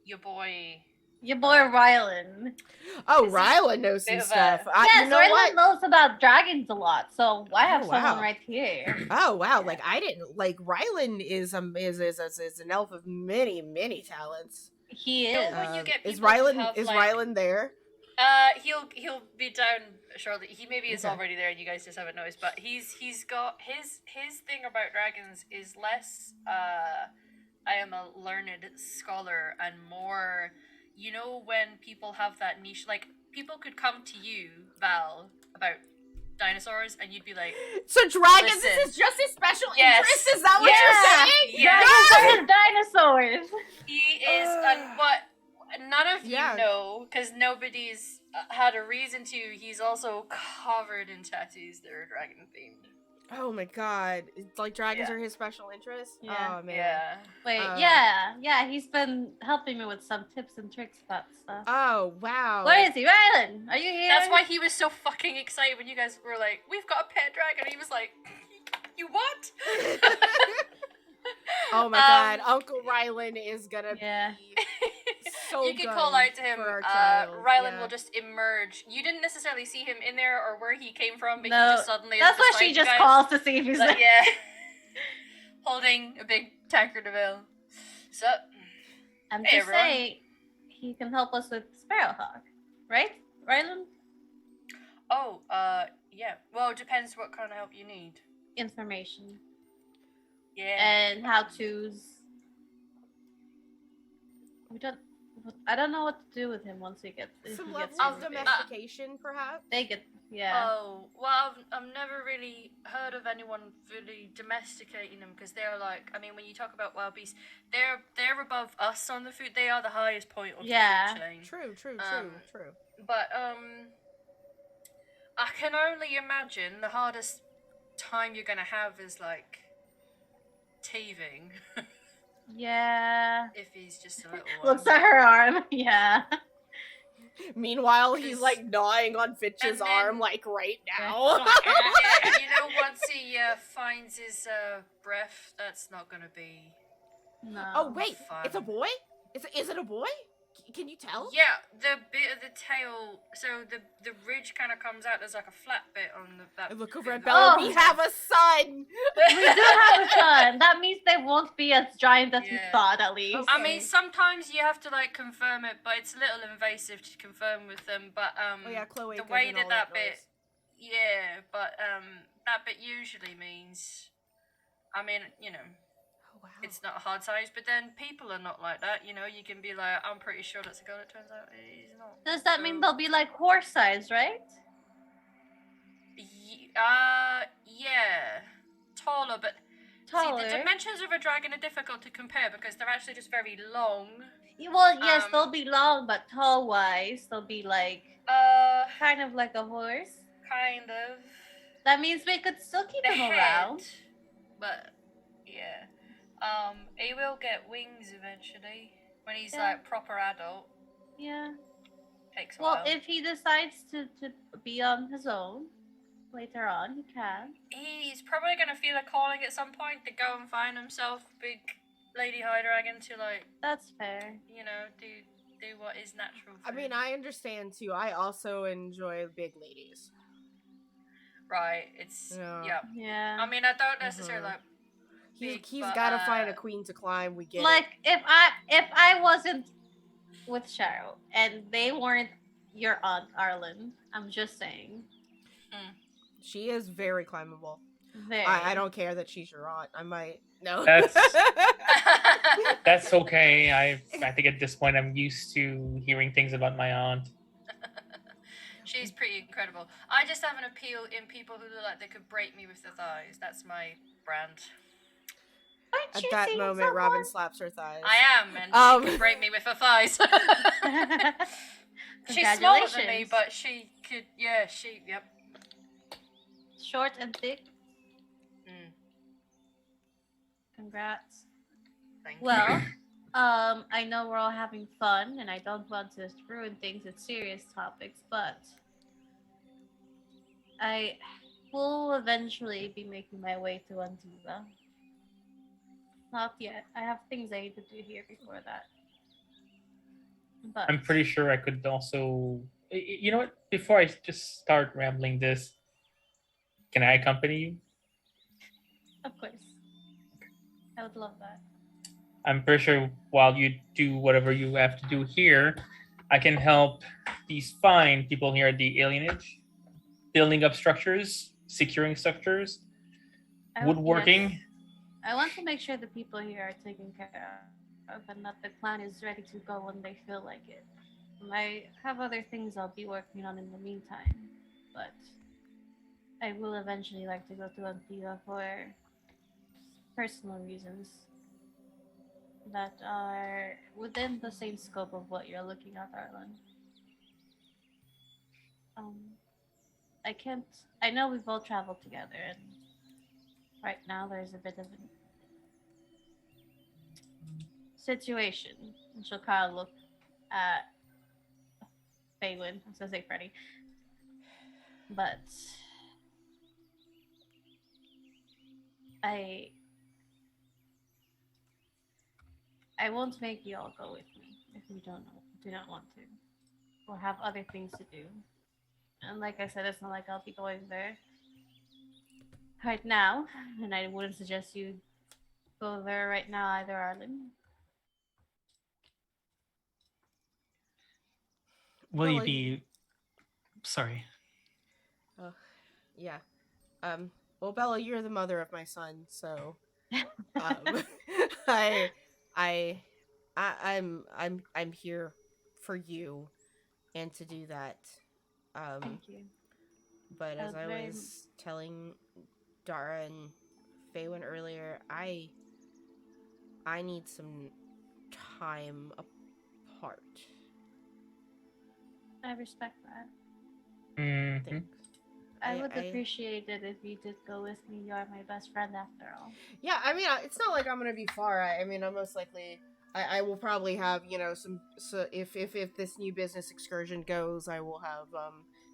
Your boy.
Your boy Rylan.
oh,
Is he
Rylan knows some
bit of a-
stuff.
Yes,
You know
Rylan
what?
knows about dragons a lot, so I have
Oh,
someone
wow.
right here.
Oh wow! I didn't Rylan is an elf of many talents.
He
No,
is.
when you get
Is
people who
Rylan
have,
Rylan there?
He'll be down shortly. He maybe is
Okay.
already there, and you guys just haven't noticed. But he's got his thing about dragons is less. I am a learned scholar, and more. You know, when people have that niche, people could come to you, Val, about dinosaurs, and you'd be like,
So dragons
Listen.
is just his special
Yes.
interest. Is that what
Yeah.
you're saying?
Yeah.
Dragons are his dinosaurs.
he is, what none of
Yeah.
you know, because nobody's had a reason to. He's also covered in tattoos that are dragon themed.
Oh my god. It's like dragons
Yeah.
are his special interest?
Yeah.
Oh man.
Yeah.
Wait,
Uh,
yeah, he's been helping me with some tips and tricks about stuff.
Oh wow.
Where is he? Rylan, are you here?
That's why he was so fucking excited when you guys were like, "We've got a pet dragon." He was like, "You what?"
Oh my god. Uncle Rylan is gonna
Yeah.
be so
you can
good
call out to him.
for our child.
Rylan
Yeah.
will just emerge. You didn't necessarily see him in there or where he came from, but
No,
he just suddenly.
That's
is
why
beside
she
you
just
guys.
calls to see if he's
Like,
there.
yeah, holding a big tankard of ale. So,
I'm
Hey,
just
everyone.
saying, he can help us with Sparrowhawk, right, Rylan?
yeah. Well, it depends what kind of help you need.
Information
Yeah.
and how to's. I don't know what to do with him once he gets. If
Some
he
level
gets
of
super big.
domestication, perhaps?
They get, yeah.
Oh, well, I've never really heard of anyone really domesticating them because they're like, I mean, when you talk about wild beasts, they're above us on the food. They are the highest point of
Yeah.
the food chain.
True.
But I can only imagine the hardest time you're gonna have is like teething
Yeah.
if he's just a little one.
Looks at her arm. Yeah.
Meanwhile, he's
'Cause-
like gnawing on Fitch's
and then-
arm, like right now.
Yeah, you know, once he finds his breath, that's not gonna be.
No.
Oh wait,
Fun.
it's a boy? Is it a boy? Can you tell?
Yeah, the bit of the tail, so the ridge kind of comes out. There's like a flat bit on that.
I look over
bit
at
of
Bella.
Oh.
We have a son.
We do have a son. That means they won't be as giant as we
Yeah.
thought, at least.
Okay.
I mean, sometimes you have to like confirm it, but it's a little invasive to confirm with them. But
Oh yeah, Chloe.
the way that bit, yeah, but that bit usually means, I mean, you know,
Oh wow.
it's not a hard size. But then people are not like that. You know, you can be like, I'm pretty sure that's a girl. It turns out he's not.
Does that mean
So-
they'll be like horse size, right?
Yeah, taller, but
Taller.
see, the dimensions of a dragon are difficult to compare because they're actually just very long.
Well, yes,
um,
they'll be long, but tall wise, they'll be like kind of like a horse.
Kind of.
That means we could still keep
The
him
head,
around.
but yeah, he will get wings eventually when he's
Yeah.
like proper adult.
Yeah.
Takes a
Well,
while.
if he decides to be on his own later on, he can.
He's probably gonna feel a calling at some point to go and find himself a big lady high dragon to like,
That's fair.
you know, do what is natural.
I
For
mean,
him.
I understand too. I also enjoy big ladies.
Right, it's
Yeah.
Yeah.
I mean, I don't necessarily
Mhm.
like. Big,
He's
but,
got to find a queen to climb. We get
Like if I wasn't with Cheryl and they weren't your aunt Arlen, I'm just saying.
it. She is very climbable.
Very.
I don't care that she's your aunt. I might no.
That's- That's okay. I think at this point I'm used to hearing things about my aunt.
She's pretty incredible. I just have an appeal in people who look like they could break me with their thighs. That's my brand.
Aren't
At
you
that
seeing
moment, Robin
someone?
slaps her thighs.
I am, and
Um.
she can break me with her thighs. She's smaller than me,
Congratulations.
but she could. Yeah, yep.
Short and thick.
Mm,
Congrats.
thank you.
Well, I know we're all having fun, and I don't want to ruin things with serious topics, but I will eventually be making my way to Antiva. Not yet. I have things I need to do here before that. But
I'm pretty sure I could also. You know what? Before I just start rambling this, can I accompany you?
of course, I would love that.
I'm pretty sure while you do whatever you have to do here, I can help these fine people here at the alienage, building up structures, securing structures,
I-
woodworking.
yes. I want to make sure the people here are taken care of, and that the clan is ready to go when they feel like it. I have other things I'll be working on in the meantime, but I will eventually like to go to Antigua for personal reasons that are within the same scope of what you're looking at, Arlen. I can't. I know we've all traveled together, and right now there's a bit of a situation. And she'll kind of look at Phaelin. I was gonna say Freddy, but I I won't make you all go with me if you do not want to, or have other things to do. And like I said, it's not like I'll be going there right now, and I wouldn't suggest you go there right now either, Arlen.
Will you
Bella,
be sorry?
oh, yeah. Well, Bella, you're the mother of my son, so um, I, I, I'm here for you, and to do that.
Thank you.
But
I
as
was
I
very.
was telling Dara and Faywin earlier, I need some time apart.
I respect that.
Mm-hmm.
Thanks.
I would appreciate it if you did go with me. You are my best friend after all.
Yeah, I mean, it's not like I'm gonna be far. I mean, I'm most likely. I will probably have some. So if this new business excursion goes, I will have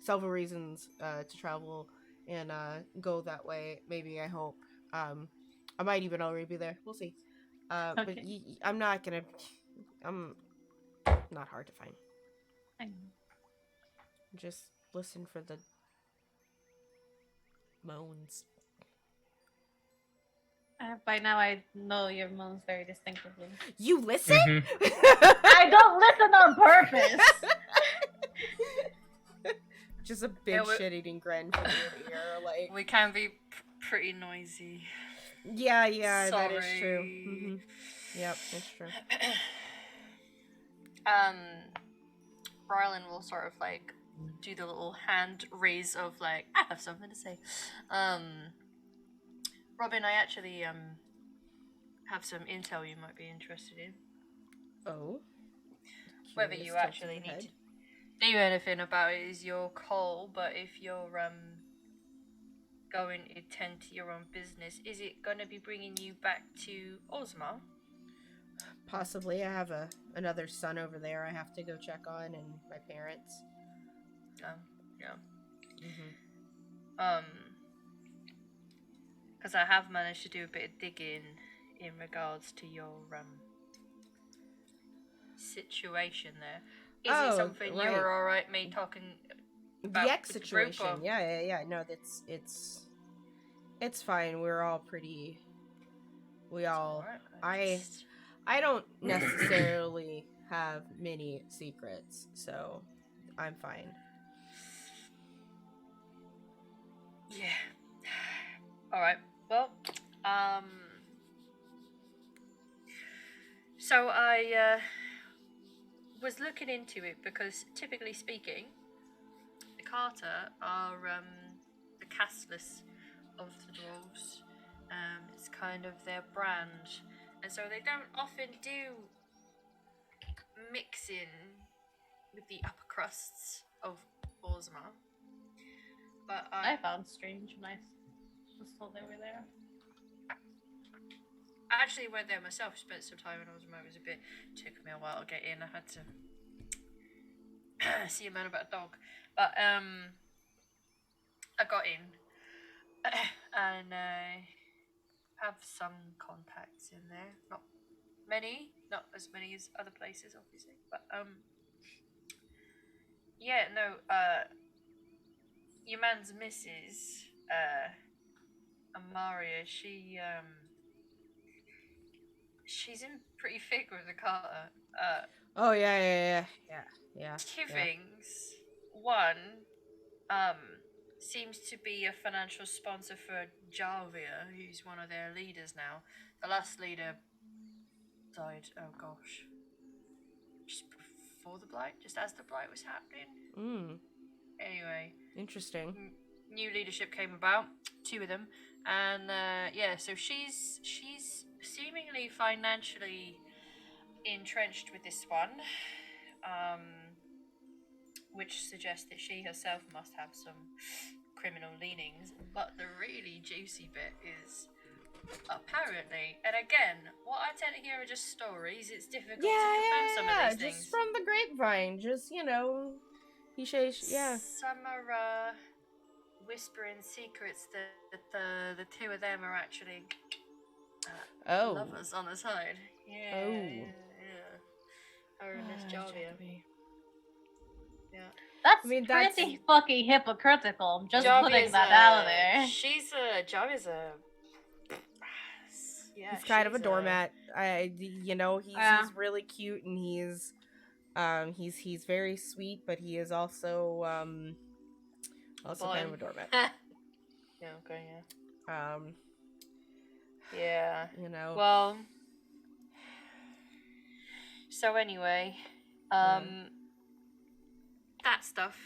several reasons to travel and go that way. Maybe, I hope. I might even already be there. We'll see. But
Okay.
I'm not gonna. I'm not hard to find.
I know.
Just listen for the moans.
By now, I know your moans very distinctively.
You listen?
Mm-hmm.
I don't listen on purpose.
Just a big
Yeah,
shit-eating grin from your ear, like.
We can be pretty noisy.
Yeah, that is
Sorry.
true. Mm-hmm. Yep, it's true.
Rylan will sort of like do the little hand raise of like, I have something to say. Robin, I actually have some intel you might be interested in.
Oh.
Whether you actually need to do anything about it is your call, but if you're going to tend to your own business, is it going to be bringing you back to Ozma?
Possibly. I have another son over there I have to go check on, and my parents.
Yeah.
Mm-hmm.
Because I have managed to do a bit of digging in regards to your situation there. Is it something
right.
you're alright me talking about
the X
with the group,
situation?
or?
Yeah. No, it's fine. We're all pretty. We all.
Alright,
I don't necessarily have many secrets, so I'm fine.
Yeah. Alright. Well, so I was looking into it because typically speaking, the Carter are the castless of the dwarves. It's kind of their brand, and so they don't often do mixing with the upper crusts of Ozma. But
I found strange when I was told they were there.
I actually went there myself, spent some time in Ozma. It was took me a while to get in. I had to see a man about a dog. But I got in and have some contacts in there. Not many, not as many as other places, obviously. But yeah, no. Your man's missus, Amaria. She's in pretty thick with the Carter.
Oh yeah.
Two things. One, seems to be a financial sponsor for Jarvia, who's one of their leaders now. The last leader died, oh gosh, just before the blight, just as the blight was happening. Anyway,
interesting.
New leadership came about, two of them, and yeah, so she's seemingly financially entrenched with this one. which suggests that she herself must have some criminal leanings. But the really juicy bit is apparently, and again, what I tend to hear are just stories. It's difficult to confirm some of these things.
Just from the grapevine. Just, he says, yeah.
Some are whispering secrets that the two of them are actually lovers on the side. Yeah.
Oh.
Yeah. Her and this Javia. Yeah.
That's
that's
pretty fucking hypocritical. I'm just
Javia's
putting that out there.
Javia's a. Yeah,
he's kind of a
she's
doormat. He's really cute and he's very sweet, but he is also kind of a doormat.
Yeah. Okay. Yeah. Yeah. Well. So anyway, that stuff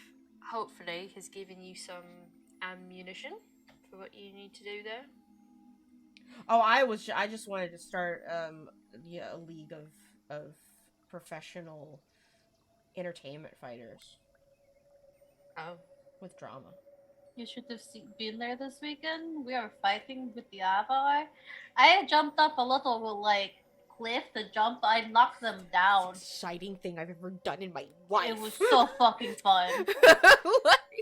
hopefully has given you some ammunition for what you need to do there.
Oh, I just wanted to start a league of professional entertainment fighters.
Oh,
with drama.
You should have been there this weekend. We are fighting with the Avar. I jumped up a little cliff to jump. I knocked them down.
Exciting thing I've ever done in my life.
It was so fucking fun.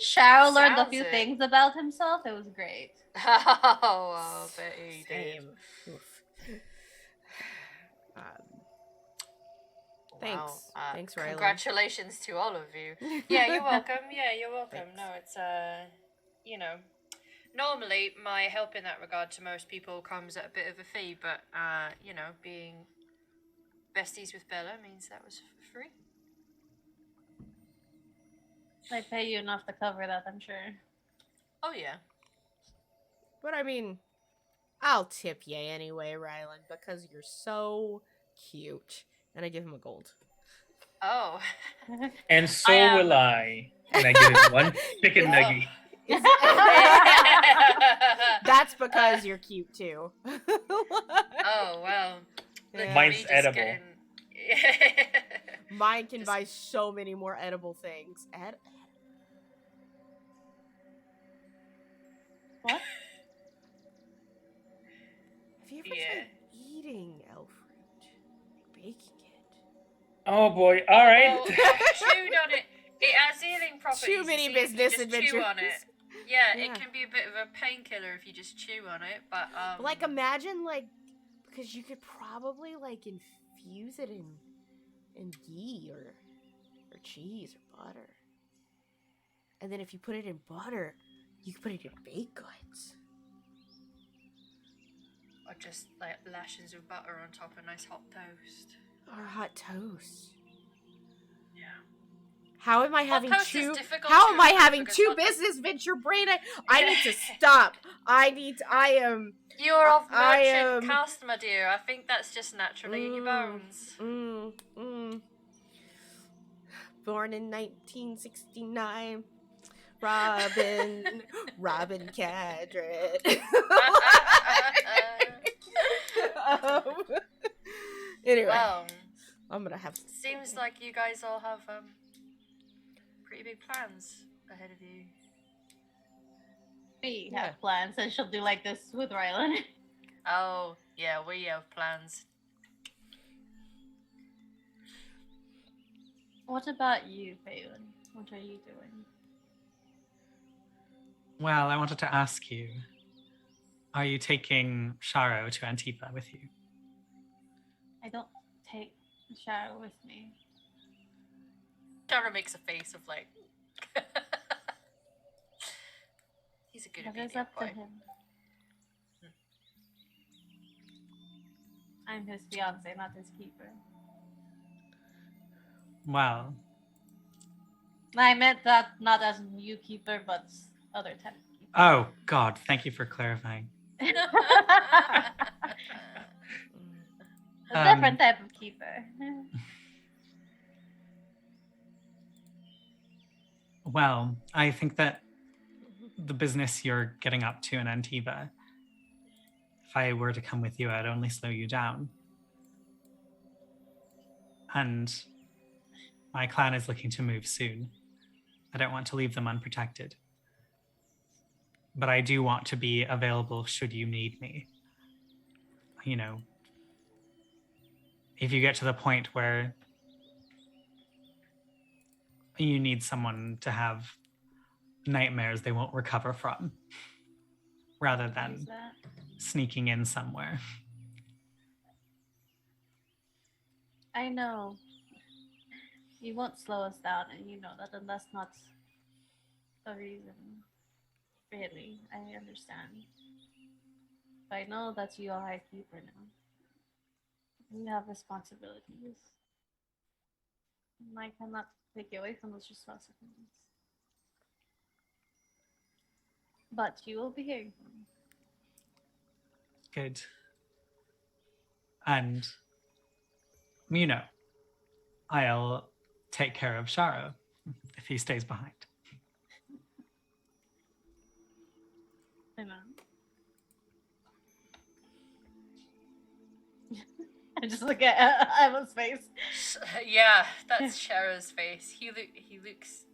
Cheryl learned a few things about himself. It was great.
Oh, I bet he did.
Thanks. Thanks, Riley.
Congratulations to all of you. Yeah, you're welcome.
Thanks.
No, it's normally my help in that regard to most people comes at a bit of a fee, but being besties with Bella means that was free.
I pay you enough to cover that, I'm sure.
Oh yeah.
But I mean, I'll tip you anyway, Rylan, because you're so cute. And I give him a gold.
Oh.
And so will I. And I give him one chicken nugget.
That's because you're cute too.
Oh well.
Yeah.
Mine's edible.
Mine can buy so many more edible things.
What?
Have you ever tried eating elf fruit? Baking it?
Oh boy! All right.
Well, chewed on it. It has healing properties.
Too many business adventures.
Chew on it. Yeah, it can be a bit of a painkiller if you just chew on it. But
imagine because you could probably infuse it in ghee or cheese or butter, and then if you put it in butter, you can put it in baked goods.
Or just lashes of butter on top of nice hot toast.
Or hot toast.
Yeah.
How am I having
toast
two?
is difficult
How
to
am I
remember
having
because
two
hot toast-
business venture brain? I need to stop. I am.
You're a merchant customer, dear. I think that's just naturally in your bones.
Born in 1969. Robin Cadred. Anyway,
Well,
I'm gonna have.
seems like you guys all have pretty big plans ahead of you.
We have plans, and she'll do like this with Rylan.
Oh, yeah, we have plans.
What about you, Phelan? What are you doing?
Well, I wanted to ask you, are you taking Sharo to Antifa with you?
I don't take Sharo with me.
Shara makes a face of he's a good
That is
obedient
up to
boy.
him. I'm his fiance, not his keeper.
Well,
I meant that not as new keeper, but other type of keeper.
oh God, thank you for clarifying.
A different type of keeper.
Well, I think that the business you're getting up to in Antifa, if I were to come with you, I'd only slow you down. And my clan is looking to move soon. I don't want to leave them unprotected. But I do want to be available should you need me. You know, if you get to the point where you need someone to have nightmares they won't recover from, rather than sneaking in somewhere.
I know. You won't slow us down, and you know that, and that's not a reason. Really, I understand. But I know that you are a keeper now. You have responsibilities. And I cannot take you away from those responsibilities. But you will be hearing from me.
Good. And, you know, I'll take care of Sharo if he stays behind.
I know. I just look at Emma's face.
Yeah, that's Sharo's face. He looks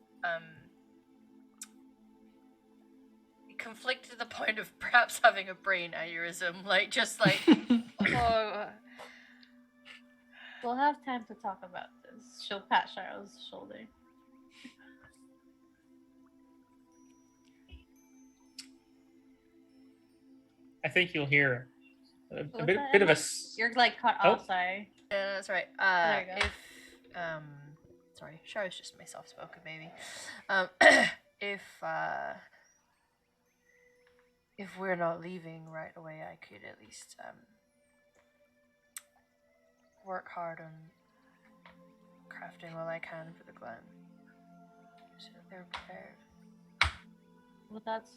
conflicted to the point of perhaps having a brain aneurysm, like just like oh.
We'll have time to talk about this. She'll pat Sharo's shoulder.
I think you'll hear a
What's
bit,
that,
bit of a.
Emma? You're like cut
Oh.
off. Sorry.
That's right.
There you go.
If sorry, Sharo's just my soft spoken baby. If we're not leaving right away, I could at least work hard on crafting all I can for the clan, so that they're prepared.
Well, that's.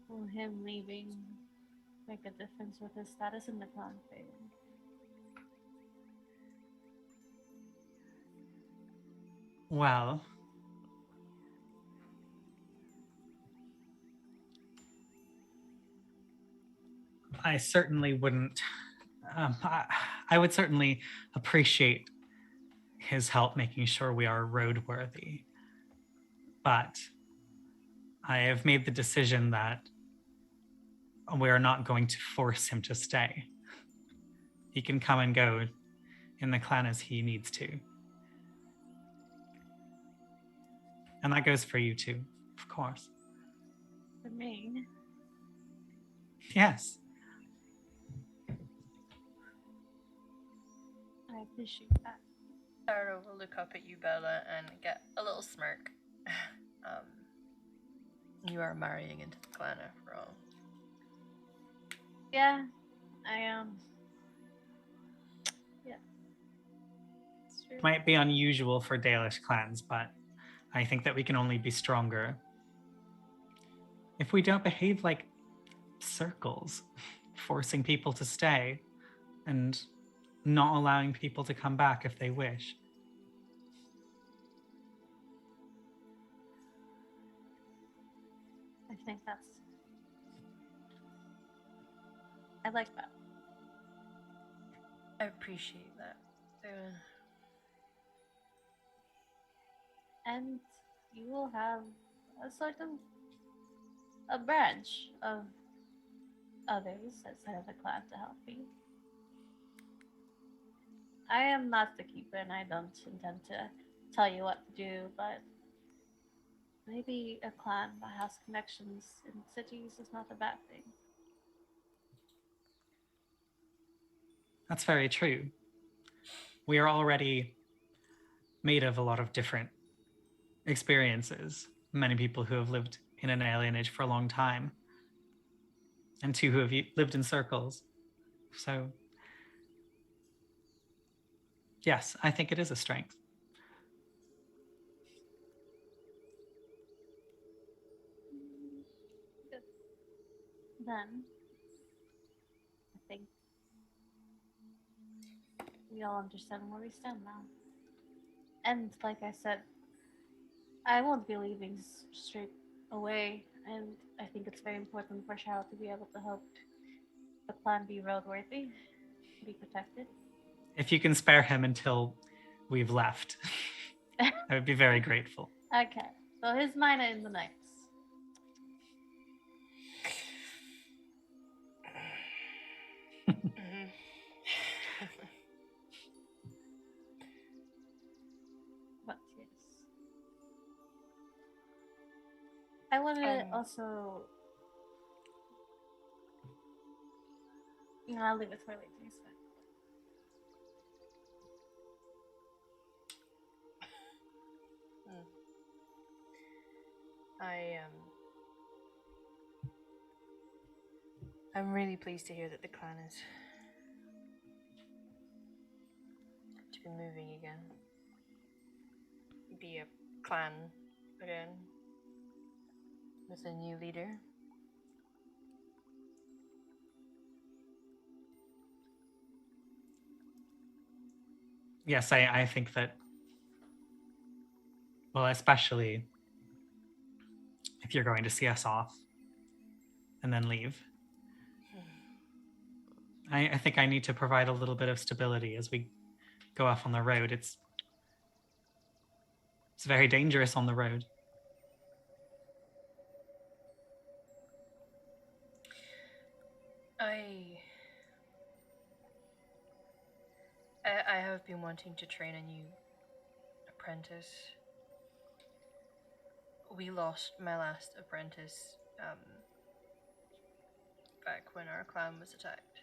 Will him leaving make a difference with his status in the clan failing?
Well, I certainly wouldn't. I would certainly appreciate his help making sure we are roadworthy. But I have made the decision that we are not going to force him to stay. He can come and go in the clan as he needs to. And that goes for you too, of course.
For me?
Yes.
I appreciate that.
Sharo will look up at you, Bella, and get a little smirk. You are marrying into the clan after all.
Yeah, I am. Yeah. It's true.
Might be unusual for Dalish clans, but I think that we can only be stronger if we don't behave like circles, forcing people to stay and not allowing people to come back if they wish.
I think that's. I like that.
I appreciate that.
And you will have a sort of a branch of others outside of the clan to help you. I am not the keeper and I don't intend to tell you what to do, but maybe a clan that has connections in cities is not a bad thing.
That's very true. We are already made of a lot of different experiences. Many people who have lived in an alienage for a long time, and two who have lived in circles. So, yes, I think it is a strength.
Good. Then, I think we all understand where we stand now. And like I said, I won't be leaving straight away, and I think it's very important for Shao to be able to help the clan be roadworthy, be protected.
If you can spare him until we've left, I would be very grateful.
Okay, so his mine are in the notes.
Mhm.
But yes. I want to
Um,
also. No, I'll leave it for later. It's fine.
I'm really pleased to hear that the clan is to be moving again. Be a clan again with a new leader.
Yes, I think that, well, especially if you're going to see us off and then leave, I think I need to provide a little bit of stability as we go off on the road. It's very dangerous on the road.
I have been wanting to train a new apprentice. We lost my last apprentice back when our clan was attacked.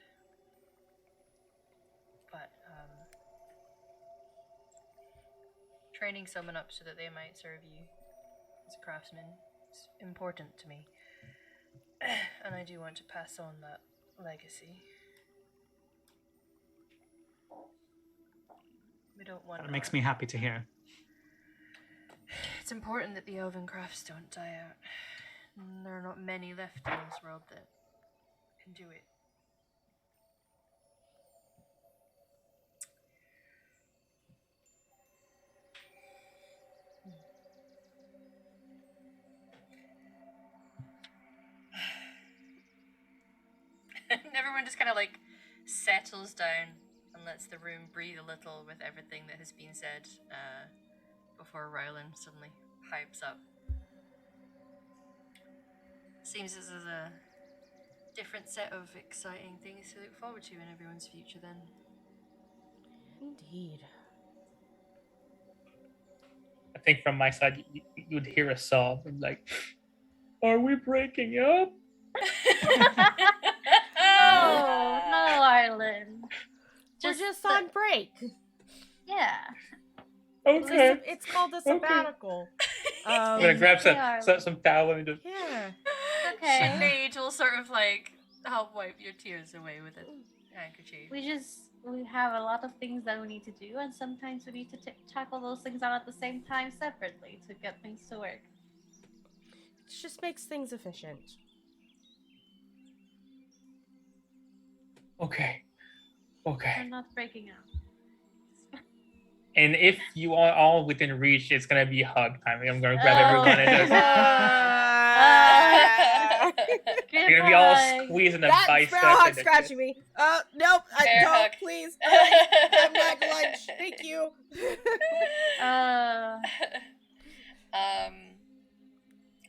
But training someone up so that they might serve you as a craftsman is important to me. And I do want to pass on that legacy. We don't want
That makes me happy to hear.
It's important that the elven crafts don't die out. There are not many left in this world that can do it. And everyone just kind of like settles down and lets the room breathe a little with everything that has been said before Rylan suddenly pipes up. Seems this is a different set of exciting things to look forward to in everyone's future then.
Indeed.
I think from my side, you would hear a sob and like, "Are we breaking up?"
Oh no, Ireland.
We're just on break.
Yeah.
Okay.
It's called a
Okay.
sabbatical.
I'm gonna grab
Okay,
some towel and just.
Yeah.
Okay.
Sinead will sort of like help wipe your tears away with a handkerchief.
We have a lot of things that we need to do, and sometimes we need to tackle those things out at the same time separately to get things to work.
It just makes things efficient.
Okay.
We're
Okay.
not breaking up.
And if you are all within reach, it's gonna be hug time. I'm gonna grab everyone and just. You're gonna be all squeezing a
That
bicep.
sparrow hog
and
scratching me. Nope.
Bear
Don't.
hug.
Please. I'm not lunch. Thank you.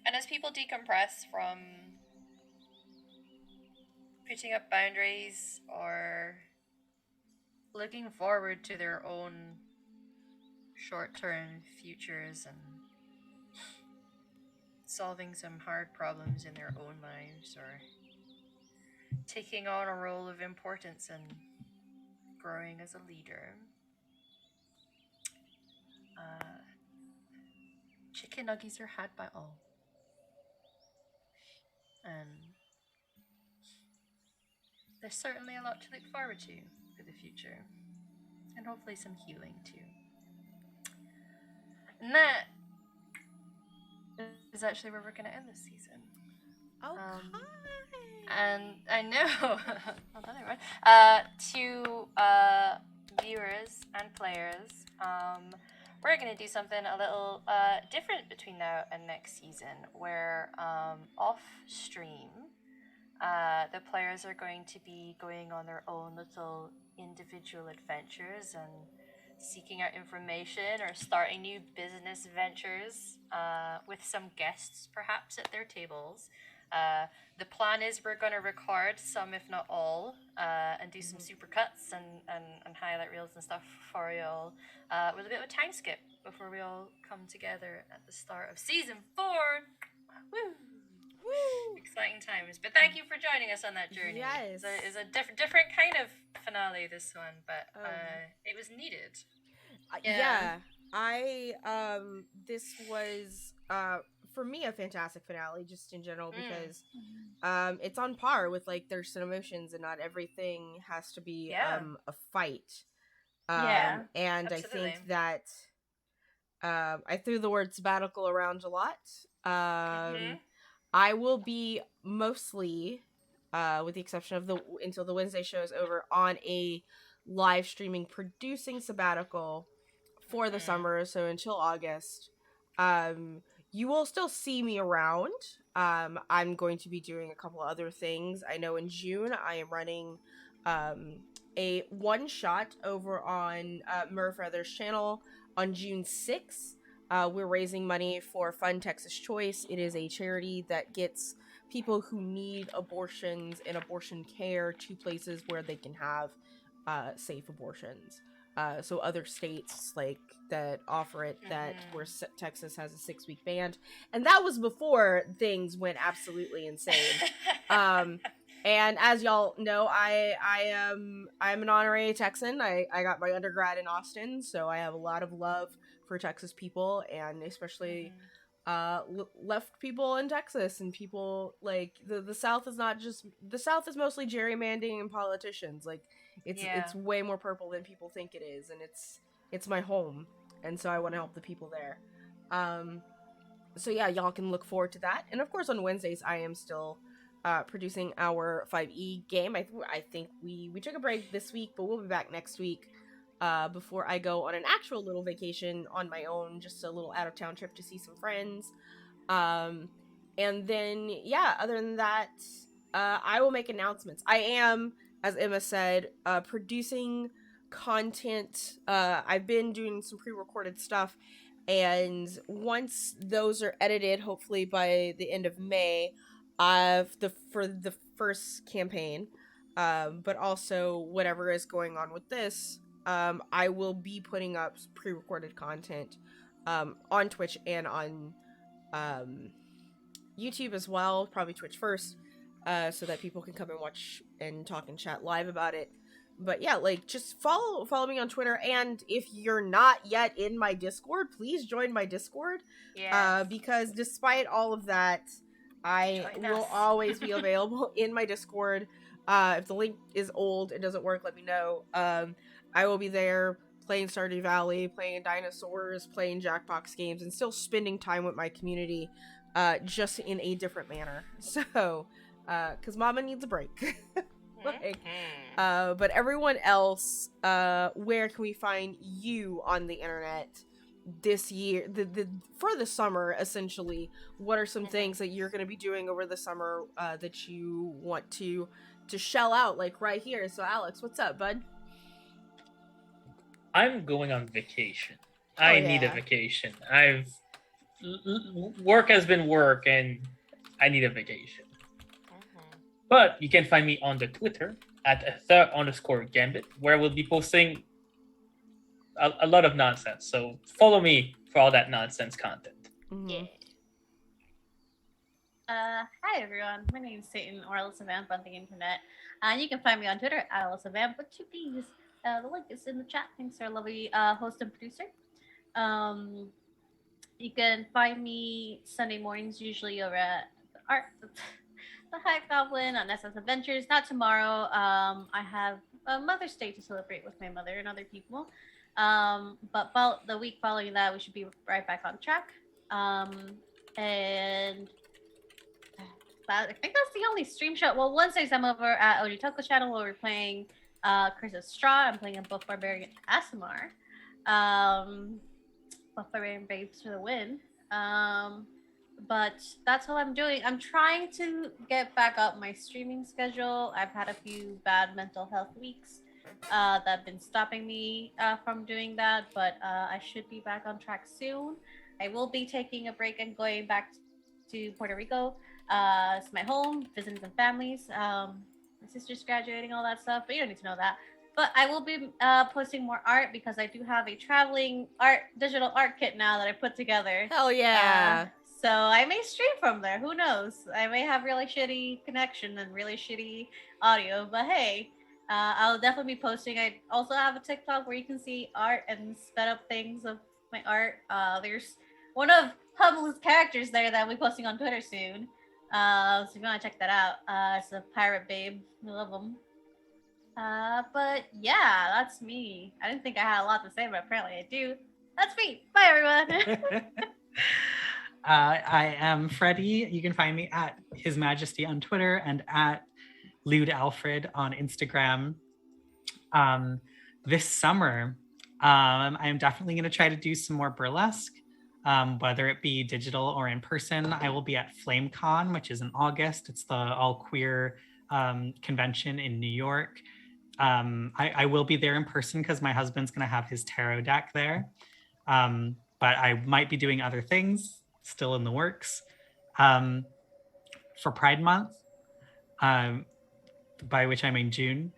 And as people decompress from putting up boundaries or looking forward to their own short-term futures and solving some hard problems in their own lives or taking on a role of importance and growing as a leader, chicken nuggies are had by all. And there's certainly a lot to look forward to for the future. And hopefully some healing too. And that is actually where we're going to end this season.
Okay.
And I know, well done everyone, to viewers and players, we're going to do something a little different between now and next season, where off stream, the players are going to be going on their own little individual adventures and seeking out information or starting new business ventures with some guests perhaps at their tables. The plan is we're going to record some, if not all, and do some super cuts and highlight reels and stuff for y'all with a bit of a time skip before we all come together at the start of season 4. Woo!
Woo!
Exciting times. But thank you for joining us on that journey.
Yes.
It's a different kind of finale, this one, but it was needed.
Yeah. This was for me a fantastic finale just in general because it's on par with like Thirst and Emotions, and not everything has to be a fight. And
absolutely.
I think that I threw the word sabbatical around a lot. I will be mostly, with the exception of until the Wednesday show is over, on a live streaming producing sabbatical for the summer, so until August. You will still see me around. I'm going to be doing a couple other things. I know in June I am running a one shot over on Murfeather's channel on June 6th. We're raising money for Fund Texas Choice. It is a charity that gets people who need abortions and abortion care to places where they can have safe abortions. So other states like that offer it, that where Texas has a 6-week ban, and that was before things went absolutely insane. And as y'all know, I'm an honorary Texan. I got my undergrad in Austin, so I have a lot of love for Texas people, and especially left people in Texas, and people like the South is not just the South is mostly gerrymandering and politicians. Like it's way more purple than people think it is, and it's my home, and so I want to help the people there. So yeah, y'all can look forward to that, and of course on Wednesdays I am still producing our 5e game. I think we took a break this week, but we'll be back next week. Before I go on an actual little vacation on my own, just a little out of town trip to see some friends. And then, yeah, other than that, I will make announcements. I am, as Emma said, producing content. I've been doing some pre-recorded stuff, and once those are edited, hopefully by the end of May, for the first campaign, but also whatever is going on with this, I will be putting up pre-recorded content on Twitch and on YouTube as well, probably Twitch first, so that people can come and watch and talk and chat live about it. But yeah, like, just follow me on Twitter, and if you're not yet in my Discord, please join my Discord. Because despite all of that, I will always be available in my Discord. If the link is old, it doesn't work, let me know. I will be there playing Stardew Valley, playing dinosaurs, playing Jackbox games, and still spending time with my community, just in a different manner. So, because Mama needs a break. But everyone else, where can we find you on the internet this year, for the summer, essentially? What are some things that you're going to be doing over the summer that you want to shell out, like right here? So Alex, what's up, bud?
I'm going on vacation. I need a vacation. Work has been work, and I need a vacation. But you can find me on the Twitter at _Gambit, where we'll be posting a lot of nonsense. So follow me for all that nonsense content.
Hi everyone, my name is Satan, or Alyssa Vamp on the internet. And you can find me on Twitter at Alyssa Vamp with 2 P's. The link is in the chat. Thanks to our lovely host and producer. You can find me Sunday mornings, usually over at the Hive Goblin on SS Adventures. Not tomorrow. I have a Mother's Day to celebrate with my mother and other people. But the week following that, we should be right back on track. And I think that's the only stream show. Well, Wednesdays I'm over at Ojitoko's channel where we're playing Curse Straw. I'm playing a Buff Barbarian Asimar. Buff Barbarian Babes for the win. But that's all I'm doing. I'm trying to get back up my streaming schedule. I've had a few bad mental health weeks. that have been stopping me from doing that, but I should be back on track soon. I will be taking a break and going back to Puerto Rico. It's my home, visiting some families. My sister's graduating, all that stuff, but you don't need to know that. But I will be posting more art because I do have a traveling digital art kit now that I put together.
Hell yeah.
So I may stream from there. Who knows? I may have really shitty connection and really shitty audio, but hey, I'll definitely be posting. I also have a TikTok where you can see art and sped up things of my art. There's one of Hubble's characters there that I'll be posting on Twitter soon. So if you want to check that out, it's a pirate babe. We love them. But yeah, that's me. I didn't think I had a lot to say, but apparently I do. That's me. Bye, everyone.
I am Freddie. You can find me at His Majesty on Twitter and at Lewd Alfred on Instagram. This summer, I am definitely going to try to do some more burlesque, whether it be digital or in person. I will be at FlameCon, which is in August. It's the all queer convention in New York. I will be there in person because my husband's going to have his tarot deck there. But I might be doing other things still in the works. For Pride Month, by which I mean June,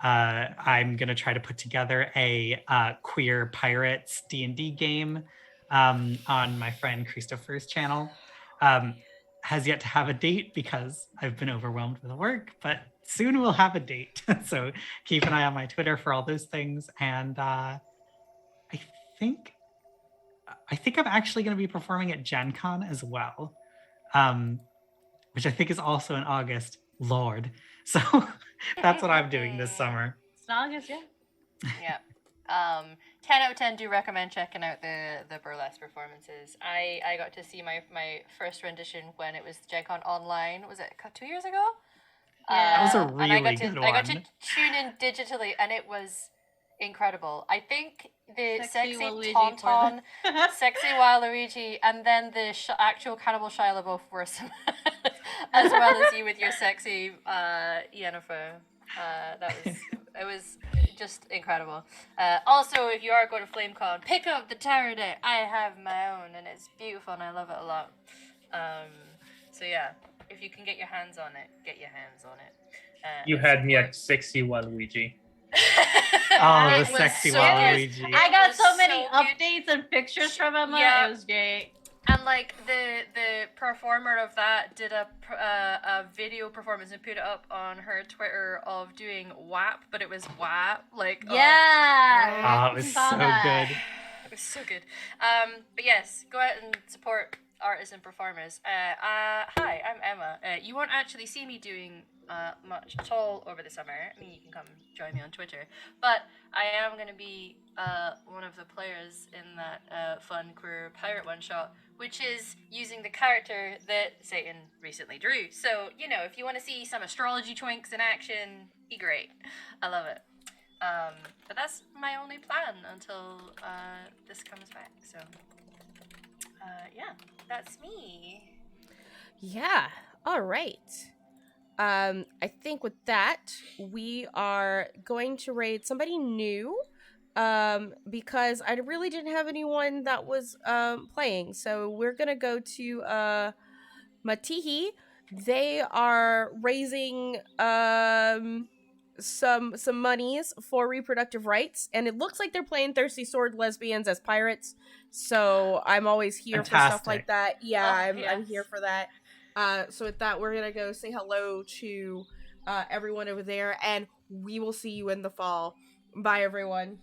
I'm going to try to put together a queer pirates D&D game on my friend Christopher's channel. Has yet to have a date because I've been overwhelmed with work, but soon we'll have a date. So keep an eye on my Twitter for all those things. And I think I'm actually going to be performing at Gen Con as well, which I think is also in August. Lord. So that's what I'm doing this summer.
It's not August, yeah.
Yeah. 10 out of 10 do recommend checking out the burlesque performances. I got to see my first rendition when it was Gen Con Online. Was it 2 years ago?
Yeah.
That was a
And
really good one.
I got to tune in digitally, and it was incredible. I think the sexy
Waluigi
Tauntaun, sexy Waluigi, and then the actual Cannibal Shia LaBeouf were some, as well as you with your sexy Yennefer. It was just incredible. Also, if you are going to FlameCon, pick up the tarot deck. I have my own, and it's beautiful, and I love it a lot. So yeah, if you can get your hands on it, get your hands on it.
You had me at sexy Waluigi.
Oh,
It
the
was
sexy
so
Waluigi.
I got
was
so many
so
updates and pictures from Emma.
Yeah.
It was great.
And like the performer of that did a video performance and put it up on her Twitter of doing WAP, but it was WAP like
Yeah.
Oh, it was
saw
so
that.
good.
It was so good. But yes, go out and support artists and performers. Hi, I'm Emma. You won't actually see me doing much at all over the summer. I mean, you can come join me on Twitter. But I am going to be one of the players in that fun queer pirate one-shot, which is using the character that Satan recently drew. So, you know, if you want to see some astrology twinks in action, be great. I love it. But that's my only plan until this comes back. So, yeah, that's me.
Yeah. All right. I think with that, we are going to raid somebody new. Because I really didn't have anyone that was playing. So we're gonna go to Matihi. They are raising some monies for reproductive rights, and it looks like they're playing Thirsty Sword Lesbians as pirates. So I'm always here for stuff like
Fantastic.
that. Yeah, I'm
yes.
here for that. So with that, we're gonna go say hello to everyone over there, and we will see you in the fall. Bye, everyone.